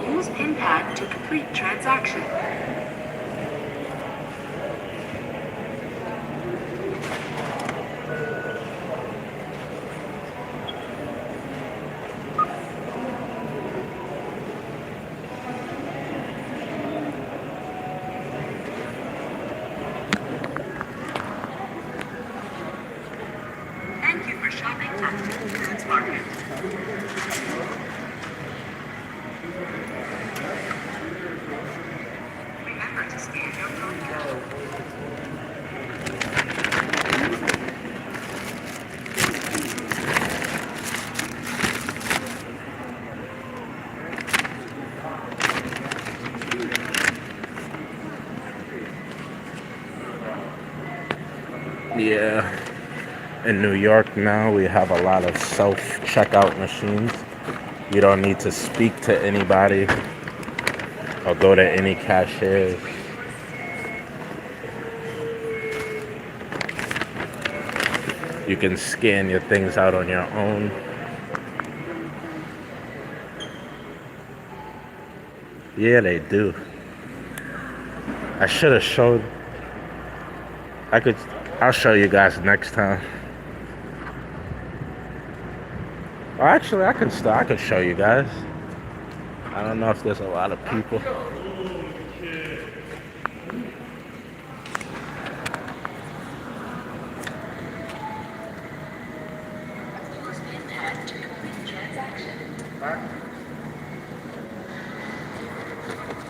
Use PIN pad to complete transaction. Tax market. Remember to scan your phone code. Yeah. In New York now, we have a lot of self-checkout machines. You don't need to speak to anybody or go to any cashiers. You can scan your things out on your own. Yeah, they do. I should have showed. I'll show you guys next time. Well, actually, I could show you guys. I don't know if there's a lot of people.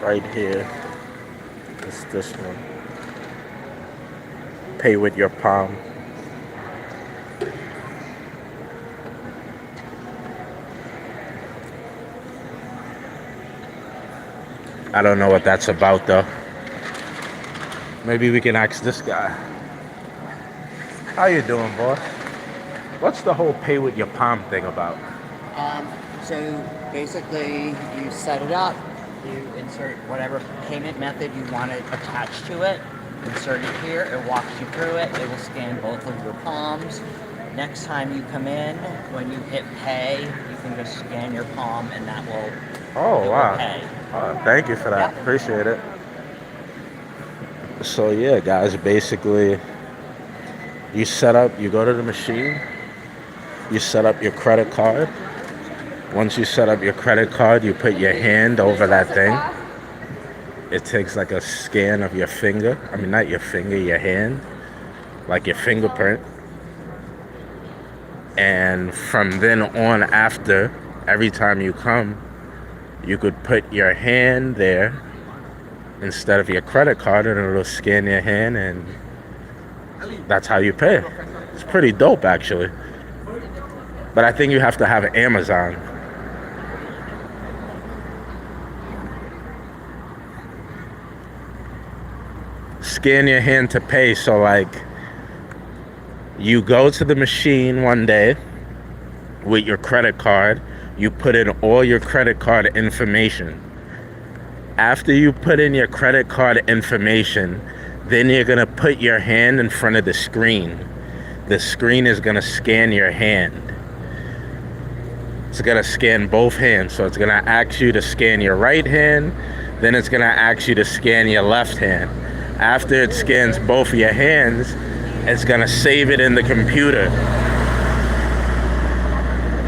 Right here. It's this one. Pay with your palm. I don't know what that's about though. Maybe we can ask this guy. How you doing, boss? What's the whole pay with your palm thing about? So basically you set it up, you insert whatever payment method you want to attach to it, insert it here, it walks you through it, it will scan both of your palms. Next time you come in, when you hit pay, you can just scan your palm and that will pay. Oh, thank you for that. Yep. Appreciate it. So yeah, guys, basically you go to the machine, you set up your credit card. Once you set up your credit card, you put your hand over that thing. It takes like a scan of your finger. I mean, not your finger, your hand. Like your fingerprint. And from then on after, every time you come, you could put your hand there instead of your credit card and it'll scan your hand and that's how you pay. It's pretty dope actually. But I think you have to have Amazon. Scan your hand to pay. So like you go to the machine one day with your credit card, you put in all your credit card information. After you put in your credit card information, then you're gonna put your hand in front of the screen. The screen is gonna scan your hand. It's gonna scan both hands. So it's gonna ask you to scan your right hand, then it's gonna ask you to scan your left hand. After it scans both of your hands, it's gonna save it in the computer.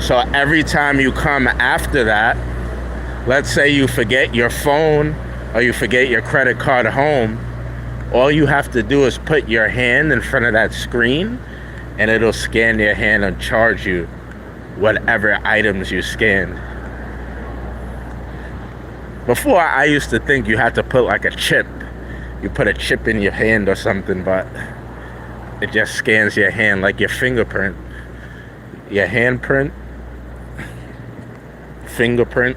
So every time you come after that, let's say you forget your phone or you forget your credit card home, all you have to do is put your hand in front of that screen and it'll scan your hand and charge you whatever items you scanned. Before, I used to think you had to put like a chip. You put a chip in your hand or something, but it just scans your hand like your fingerprint. Your handprint, fingerprint.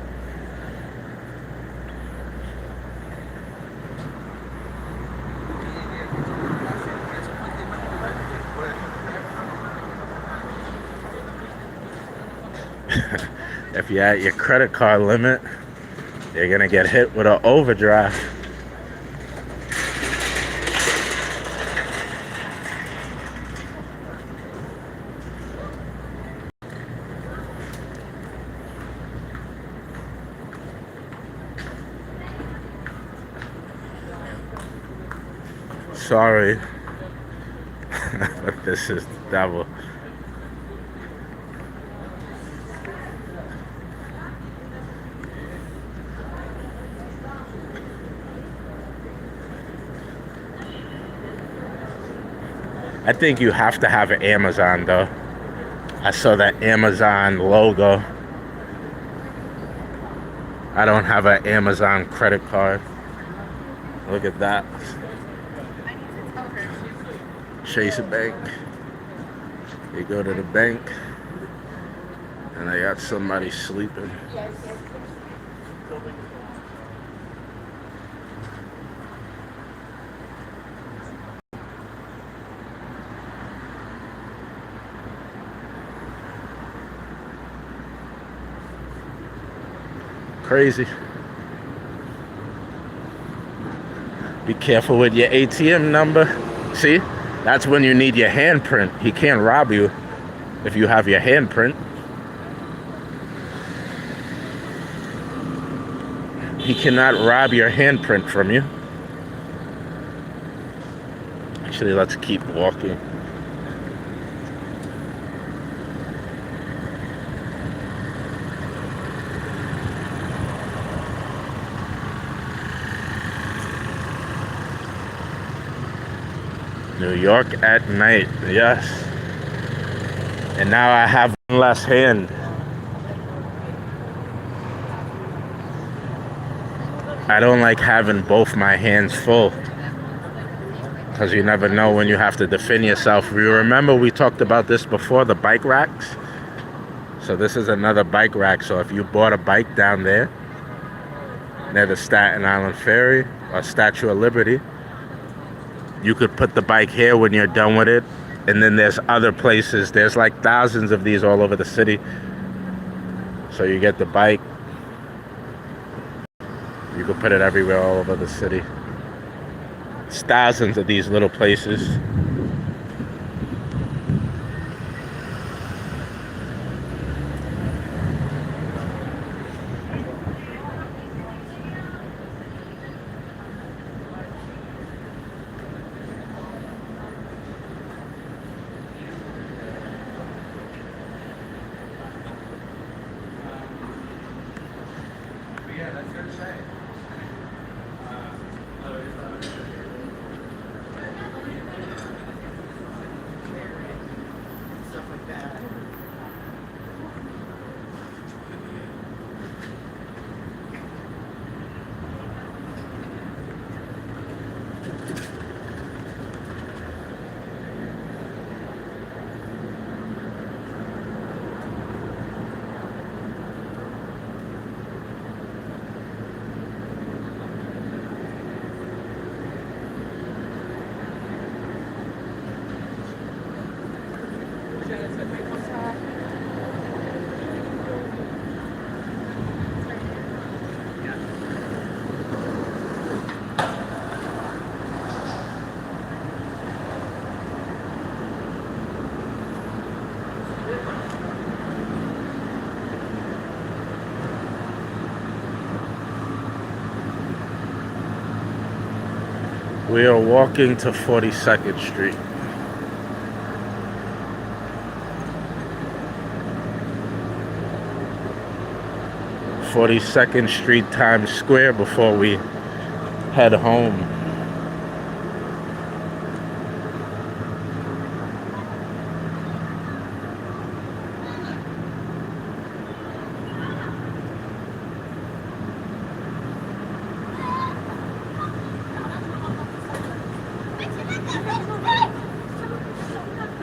If you're at your credit card limit, you're gonna get hit with an overdraft. Sorry, but this is the devil. I think you have to have an Amazon though. I saw that Amazon logo. I don't have an Amazon credit card. Look at that. Chase Bank. You go to the bank, and I got somebody sleeping. Crazy. Be careful with your ATM number. See? That's when you need your handprint. He can't rob you if you have your handprint. He cannot rob your handprint from you. Actually, let's keep walking. New York at night, yes. And now I have one less hand. I don't like having both my hands full, because you never know when you have to defend yourself. You remember we talked about this before, the bike racks? So this is another bike rack. So if you bought a bike down there near the Staten Island ferry or Statue of Liberty, you could put the bike here when you're done with it. And then there's other places. There's like thousands of these all over the city. So you get the bike. You could put it everywhere all over the city. It's thousands of these little places. We are walking to 42nd Street. "42nd Street, Times Square," before we head home.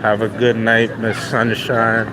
Have a good night, Miss Sunshine.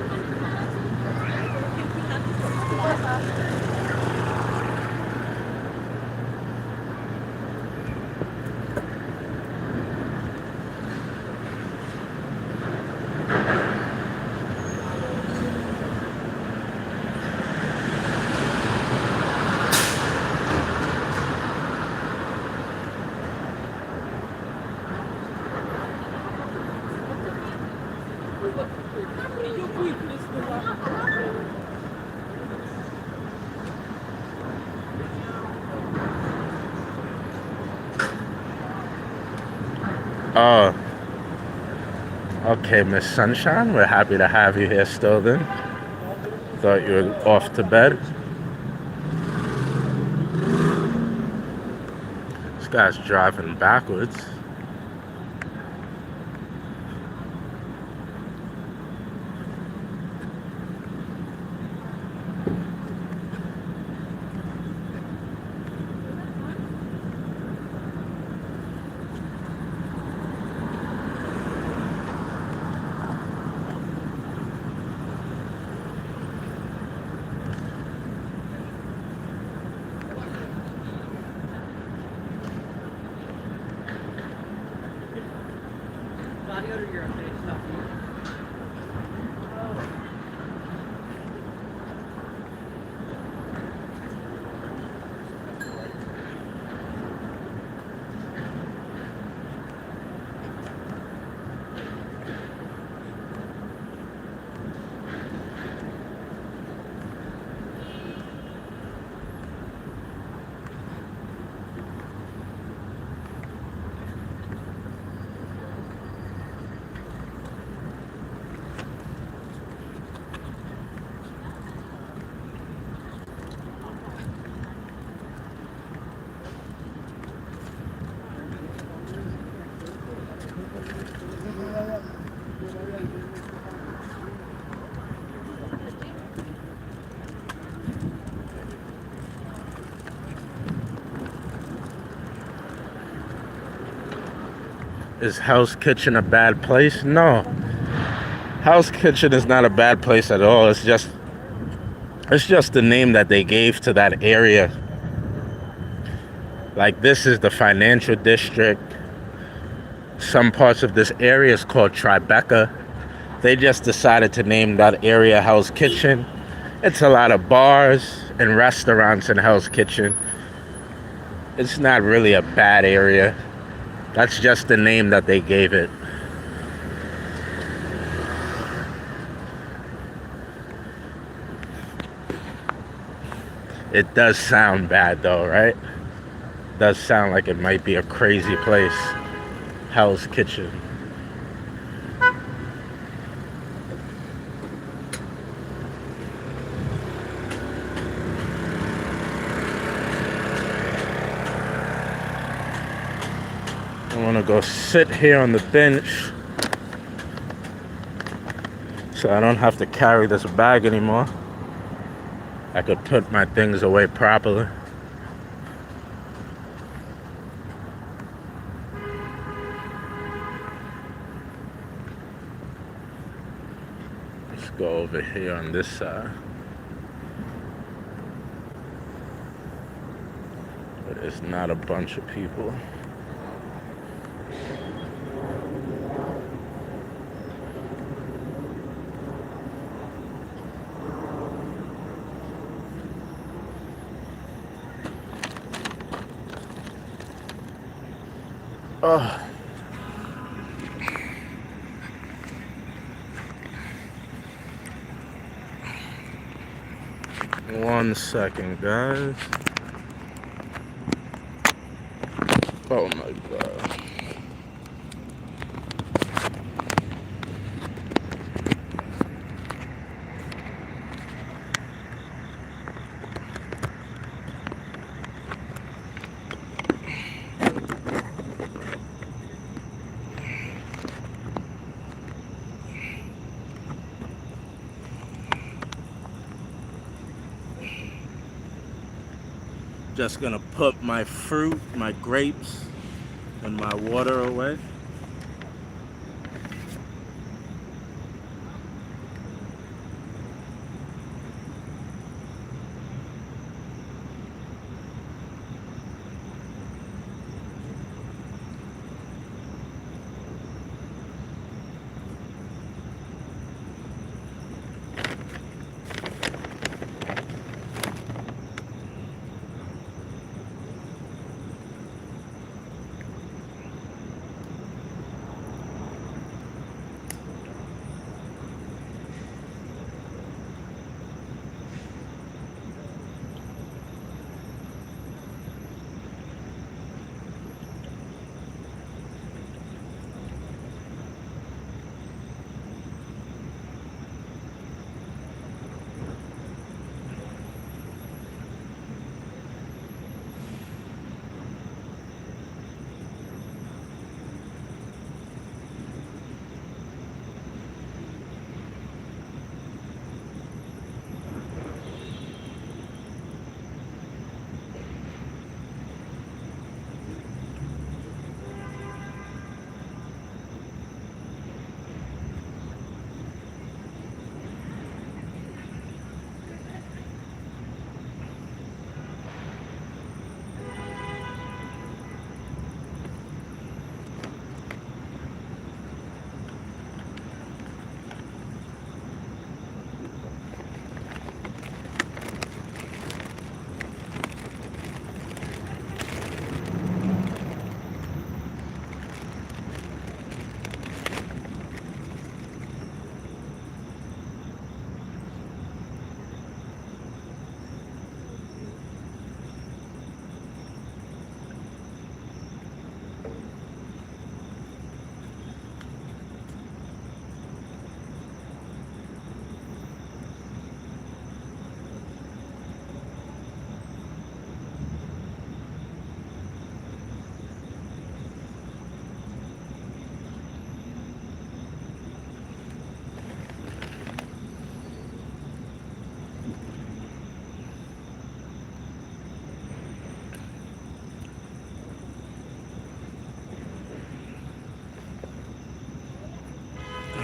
Oh, okay, Miss Sunshine. We're happy to have you here still then. Thought you were off to bed. This guy's driving backwards. Is Hell's Kitchen a bad place? No. Hell's Kitchen is not a bad place at all. It's just the name that they gave to that area. Like, this is the financial district. Some parts of this area is called Tribeca. They just decided to name that area Hell's Kitchen. It's a lot of bars and restaurants in Hell's Kitchen. It's not really a bad area. That's just the name that they gave it. It does sound bad though, right? It does sound like it might be a crazy place. Hell's Kitchen. I want to go sit here on the bench so I don't have to carry this bag anymore. I could put my things away properly. Let's go over here on this side. But it's not a bunch of people. Oh. One second, guys. Oh my God. Just gonna put my fruit, my grapes, and my water away.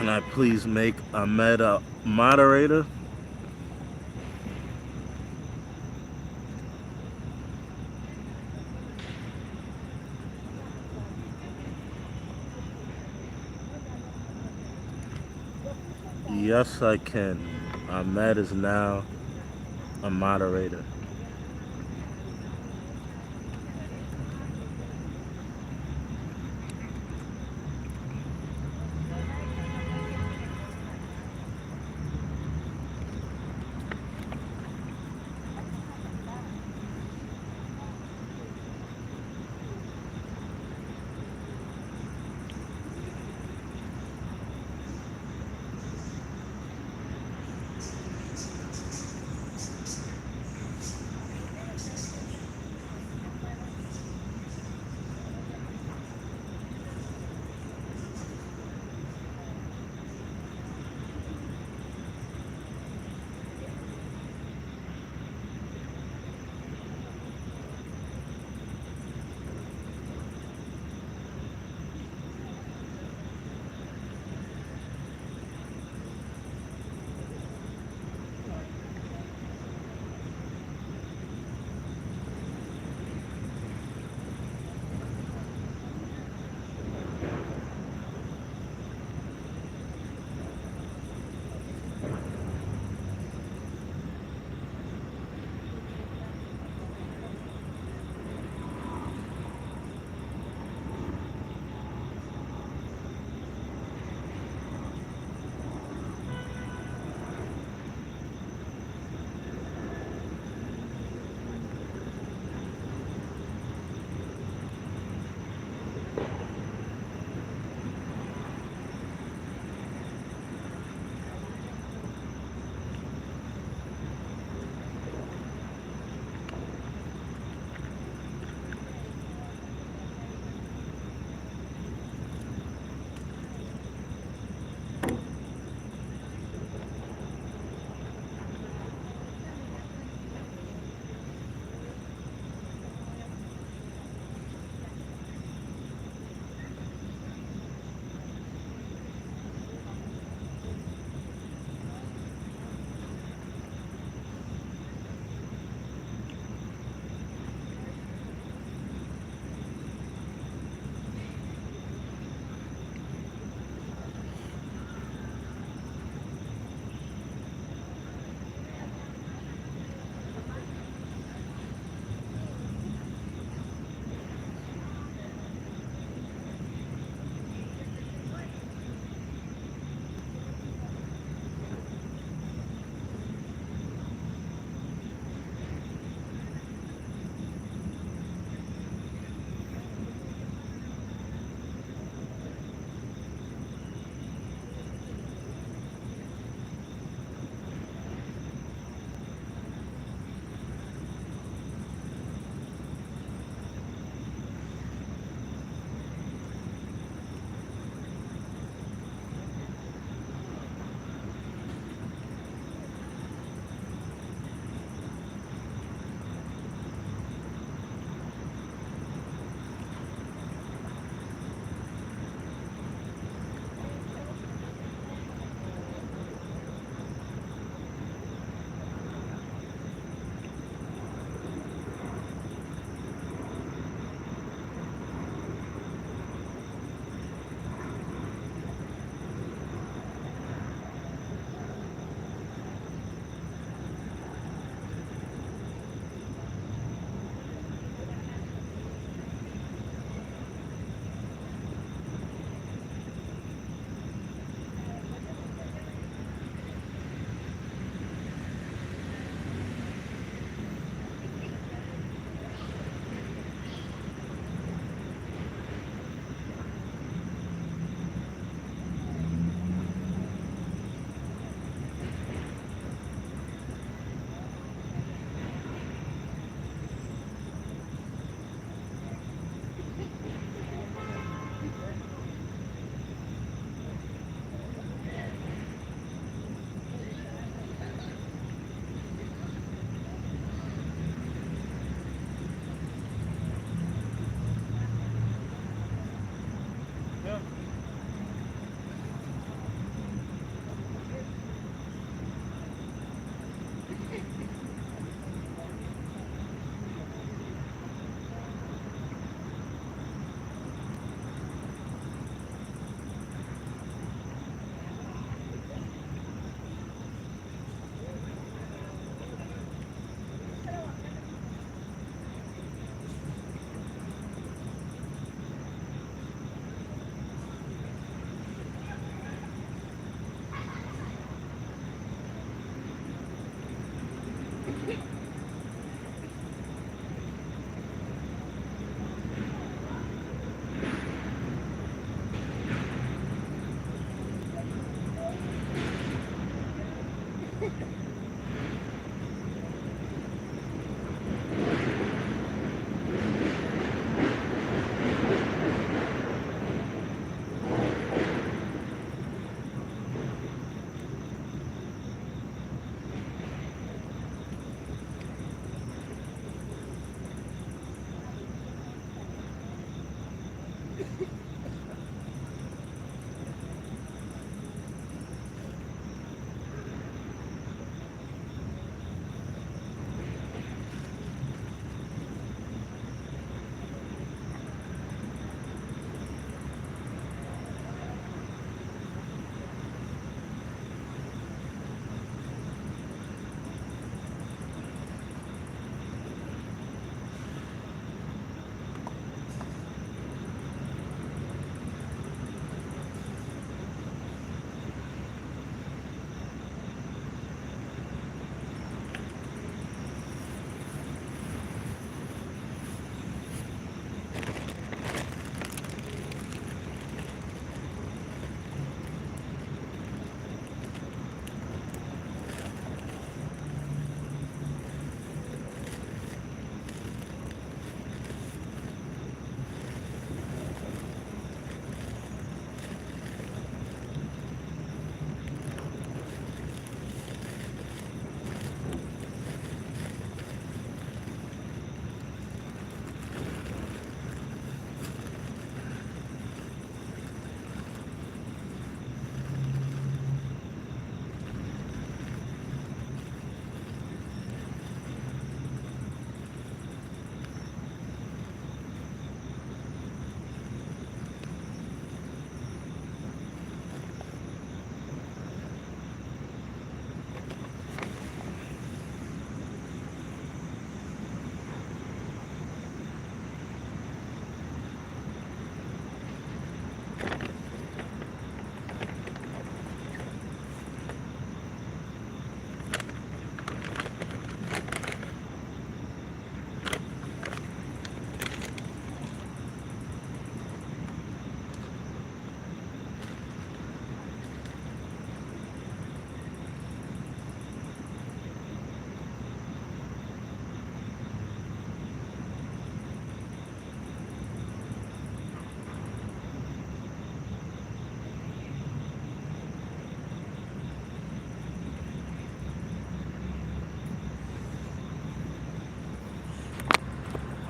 Can I please make Ahmed a moderator? Yes, I can. Ahmed is now a moderator.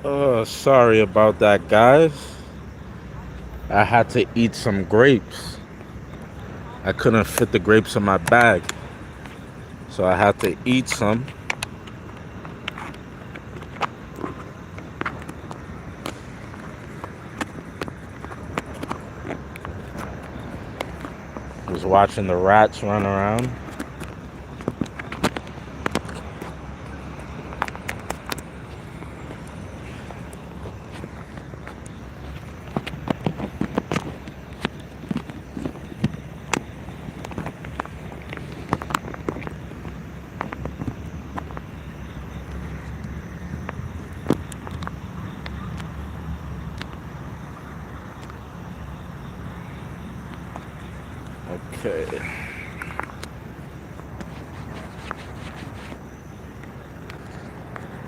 Oh, sorry about that, guys. I had to eat some grapes. I couldn't fit the grapes in my bag, so I had to eat some. Was watching the rats run around. Okay.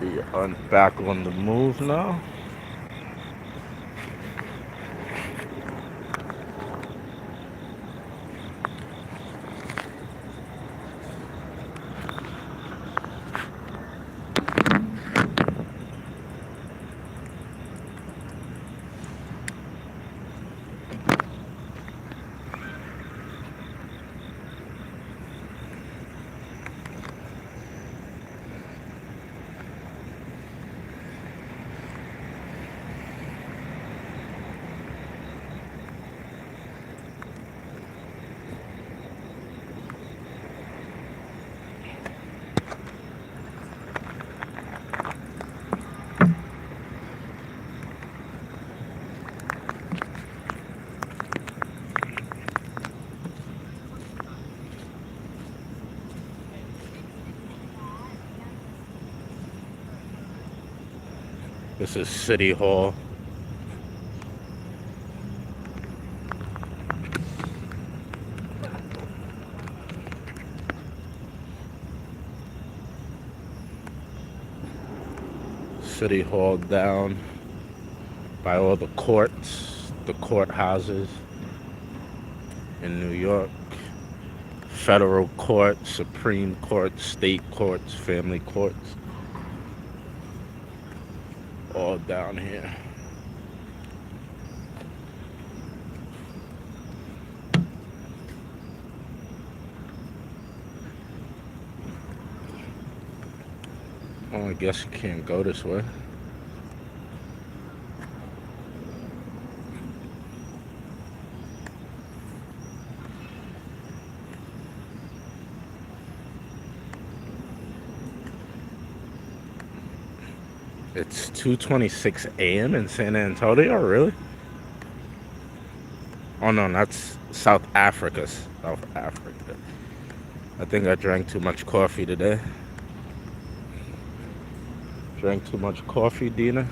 We are back on the move now. This is City Hall. City Hall down by all the courts, the courthouses in New York. Federal court, Supreme Court, state courts, family courts. All down here. Oh, I guess you can't go this way. It's 2:26 a.m. in San Antonio, really? Oh no, that's South Africa. South Africa. I think I drank too much coffee today. Drank too much coffee, Dina.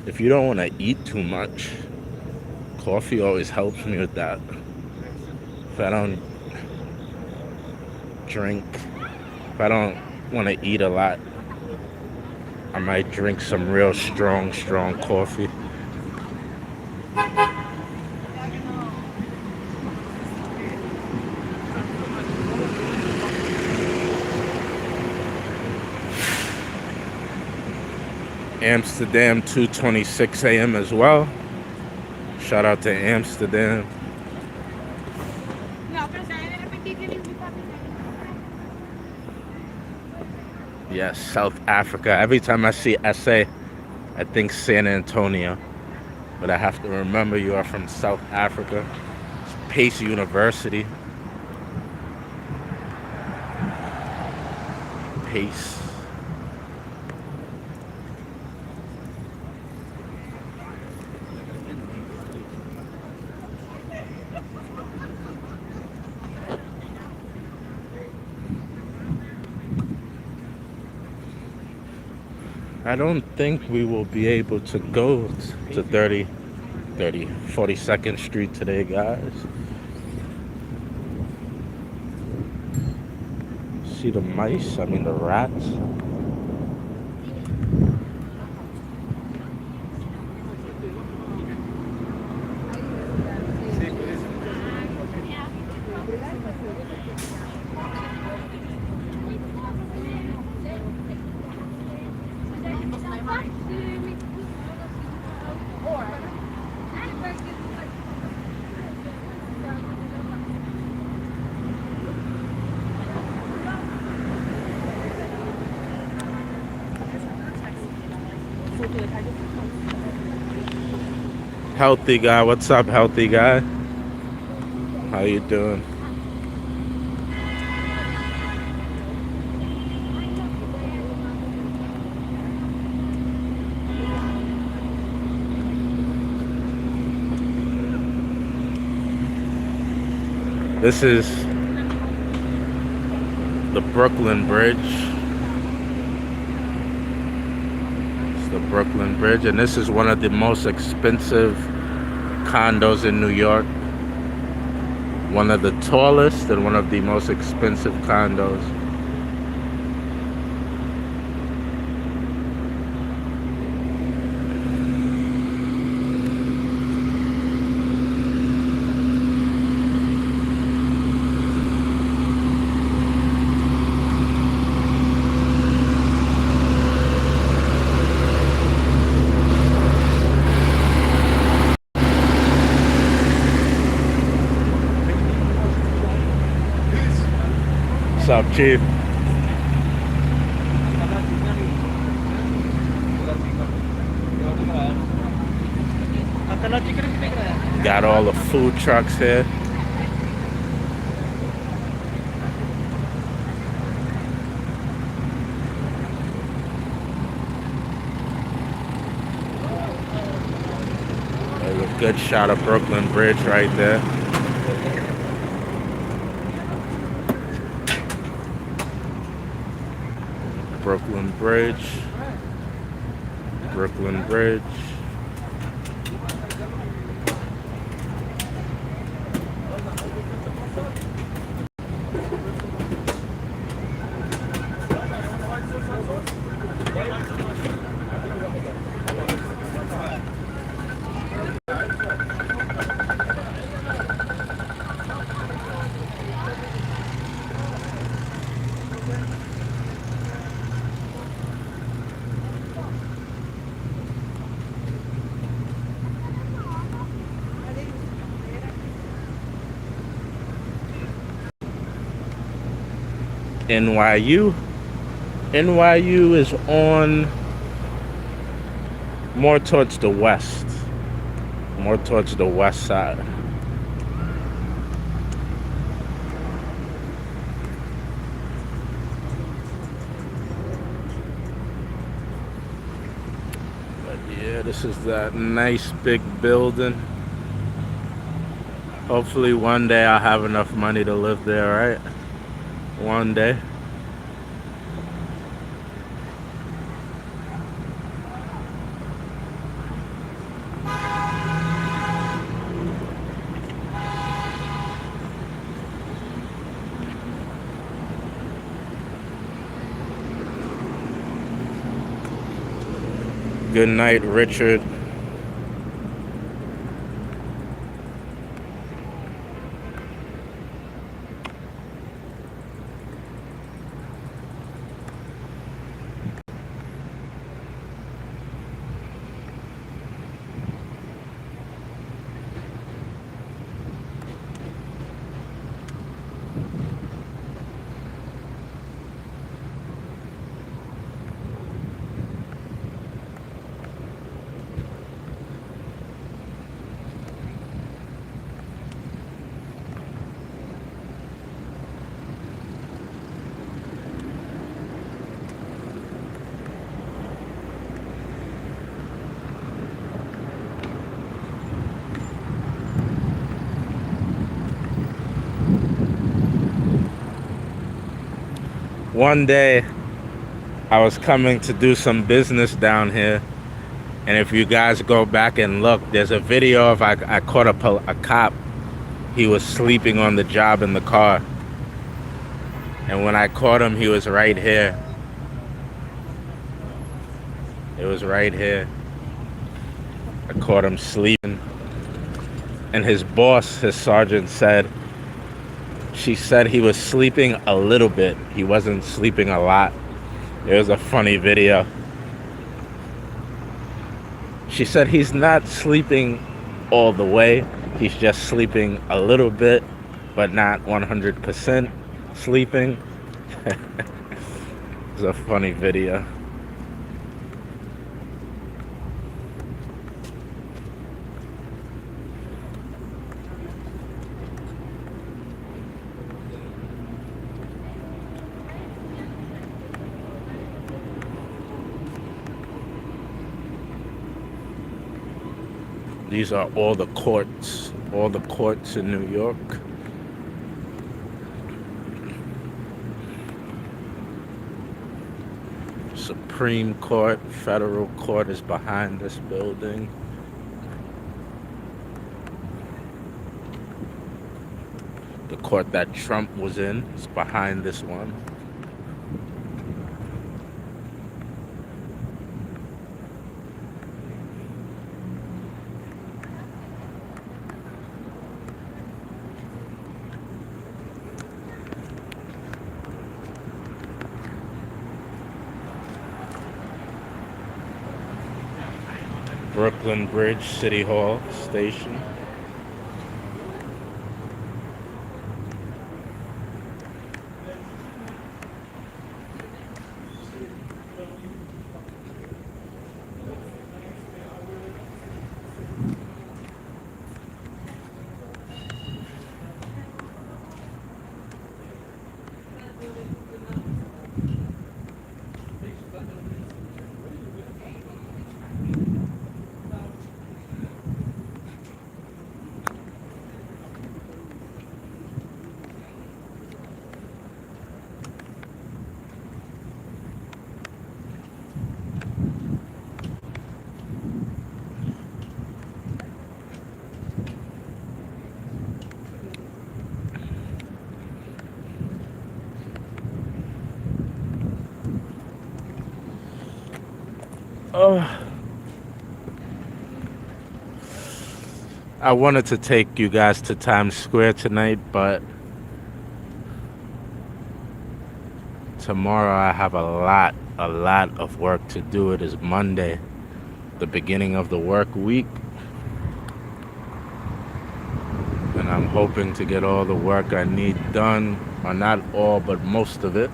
If you don't want to eat too much, coffee always helps me with that. If I don't drink, if I don't want to eat a lot, I might drink some real strong coffee. Amsterdam, 2:26 a.m. as well. Shout out to Amsterdam. Yes, South Africa. Every time I see SA, I think San Antonio. But I have to remember you are from South Africa. It's Pace University. Pace. I don't think we will be able to go to 42nd Street today, guys. See the mice? I mean the rats. Healthy guy. What's up, healthy guy? How you doing? This is the Brooklyn Bridge. It's the Brooklyn Bridge, and this is one of the most expensive condos in New York. One of the tallest and one of the most expensive condos. What's up, Chief? Got all the food trucks here. There's a good shot of Brooklyn Bridge right there. Brooklyn Bridge. Brooklyn Bridge. NYU. NYU is on more towards the west. More towards the west side. But yeah, this is that nice big building. Hopefully one day I'll have enough money to live there, right? One day. Good night, Richard. One day I was coming to do some business down here, and if you guys go back and look, there's a video of I caught a cop. He was sleeping on the job in the car, and when I caught him, he was right here. It was right here. I caught him sleeping, and his boss, his sergeant, she said he was sleeping a little bit. He wasn't sleeping a lot. It was a funny video. She said he's not sleeping all the way. He's just sleeping a little bit, but not 100% sleeping. It's a funny video. These are all the courts in New York. Supreme Court, Federal Court is behind this building. The court that Trump was in is behind this one. Brooklyn Bridge, City Hall Station. I wanted to take you guys to Times Square tonight, but tomorrow I have a lot of work to do. It is Monday, the beginning of the work week. And I'm hoping to get all the work I need done, or not all, but most of it.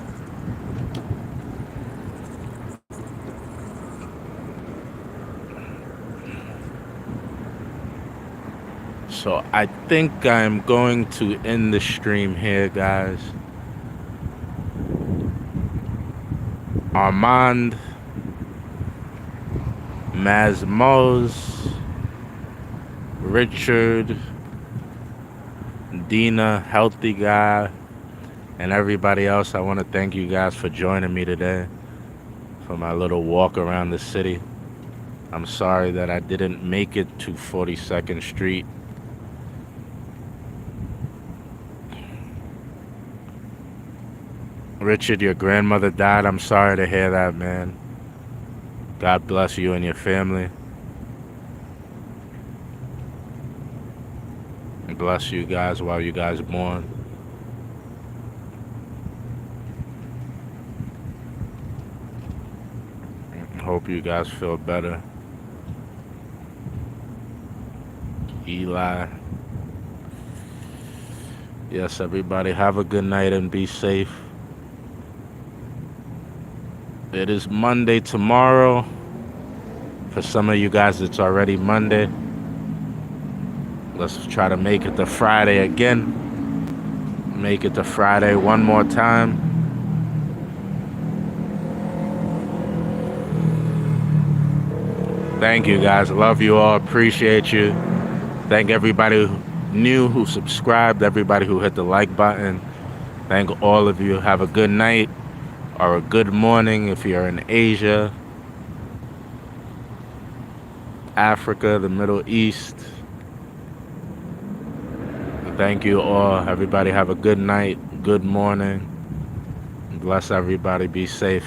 So I think I'm going to end the stream here, guys. Armand, Mazmoz, Richard, Dina, Healthy Guy, and everybody else, I want to thank you guys for joining me today for my little walk around the city. I'm sorry that I didn't make it to 42nd Street. Richard, your grandmother died. I'm sorry to hear that, man. God bless you and your family. And bless you guys while you guys mourn. Hope you guys feel better. Eli. Yes, everybody, have a good night and be safe. It is Monday tomorrow. For some of you guys, it's already Monday. Let's try to make it to Friday again. Make it to Friday one more time. Thank you, guys. Love you all. Appreciate you. Thank everybody who new, who subscribed, everybody who hit the like button. Thank all of you. Have a good night. Or a good morning if you're in Asia, Africa, the Middle East. Thank you all. Everybody have a good night, good morning. Bless everybody. Be safe.